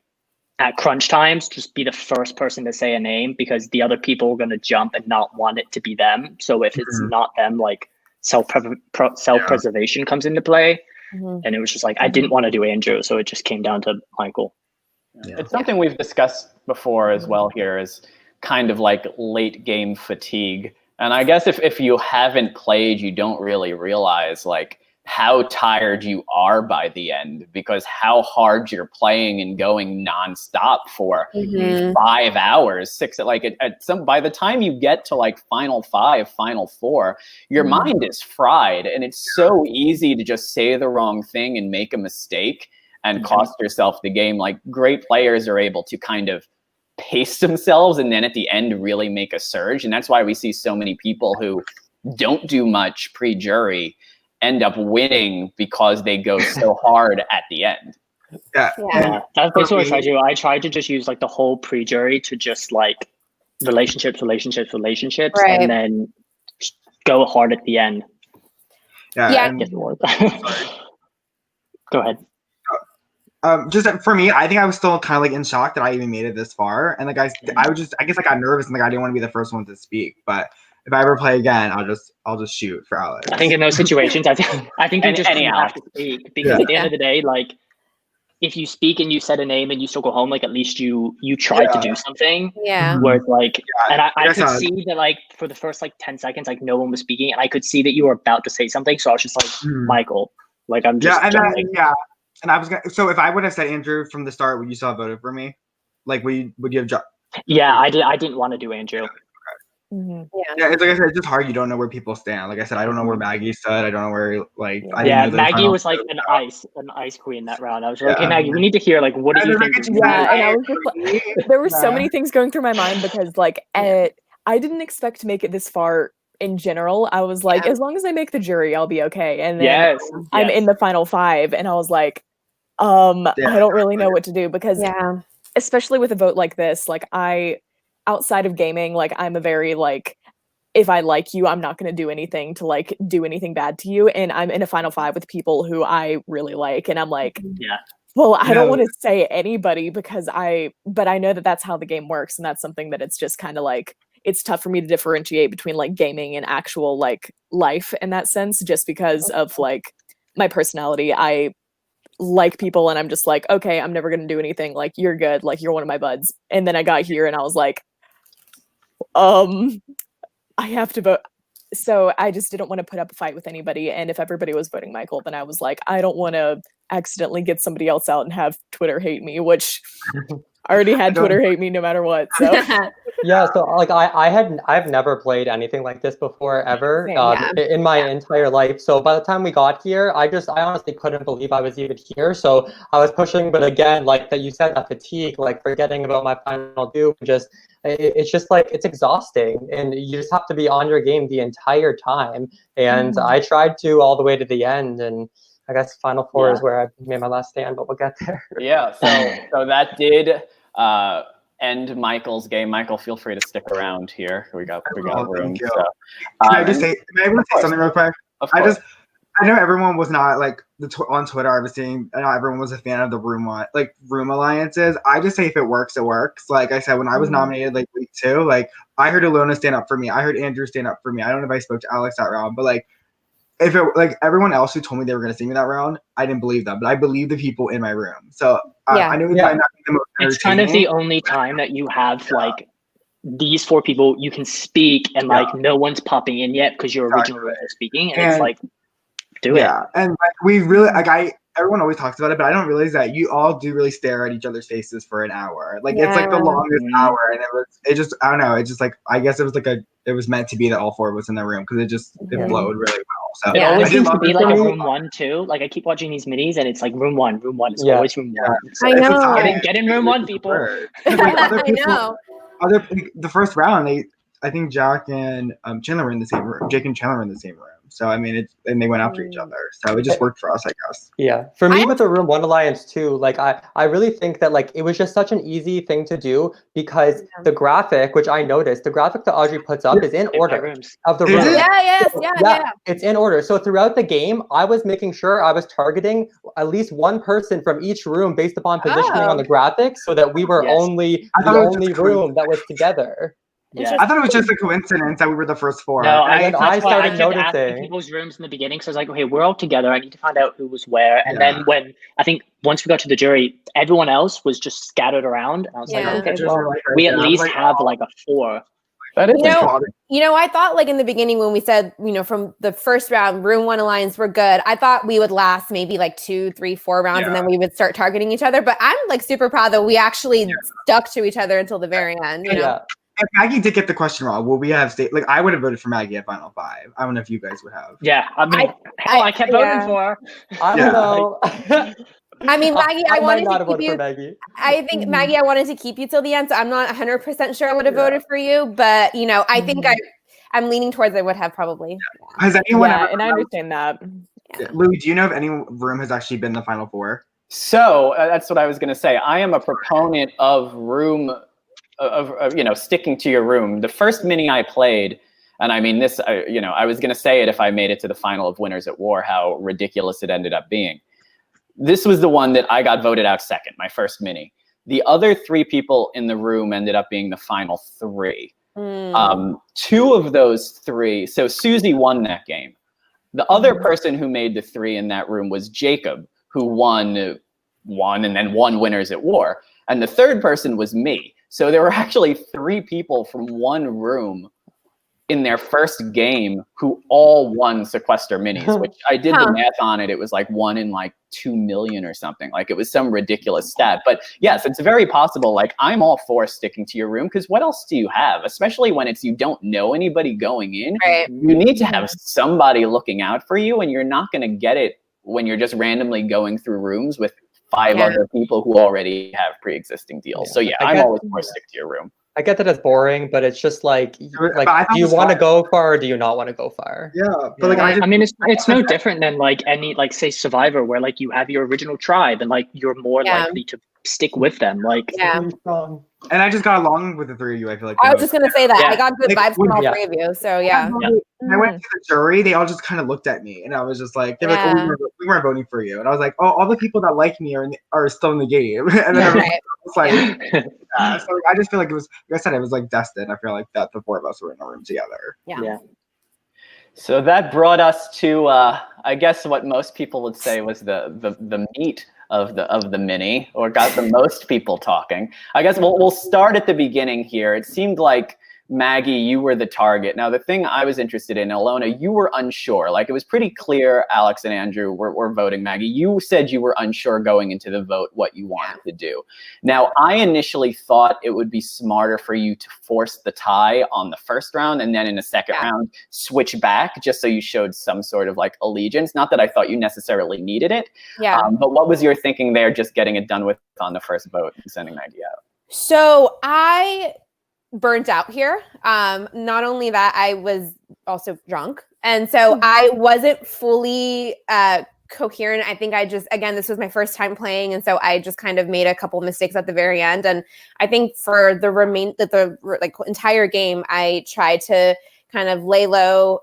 at crunch times, just be the first person to say a name because the other people are going to jump and not want it to be them. So if it's not them, like self-preservation comes into play. And it was just like, I didn't want to do Andrew. So it just came down to Michael. It's something we've discussed before as well here is kind of like late game fatigue. And I guess if you haven't played, you don't really realize like how tired you are by the end because how hard you're playing and going nonstop for 5 hours, 6, like by the time you get to like final 5, final 4, your mind is fried and it's so easy to just say the wrong thing and make a mistake and cost yourself the game. Like great players are able to kind of pace themselves and then at the end really make a surge. And that's why we see so many people who don't do much pre-jury end up winning because they go so hard at the end. That's basically what I tried to do. I tried to just use like the whole pre-jury to just like relationships, right. and then go hard at the end. Yeah. Go ahead. Just for me, I think I was still kind of like in shock that I even made it this far, and like I guess I got nervous and like I didn't want to be the first one to speak, but. If I ever play again, I'll just shoot for Alex. I think in those situations, I think you just have to speak because at the end of the day, like if you speak and you said a name and you still go home, like at least you tried to do something. Yeah. Where it's like, and I could see that like for the first like 10 seconds, like no one was speaking, and I could see that you were about to say something. So I was just like, Michael, like I'm just and I was gonna. So if I would have said Andrew from the start, would you still have voted for me? Like would you have? Yeah, I did. I didn't want to do Andrew. Yeah, it's like I said, it's just hard. You don't know where people stand. Like I said, I don't know where Maggie stood. I don't know where like. Maggie was like an ice queen that round. I was like, hey Maggie, we need to hear like what do you think? And I was just like, there were so many things going through my mind because like I didn't expect to make it this far. In general, I was like, as long as I make the jury, I'll be okay. And then I'm in the final 5, and I was like, I don't really know what to do because, especially with a vote like this, like outside of gaming, like I'm a very like if I like you, I'm not going to do anything to like do anything bad to you. And I'm in a final five with people who I really like. And I'm like, Yeah. well, I don't want to say anybody but I know that that's how the game works. And that's something that it's just kind of like, it's tough for me to differentiate between like gaming and actual like life in that sense, just because of like my personality. I like people and I'm just like, okay, I'm never going to do anything. Like, you're good. Like, you're one of my buds. And then I got here and I was like, I have to vote. So I just didn't want to put up a fight with anybody. And if everybody was voting Michael, then I was like, I don't want to accidentally get somebody else out and have Twitter hate me, which I already had Twitter hate me no matter what. So yeah, so like I've never played anything like this before ever in my entire life. So by the time we got here, I honestly couldn't believe I was even here. So I was pushing, but again, like that you said, that fatigue, like forgetting about my final two, it's just like it's exhausting, and you just have to be on your game the entire time. And I tried to all the way to the end, and I guess Final Four is where I made my last stand, but we'll get there. Yeah, so that did end Michael's game. Michael, feel free to stick around here. We got room. Thank you. So, Can I just say something real quick? Of course. I know everyone was not like on Twitter. I was seeing not everyone was a fan of the room alliances. I just say if it works, it works. Like I said, when I was nominated like week 2, like I heard Alona stand up for me. I heard Andrew stand up for me. I don't know if I spoke to Alex that round, but like if it like everyone else who told me they were going to see me that round, I didn't believe them, but I believe the people in my room. So I knew it might not be the most It's kind of the only time that you have like these 4 people you can speak and like no one's popping in yet because your original room is speaking, and it's like do it. Yeah, and like we really everyone always talks about it, but I don't realize that you all do really stare at each other's faces for an hour. Like it's like the longest hour, and it just I don't know. It just like I guess it was like it was meant to be that all 4 of us in the room because it flowed really well. So it always seems to be like a room 1 too. Like I keep watching these minis, and it's like room 1. It's always room 1. I know. Get in room 1, people. Other people, know. The first round, I think Jack and Chandler were in the same room. Jake and Chandler were in the same room. So I mean, and they went after each other. So it just worked for us, I guess. Yeah, for me with the Room 1 Alliance too, like I really think that like it was just such an easy thing to do because the graphic, which I noticed, the graphic that Audrey puts up is in order of the room. Yeah. It's in order. So throughout the game, I was making sure I was targeting at least one person from each room based upon positioning on the graphics, so that we were the only room that was together. Yeah. I thought it was just a coincidence that we were the first 4. No, I started kept noticing asking people's rooms in the beginning. So I was like, okay, we're all together. I need to find out who was where. And then when I think once we got to the jury, everyone else was just scattered around. I was like, okay, well, we at least have like a 4. That is I thought like in the beginning when we said, from the first round, room 1 alliance were good. I thought we would last maybe like 2, 3, 4 rounds, and then we would start targeting each other. But I'm like super proud that we actually stuck to each other until the very end. You know? If Maggie did get the question wrong, will we have like I would have voted for Maggie at Final 5. I don't know if you guys would have. Yeah, I mean, I kept voting for her. I don't know. I mean, Maggie, I wanted might not to have keep voted you. for Maggie. I think Maggie, I wanted to keep you till the end, so I'm not 100% sure I would have voted for you, but I think I'm leaning towards I would have probably. Has anyone ever? And I understand that. Louie, do you know if any room has actually been the Final 4? So that's what I was going to say. I am a proponent of room. Of sticking to your room. The first mini I played, and I mean this, I was going to say it if I made it to the final of Winners at War, how ridiculous it ended up being. This was the one that I got voted out second, my first mini. The other 3 people in the room ended up being the final 3. 2 of those 3, so Susie won that game. The other person who made the 3 in that room was Jacob, who won and then won Winners at War. And the third person was me. So there were actually 3 people from one room in their first game who all won Sequester Minis, which I did the math on it. It was like 1 in like 2 million or something. Like it was some ridiculous stat. But yes, it's very possible. Like I'm all for sticking to your room because what else do you have? Especially when you don't know anybody going in. Right. You need to have somebody looking out for you, and you're not going to get it when you're just randomly going through rooms with 5 other people who already have pre-existing deals. So I'm always for stick to your room. I get that it's boring, but it's just like do you want to go far or do you not want to go far? Yeah, but like I mean, it's no different than like any like say Survivor, where like you have your original tribe and like you're more likely to stick with them. Like And I just got along with the three of you. I feel like I was just gonna say that. Yeah. I got good Like, vibes from all yeah. three of you. So yeah. When I went to the jury, they all just kind of looked at me, and I was just like, they're like, "Oh, we weren't voting for you," and I was like, "Oh, all the people that like me are still in the game," and then Right. was like, yeah. So I just feel like it was, like I said, it was like destined. I feel like that the four of us were in a room together. Yeah. So that brought us to, I guess, what most people would say was the meat of the mini, or got the most people talking. I guess we'll start at the beginning here. It seemed like, Maggie, you were the target. Now, the thing I was interested in, Alona, you were unsure. Like, it was pretty clear Alex and Andrew were voting Maggie. You said you were unsure going into the vote what you wanted to do. Now, I initially thought it would be smarter for you to force the tie on the first round, and then in the second round, switch back, just so you showed some sort of like allegiance. Not that I thought you necessarily needed it. Yeah. But what was your thinking there, just getting it done with on the first vote and sending Maggie out? So I burnt out here. Not only that, I was also drunk. And so I wasn't fully coherent. I think I just, again, this was my first time playing. And so I just kind of made a couple mistakes at the very end. And I think for the entire game, I tried to kind of lay low,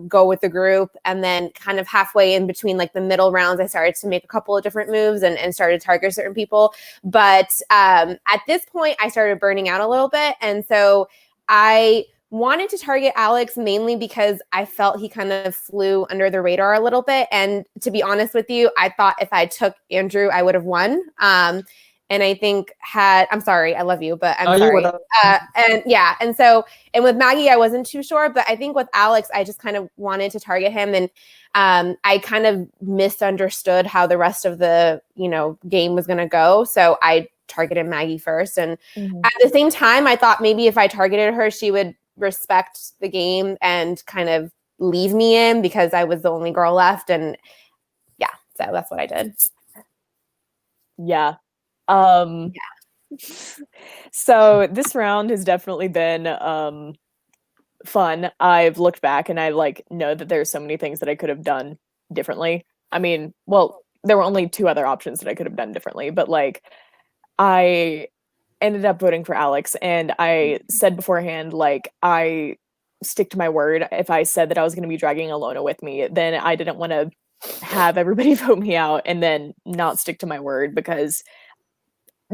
go with the group. And then kind of halfway in between like the middle rounds, I started to make a couple of different moves and started to target certain people. But at this point, I started burning out a little bit. And so I wanted to target Alex mainly because I felt he kind of flew under the radar a little bit. And to be honest with you, I thought if I took Andrew, I would have won. And I think I'm sorry, I love you, but I'm sorry. And with Maggie, I wasn't too sure, but I think with Alex, I just kind of wanted to target him. And I kind of misunderstood how the rest of the, game was going to go. So I targeted Maggie first. And at the same time, I thought maybe if I targeted her, she would respect the game and kind of leave me in because I was the only girl left. And yeah, so that's what I did. Yeah. So this round has definitely been fun. I've looked back and I know that there's so many things that I could have done differently. I mean, well, there were only two other options that I could have done differently, but I ended up voting for Alex, and I said beforehand, I stick to my word. If I said that I was going to be dragging Alona with me, then I didn't want to have everybody vote me out and then not stick to my word, because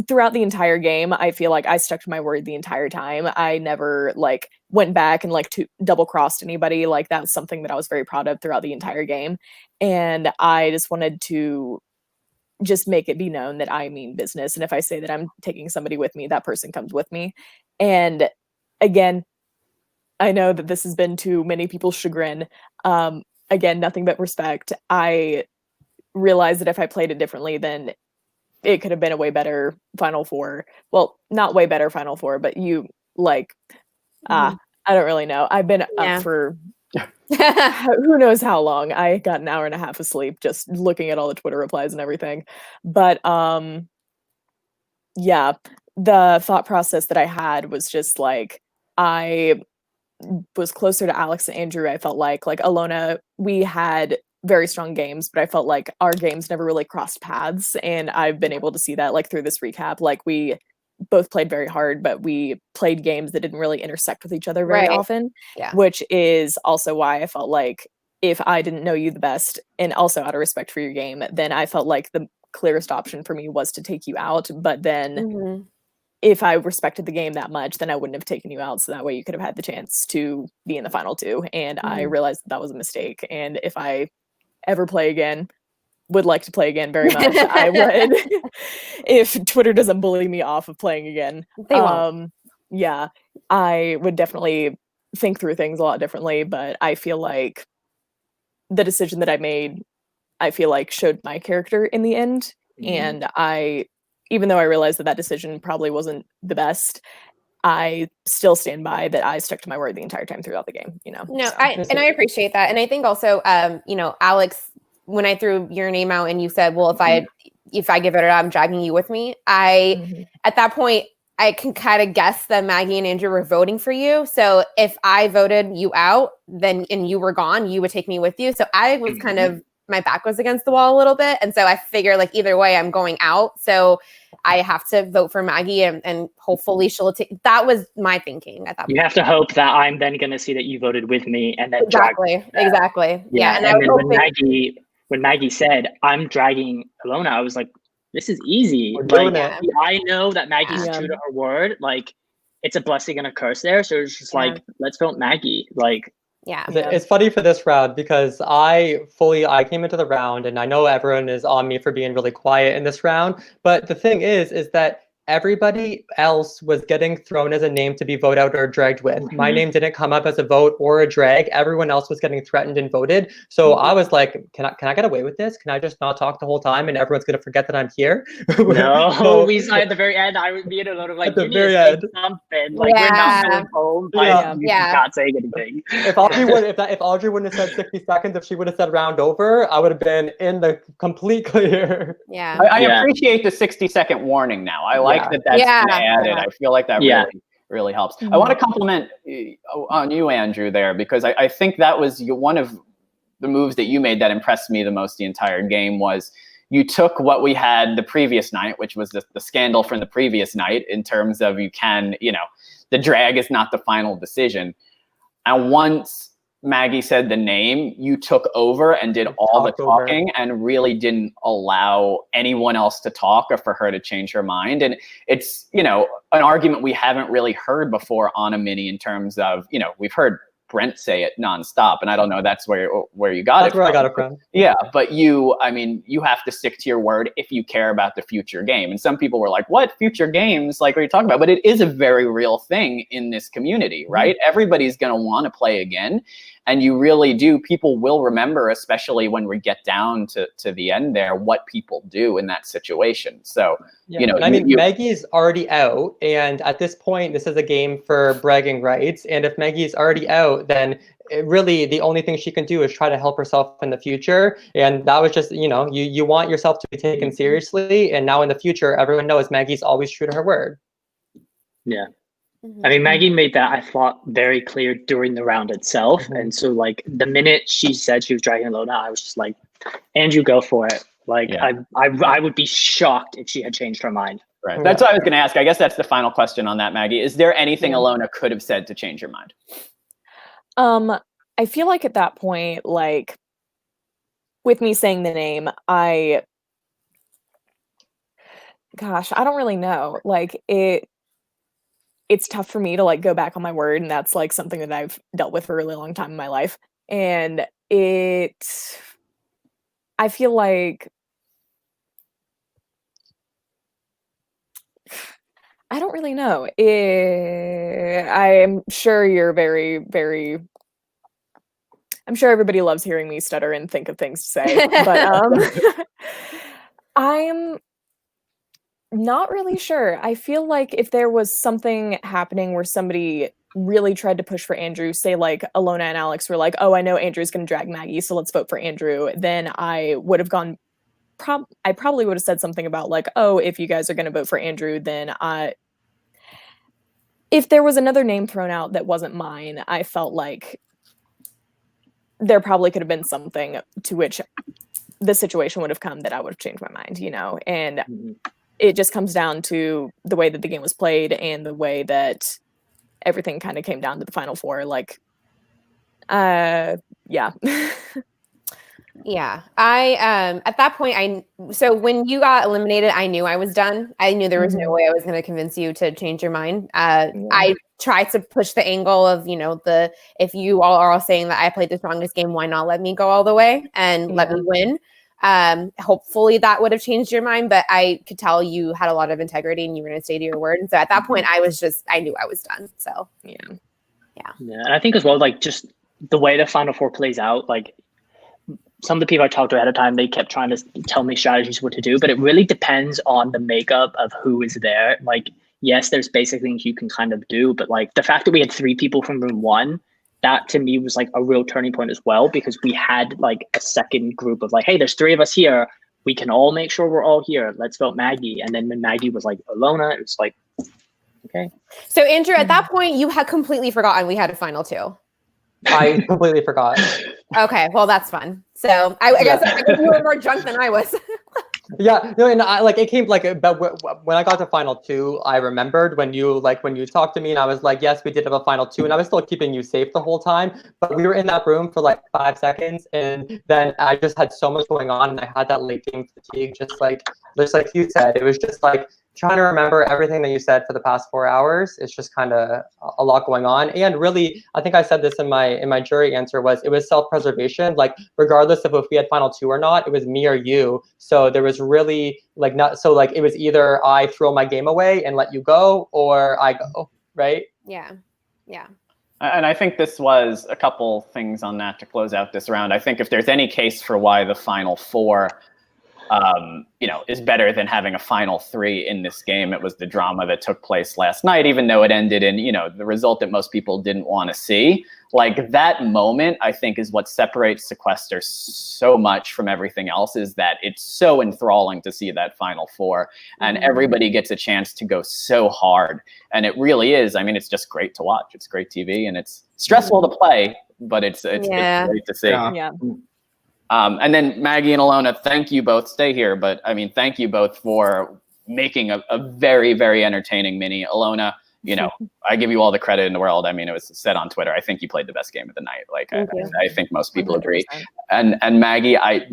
throughout the entire game, I feel like I stuck to my word the entire time. I never went back and double crossed anybody. That was something that I was very proud of throughout the entire game. And I just wanted to just make it be known that I mean business. And if I say that I'm taking somebody with me, that person comes with me. And again, I know that this has been to many people's chagrin. Again, nothing but respect. I realized that if I played it differently, then it could have been a way better Final Four. Well, not way better Final Four, but I don't really know. I've been up for who knows how long. I got an hour and a half of sleep just looking at all the Twitter replies and everything. But yeah, the thought process that I had was just I was closer to Alex and Andrew. I felt like Alona, we had very strong games, but I felt like our games never really crossed paths. And I've been able to see that through this recap. We both played very hard, but we played games that didn't really intersect with each other very often, which is also why I felt like if I didn't know you the best, and also out of respect for your game, then I felt like the clearest option for me was to take you out. But then if I respected the game that much, then I wouldn't have taken you out. So that way you could have had the chance to be in the final two. And I realized that was a mistake. And if I ever play again, would like to play again very much, I would. If Twitter doesn't bully me off of playing again, they won't. Yeah, I would definitely think through things a lot differently. But I feel like the decision that I made, I feel like showed my character in the end. And even though I realized that decision probably wasn't the best, I still stand by that I stuck to my word the entire time throughout the game. No, I appreciate that. And I think also, Alex, when I threw your name out and you said, well, if I give it up, I'm dragging you with me. At that point, I can kind of guess that Maggie and Andrew were voting for you. So if I voted you out, then and you were gone, you would take me with you. So I was kind of, my back was against the wall a little bit. And so I figure either way, I'm going out. So I have to vote for Maggie, and hopefully she'll take. That was my thinking at that point. You have to hope that I'm then going to see that you voted with me, and then Exactly. Yeah, and then when Maggie said I'm dragging Alona, I was like, this is easy. Like, I know that Maggie's true to her word. Like, it's a blessing and a curse there. So it's just like, let's vote Maggie. Like, It's funny for this round because I came into the round and I know everyone is on me for being really quiet in this round. But the thing is that everybody else was getting thrown as a name to be voted out or dragged with. My name didn't come up as a vote or a drag. Everyone else was getting threatened and voted. So I was like, can I get away with this? Can I just not talk the whole time and everyone's gonna forget that I'm here? No, we saw at the very end. I would be in a lot of like, at the very end, something like we're not going home. But you not saying anything. If Audrey wouldn't have said 60 seconds, if she would have said round over, I would have been in the complete clear. Yeah, I appreciate the 60-second warning now. I like that's been added. I feel like that really helps. I want to compliment on you, Andrew, there, because I think that was one of the moves that you made that impressed me the most the entire game. Was you took what we had the previous night, which was the scandal from the previous night, in terms of the drag is not the final decision. And once Maggie said the name, you took over and did all the talking and really didn't allow anyone else to talk or for her to change her mind. And it's, an argument we haven't really heard before on a mini, in terms of, we've heard Brent say it nonstop, and I don't know that's where you got it from. That's where I got it from. Yeah, but you have to stick to your word if you care about the future game. And some people were like, what future games? Like, what are you talking about? But it is a very real thing in this community, right? Everybody's going to want to play again. And you really do. People will remember, especially when we get down to the end there, what people do in that situation. So, Maggie's already out. And at this point, this is a game for bragging rights. And if Maggie's already out, then really the only thing she can do is try to help herself in the future. And that was just, you want yourself to be taken seriously. And now in the future, everyone knows Maggie's always true to her word. Yeah. I mean, Maggie made that, I thought, very clear during the round itself. And so, like, the minute she said she was dragging Alona, I was just like, Andrew, go for it. Like, I would be shocked if she had changed her mind. Right. That's what I was going to ask. I guess that's the final question on that, Maggie. Is there anything Alona could have said to change your mind? I feel like at that point, like, with me saying the name, I don't really know. Like, it's tough for me to like go back on my word, and that's like something that I've dealt with for a really long time in my life. And I feel like I don't really know. I'm sure you're very, very. I'm sure everybody loves hearing me stutter and think of things to say, but I'm not really sure. I feel like if there was something happening where somebody really tried to push for Andrew, say like Alona and Alex were like, oh, I know Andrew's going to drag Maggie, so let's vote for Andrew, then I would have gone, I probably would have said something about like, oh, if you guys are going to vote for Andrew, then if there was another name thrown out that wasn't mine, I felt like there probably could have been something to which the situation would have come that I would have changed my mind, and it just comes down to the way that the game was played and the way that everything kind of came down to the final four. Like, yeah. Yeah. I, at that point, so when you got eliminated, I knew I was done. I knew there was no way I was going to convince you to change your mind. I tried to push the angle of, if you all are all saying that I played the strongest game, why not let me go all the way and let me win? Hopefully that would have changed your mind, but I could tell you had a lot of integrity and you were going to stay to your word. And so at that point, I knew I was done. So, yeah. And I think as well, like, just the way the final four plays out, like, some of the people I talked to ahead of time, they kept trying to tell me strategies what to do, but it really depends on the makeup of who is there. Like, yes, there's basic things you can kind of do, but like the fact that we had 3 people from room 1, that to me was like a real turning point as well, because we had like a second group of like, hey, there's 3 of us here. We can all make sure we're all here. Let's vote Maggie. And then when Maggie was like Alona, it was like, okay. So Andrew, at that point, you had completely forgotten we had a final 2. I completely forgot. Okay, well, that's fun. So I guess you were more drunk than I was. Yeah, no, and I like it came like but when I got to final 2, I remembered when you talked to me and I was like, yes, we did have a final 2, and I was still keeping you safe the whole time, but we were in that room for like 5 seconds, and then I just had so much going on, and I had that late game fatigue, just like you said. It was just like trying to remember everything that you said for the past 4 hours. It's just kind of a lot going on, and really, I think I said this in my jury answer, it was self-preservation. Like regardless of if we had final 2 or not, it was me or you. So there was really like not so like it was either I throw my game away and let you go, or I go, right? Yeah. And I think this was a couple things on that to close out this round. I think if there's any case for why the final 4 is better than having a final 3 in this game, it was the drama that took place last night, even though it ended in, the result that most people didn't want to see. Like that moment, I think, is what separates Sequester so much from everything else, is that it's so enthralling to see that final 4, and everybody gets a chance to go so hard. And it really is. I mean, it's just great to watch. It's great TV, and it's stressful to play, but it's great to see. Yeah. And then Maggie and Alona, thank you both. Stay here, but I mean, thank you both for making a very, very entertaining mini. Alona, I give you all the credit in the world. I mean, it was said on Twitter, I think you played the best game of the night. Like, I think most people agree. And Maggie, I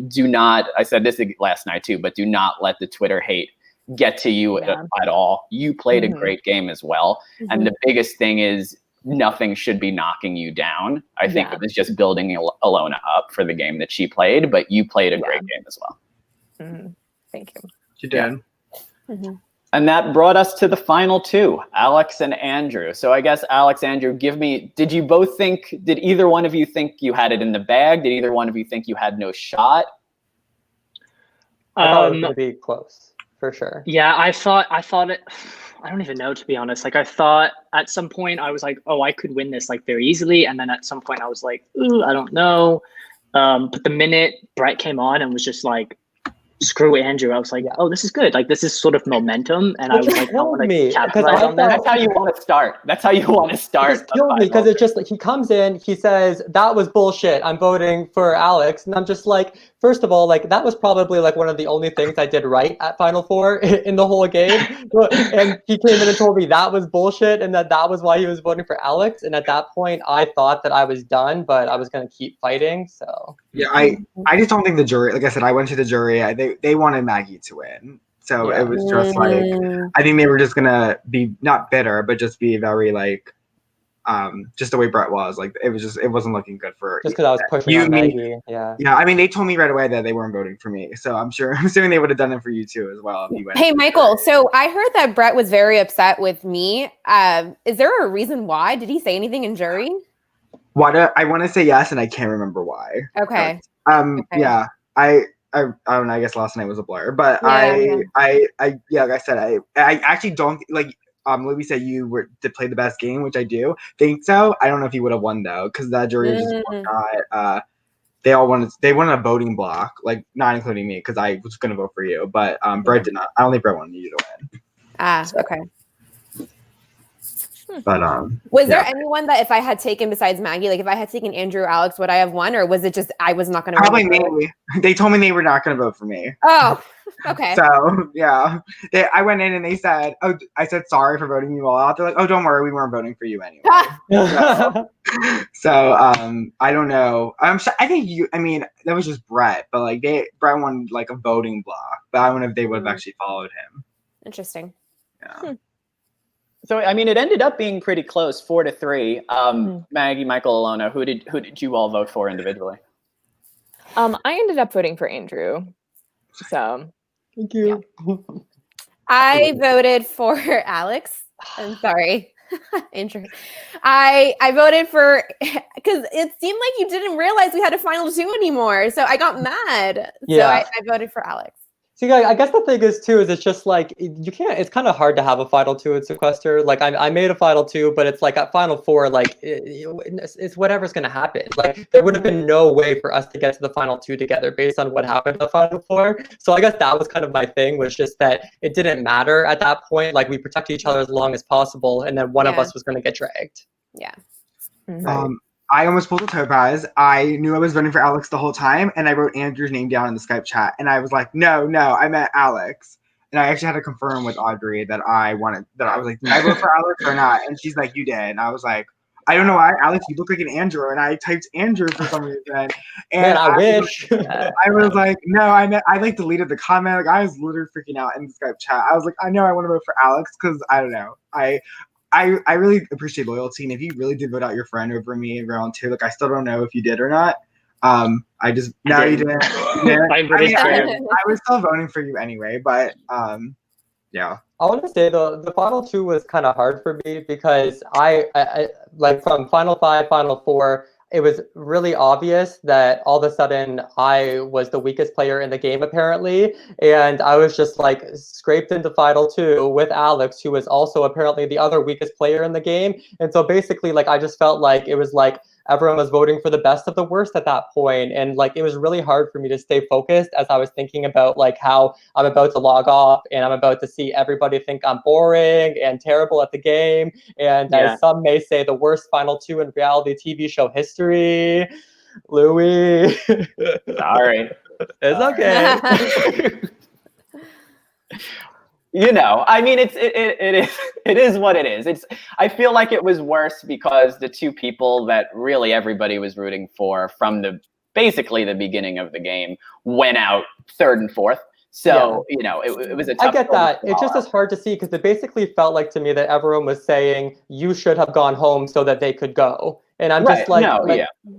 said this last night too, but do not let the Twitter hate get to you at all. You played a great game as well. And the biggest thing is, nothing should be knocking you down. I think it was just building Alona up for the game that she played, but you played a great game as well. Thank you. You did. And that brought us to the final 2, Alex and Andrew. So I guess Alex, Andrew, did either one of you think you had it in the bag? Did either one of you think you had no shot? I thought it was going to be close, for sure. Yeah, I thought it. I don't even know, to be honest. Like, I thought at some point I was like, oh, I could win this like very easily. And then at some point I was like, ooh, I don't know. But the minute Brett came on and was just like, screw Andrew, I was like, oh, this is good. Like, this is sort of momentum. And I was like, I want to capitalize on that. That's how you want to start. That's how you want to start. It just killed me because it's just like he comes in, he says, that was bullshit, I'm voting for Alex. And I'm just like, first of all, like that was probably like one of the only things I did right at Final 4 in the whole game. And he came in and told me that was bullshit and that was why he was voting for Alex. And at that point, I thought that I was done, but I was going to keep fighting. So yeah, I just don't think the jury, like I said, I went to the jury. They wanted Maggie to win. So it was just like, I think they were just going to be not bitter, but just be very like, just the way Brett was, like it wasn't looking good for just because I was pushing on Maggie. Yeah, I mean, they told me right away that they weren't voting for me, so I'm assuming they would have done it for you too as well if you went. Hey Michael, so I heard that Brett was very upset with me. Is there a reason why? Did he say anything in jury? I want to say yes, and I can't remember why. Okay. Yeah, I don't know. I guess last night was a blur, but yeah, like I said, I actually don't like. Louie said you did play the best game, which I do think so. I don't know if he would have won though, because that jury was just not. They wanted a voting block, like not including me, because I was going to vote for you, but Brett did not. I don't think Brett wanted you to win. Okay. But was there anyone that if I had taken besides Maggie, like if I had taken Andrew or Alex, would I have won, or was it just I was not going to? Probably me. They told me they were not going to vote for me. Oh, okay. So yeah, I went in and they said, "Oh, I said sorry for voting you all out." They're like, "Oh, don't worry, we weren't voting for you anyway." so I don't know. I think you. I mean, that was just Brett, but like Brett won like a voting block, but I don't know if they would have actually followed him. Interesting. Yeah. So I mean, it ended up being pretty close, 4-3. Maggie, Michael, Alona, who did you all vote for individually? I ended up voting for Andrew. So thank you. Yeah. I voted for Alex. I'm sorry, Andrew. I voted for because it seemed like you didn't realize we had a final 2 anymore. So I got mad. Yeah. So I voted for Alex. See, I guess the thing is too is it's just like you can't. It's kind of hard to have a final 2 at Sequester. Like I made a final 2, but it's like at final 4, like it's whatever's gonna happen. Like there would have been no way for us to get to the final 2 together based on what happened at the final 4. So I guess that was kind of my thing, was just that it didn't matter at that point. Like we protected each other as long as possible, and then one of us was gonna get dragged. Yeah. I I almost pulled a topaz. I knew I was voting for Alex the whole time, and I wrote Andrew's name down in the Skype chat. And I was like, no, I meant Alex. And I actually had to confirm with Audrey that I was like, did I vote for Alex or not? And she's like, you did. And I was like, I don't know why, Alex, you look like an Andrew. And I typed Andrew for some reason. And Man, I wish. I was like, no, I like deleted the comment. Like, I was literally freaking out in the Skype chat. I was like, I know I want to vote for Alex because I don't know. I really appreciate loyalty, and if you really did vote out your friend over me in round 2, like I still don't know if you did or not. I just now you didn't. I was still voting for you anyway, but yeah. I want to say the final 2 was kind of hard for me because I like from final 5, final 4. It was really obvious that all of a sudden I was the weakest player in the game, apparently. And I was just like scraped into final 2 with Alex, who was also apparently the other weakest player in the game. And so basically, like, I just felt like it was like everyone was voting for the best of the worst at that point. And like, it was really hard for me to stay focused as I was thinking about like how I'm about to log off and I'm about to see everybody think I'm boring and terrible at the game. And as some may say, the worst final 2 in reality TV show history. Louie. Sorry. It's okay. You know, I mean, it is what it is. I feel like it was worse because the 2 people that really everybody was rooting for from basically the beginning of the game went out 3rd and 4th. So, you know, it was a tough I get that. It just is hard to see because it basically felt like to me that everyone was saying you should have gone home so that they could go. And I'm just like,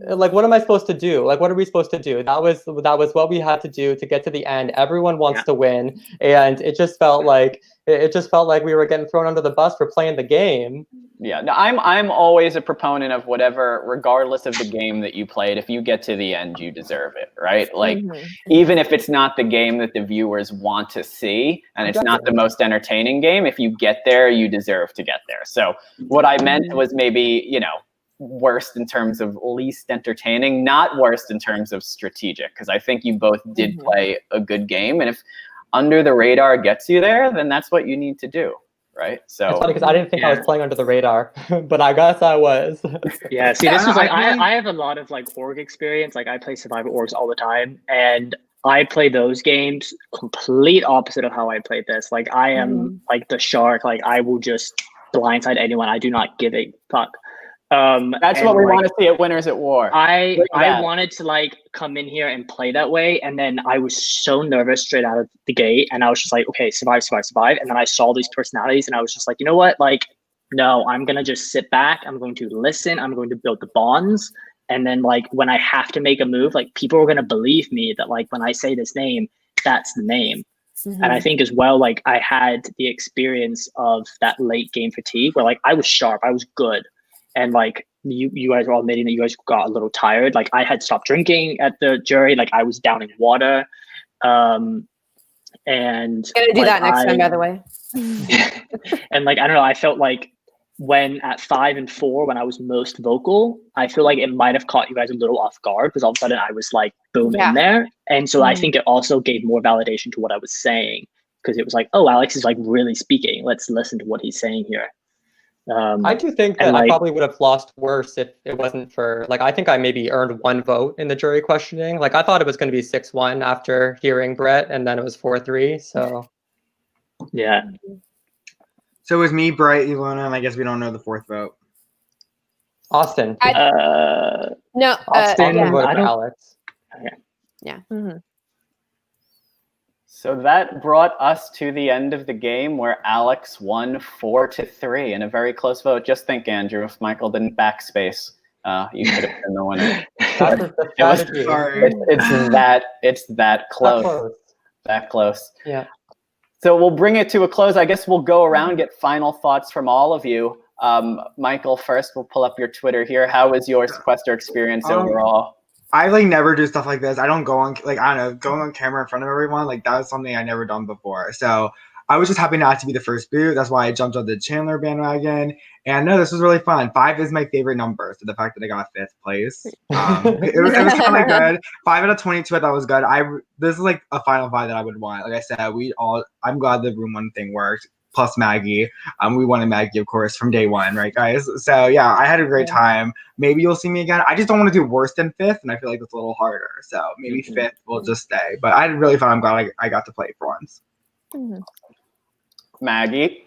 like, what am I supposed to do? Like, what are we supposed to do? That was what we had to do to get to the end. Everyone wants to win. And it just felt like we were getting thrown under the bus for playing the game. Yeah, no, I'm always a proponent of whatever, regardless of the game that you played. If you get to the end, you deserve it, right? Like, even if it's not the game that the viewers want to see, and it's not the most entertaining game, if you get there, you deserve to get there. So what I meant was maybe, you know, worst in terms of least entertaining, not worst in terms of strategic, because I think you both did play a good game, and if under the radar gets you there, then that's what you need to do. Right. So it's funny because I didn't think I was playing under the radar, but I guess I was. Yeah. See, this was like I have a lot of like org experience. Like I play survivor orgs all the time, and I play those games complete opposite of how I played this. Like I am like the shark. Like I will just blindside anyone. I do not give a fuck. That's what we want to see at Winners at War. I wanted to like come in here and play that way, and then I was so nervous straight out of the gate, and I was just like, okay, survive. And then I saw these personalities, and I was just like, you know what? Like, no, I'm gonna just sit back. I'm going to listen. I'm going to build the bonds, and then like when I have to make a move, like people are gonna believe me that like when I say this name, that's the name. And I think as well, like I had the experience of that late game fatigue where like I was sharp, I was good. And like you guys were all admitting that you guys got a little tired. Like I had stopped drinking at the jury. Like I was downing water. And gonna do that next time, by the way. And like I don't know, I felt like when at 5 and 4, when I was most vocal, I feel like it might have caught you guys a little off guard because all of a sudden I was like boom in there. And so I think it also gave more validation to what I was saying because it was like, oh, Alex is like really speaking. Let's listen to what he's saying here. I do think that I probably would have lost worse if it wasn't for like I think I maybe earned 1 vote in the jury questioning. Like I thought it was going to be 6-1 after hearing Brett, and then it was 4-3. So yeah. So it was me, Brett, Ilona, and I guess we don't know the 4th vote. Austin. No, Austin voted for Alex. Okay. Yeah. So that brought us to the end of the game where Alex won 4-3 in a very close vote. Just think, Andrew, if Michael didn't backspace, you could have been the winner. It's that close. That close. Yeah. So we'll bring it to a close. I guess we'll go around, get final thoughts from all of you. Michael, first, we'll pull up your Twitter here. How was your Sequester experience overall? I like never do stuff like this. I don't go on like I don't know, going on camera in front of everyone. Like that was something I never done before. So I was just happy not to be the first boot. That's why I jumped on the Chandler bandwagon. And no, this was really fun. 5 is my favorite number. So the fact that I got 5th place, it was kind of good. 5 out of 22, I thought was good. This is like a final 5 that I would want. Like I said, I'm glad the room 1 thing worked. plus Maggie. We wanted Maggie, of course, from day one, right, guys? So yeah, I had a great time. Maybe you'll see me again. I just don't want to do worse than 5th, and I feel like it's a little harder. So maybe 5th will just stay. But I had really fun. I'm glad I got to play for once. Maggie?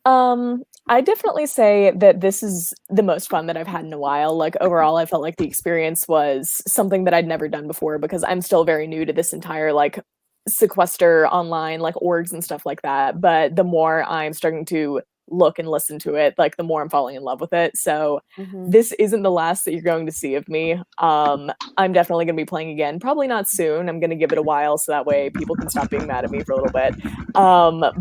I definitely say that this is the most fun that I've had in a while. Like overall, I felt like the experience was something that I'd never done before because I'm still very new to this entire like Sequester online, like orgs and stuff like that. But the more I'm starting to look and listen to it, like the more I'm falling in love with it. So this isn't the last that you're going to see of me. I'm definitely going to be playing again. Probably not soon. I'm going to give it a while so that way people can stop being mad at me for a little bit.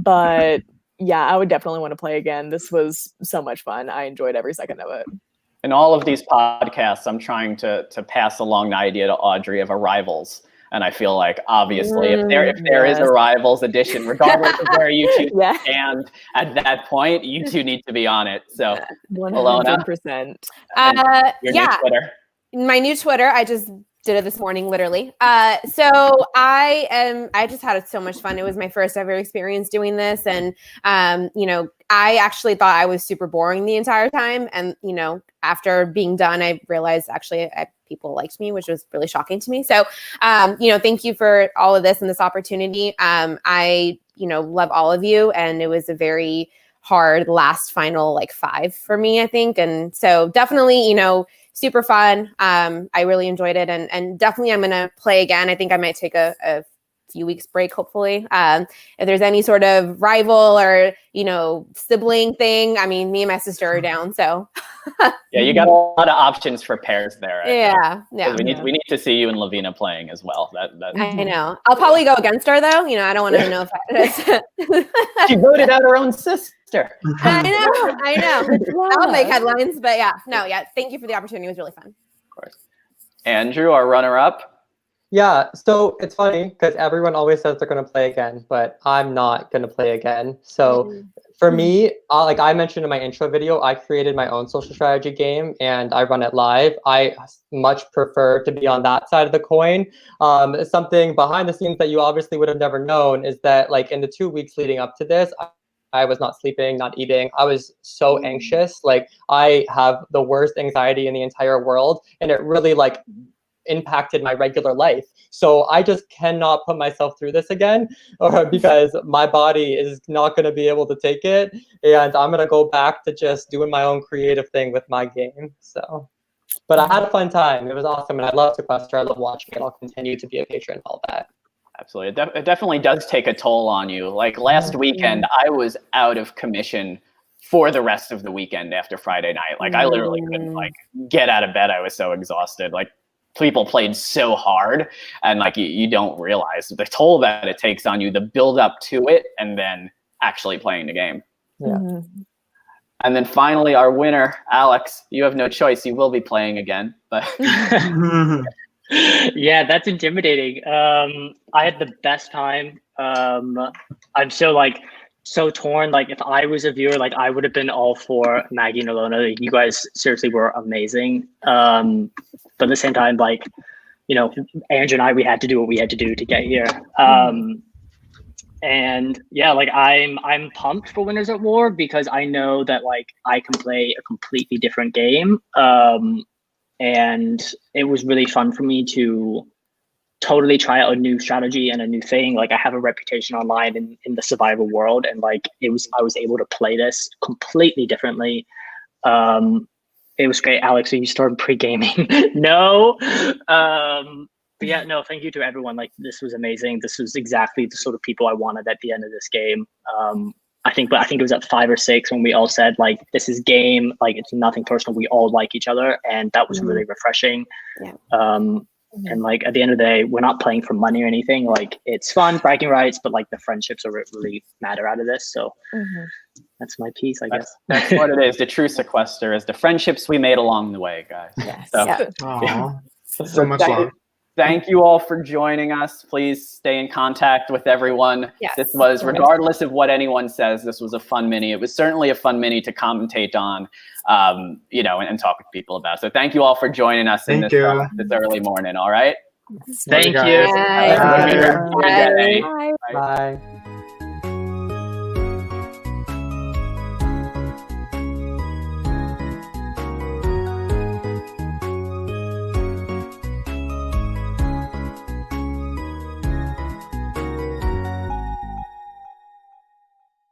But yeah, I would definitely want to play again. This was so much fun. I enjoyed every second of it. In all of these podcasts, I'm trying to pass along the idea to Audrey of a Rivals. And I feel like, obviously, if there is a Rivals edition, regardless of where you two stand at that point, you two need to be on it. So, 100%. Your new Twitter. My new Twitter, I just did it this morning, literally. So I just had so much fun. It was my first ever experience doing this. And, I actually thought I was super boring the entire time. And, after being done, I realized actually people liked me, which was really shocking to me. So, thank you for all of this and this opportunity. I, love all of you. And it was a very hard last final 5 for me, I think. And so definitely, super fun. I really enjoyed it. And definitely I'm going to play again. I think I might take a few weeks break, hopefully. If there's any sort of rival or, sibling thing, I mean, me and my sister are down. So yeah, you got a lot of options for pairs there. Yeah. We need to see you and Lavina playing as well. I know. I'll probably go against her though. I don't want to know if she voted out her own sister. I know. I'll make headlines, but thank you for the opportunity. It was really fun. Of course. Andrew, our runner-up. Yeah, so it's funny because everyone always says they're going to play again, but I'm not going to play again. So for me, like I mentioned in my intro video, I created my own social strategy game and I run it live. I much prefer to be on that side of the coin. Something behind the scenes that you obviously would have never known is that in the 2 weeks leading up to this, I was not sleeping, not eating. I was so anxious. I have the worst anxiety in the entire world. And it really impacted my regular life. So I just cannot put myself through this again because my body is not going to be able to take it. And I'm going to go back to just doing my own creative thing with my game. So, but I had a fun time. It was awesome. And I love Sequester. I love watching it. I'll continue to be a patron of all that. Absolutely. It definitely does take a toll on you. Last weekend, I was out of commission for the rest of the weekend after Friday night. I literally couldn't get out of bed. I was so exhausted. People played so hard and you don't realize the toll that it takes on you, the build up to it, and then actually playing the game. Yeah. And then finally, our winner, Alex, you have no choice. You will be playing again, but yeah, that's intimidating. I had the best time. I'm so torn. If I was a viewer, I would have been all for Maggie and Alona. You guys seriously were amazing. But at the same time, Andrew and I, we had to do what we had to do to get here. And yeah, I'm pumped for Winners at War because I know that I can play a completely different game. And it was really fun for me to totally try out a new strategy and a new thing. I have a reputation online in the survival world, and I was able to play this completely differently. It was great. Alex, you started pre-gaming. No. But yeah, no, thank you to everyone. This was amazing. This was exactly the sort of people I wanted at the end of this game. I think it was at 5 or 6 when we all said this is game, it's nothing personal. We all like each other, and that was really refreshing. Yeah. And at the end of the day, we're not playing for money or anything. It's fun, bragging rights, but the friendships are what really matter out of this. So that's my piece, I guess. That's what it is. The true Sequester is the friendships we made along the way, guys. Yes. So much love. Thank you all for joining us. Please stay in contact with everyone. Yes. This was, regardless of what anyone says, this was a fun mini. It was certainly a fun mini to commentate on, and talk with people about. So thank you all for joining us in this early morning. All right. Thank you. Bye. Bye.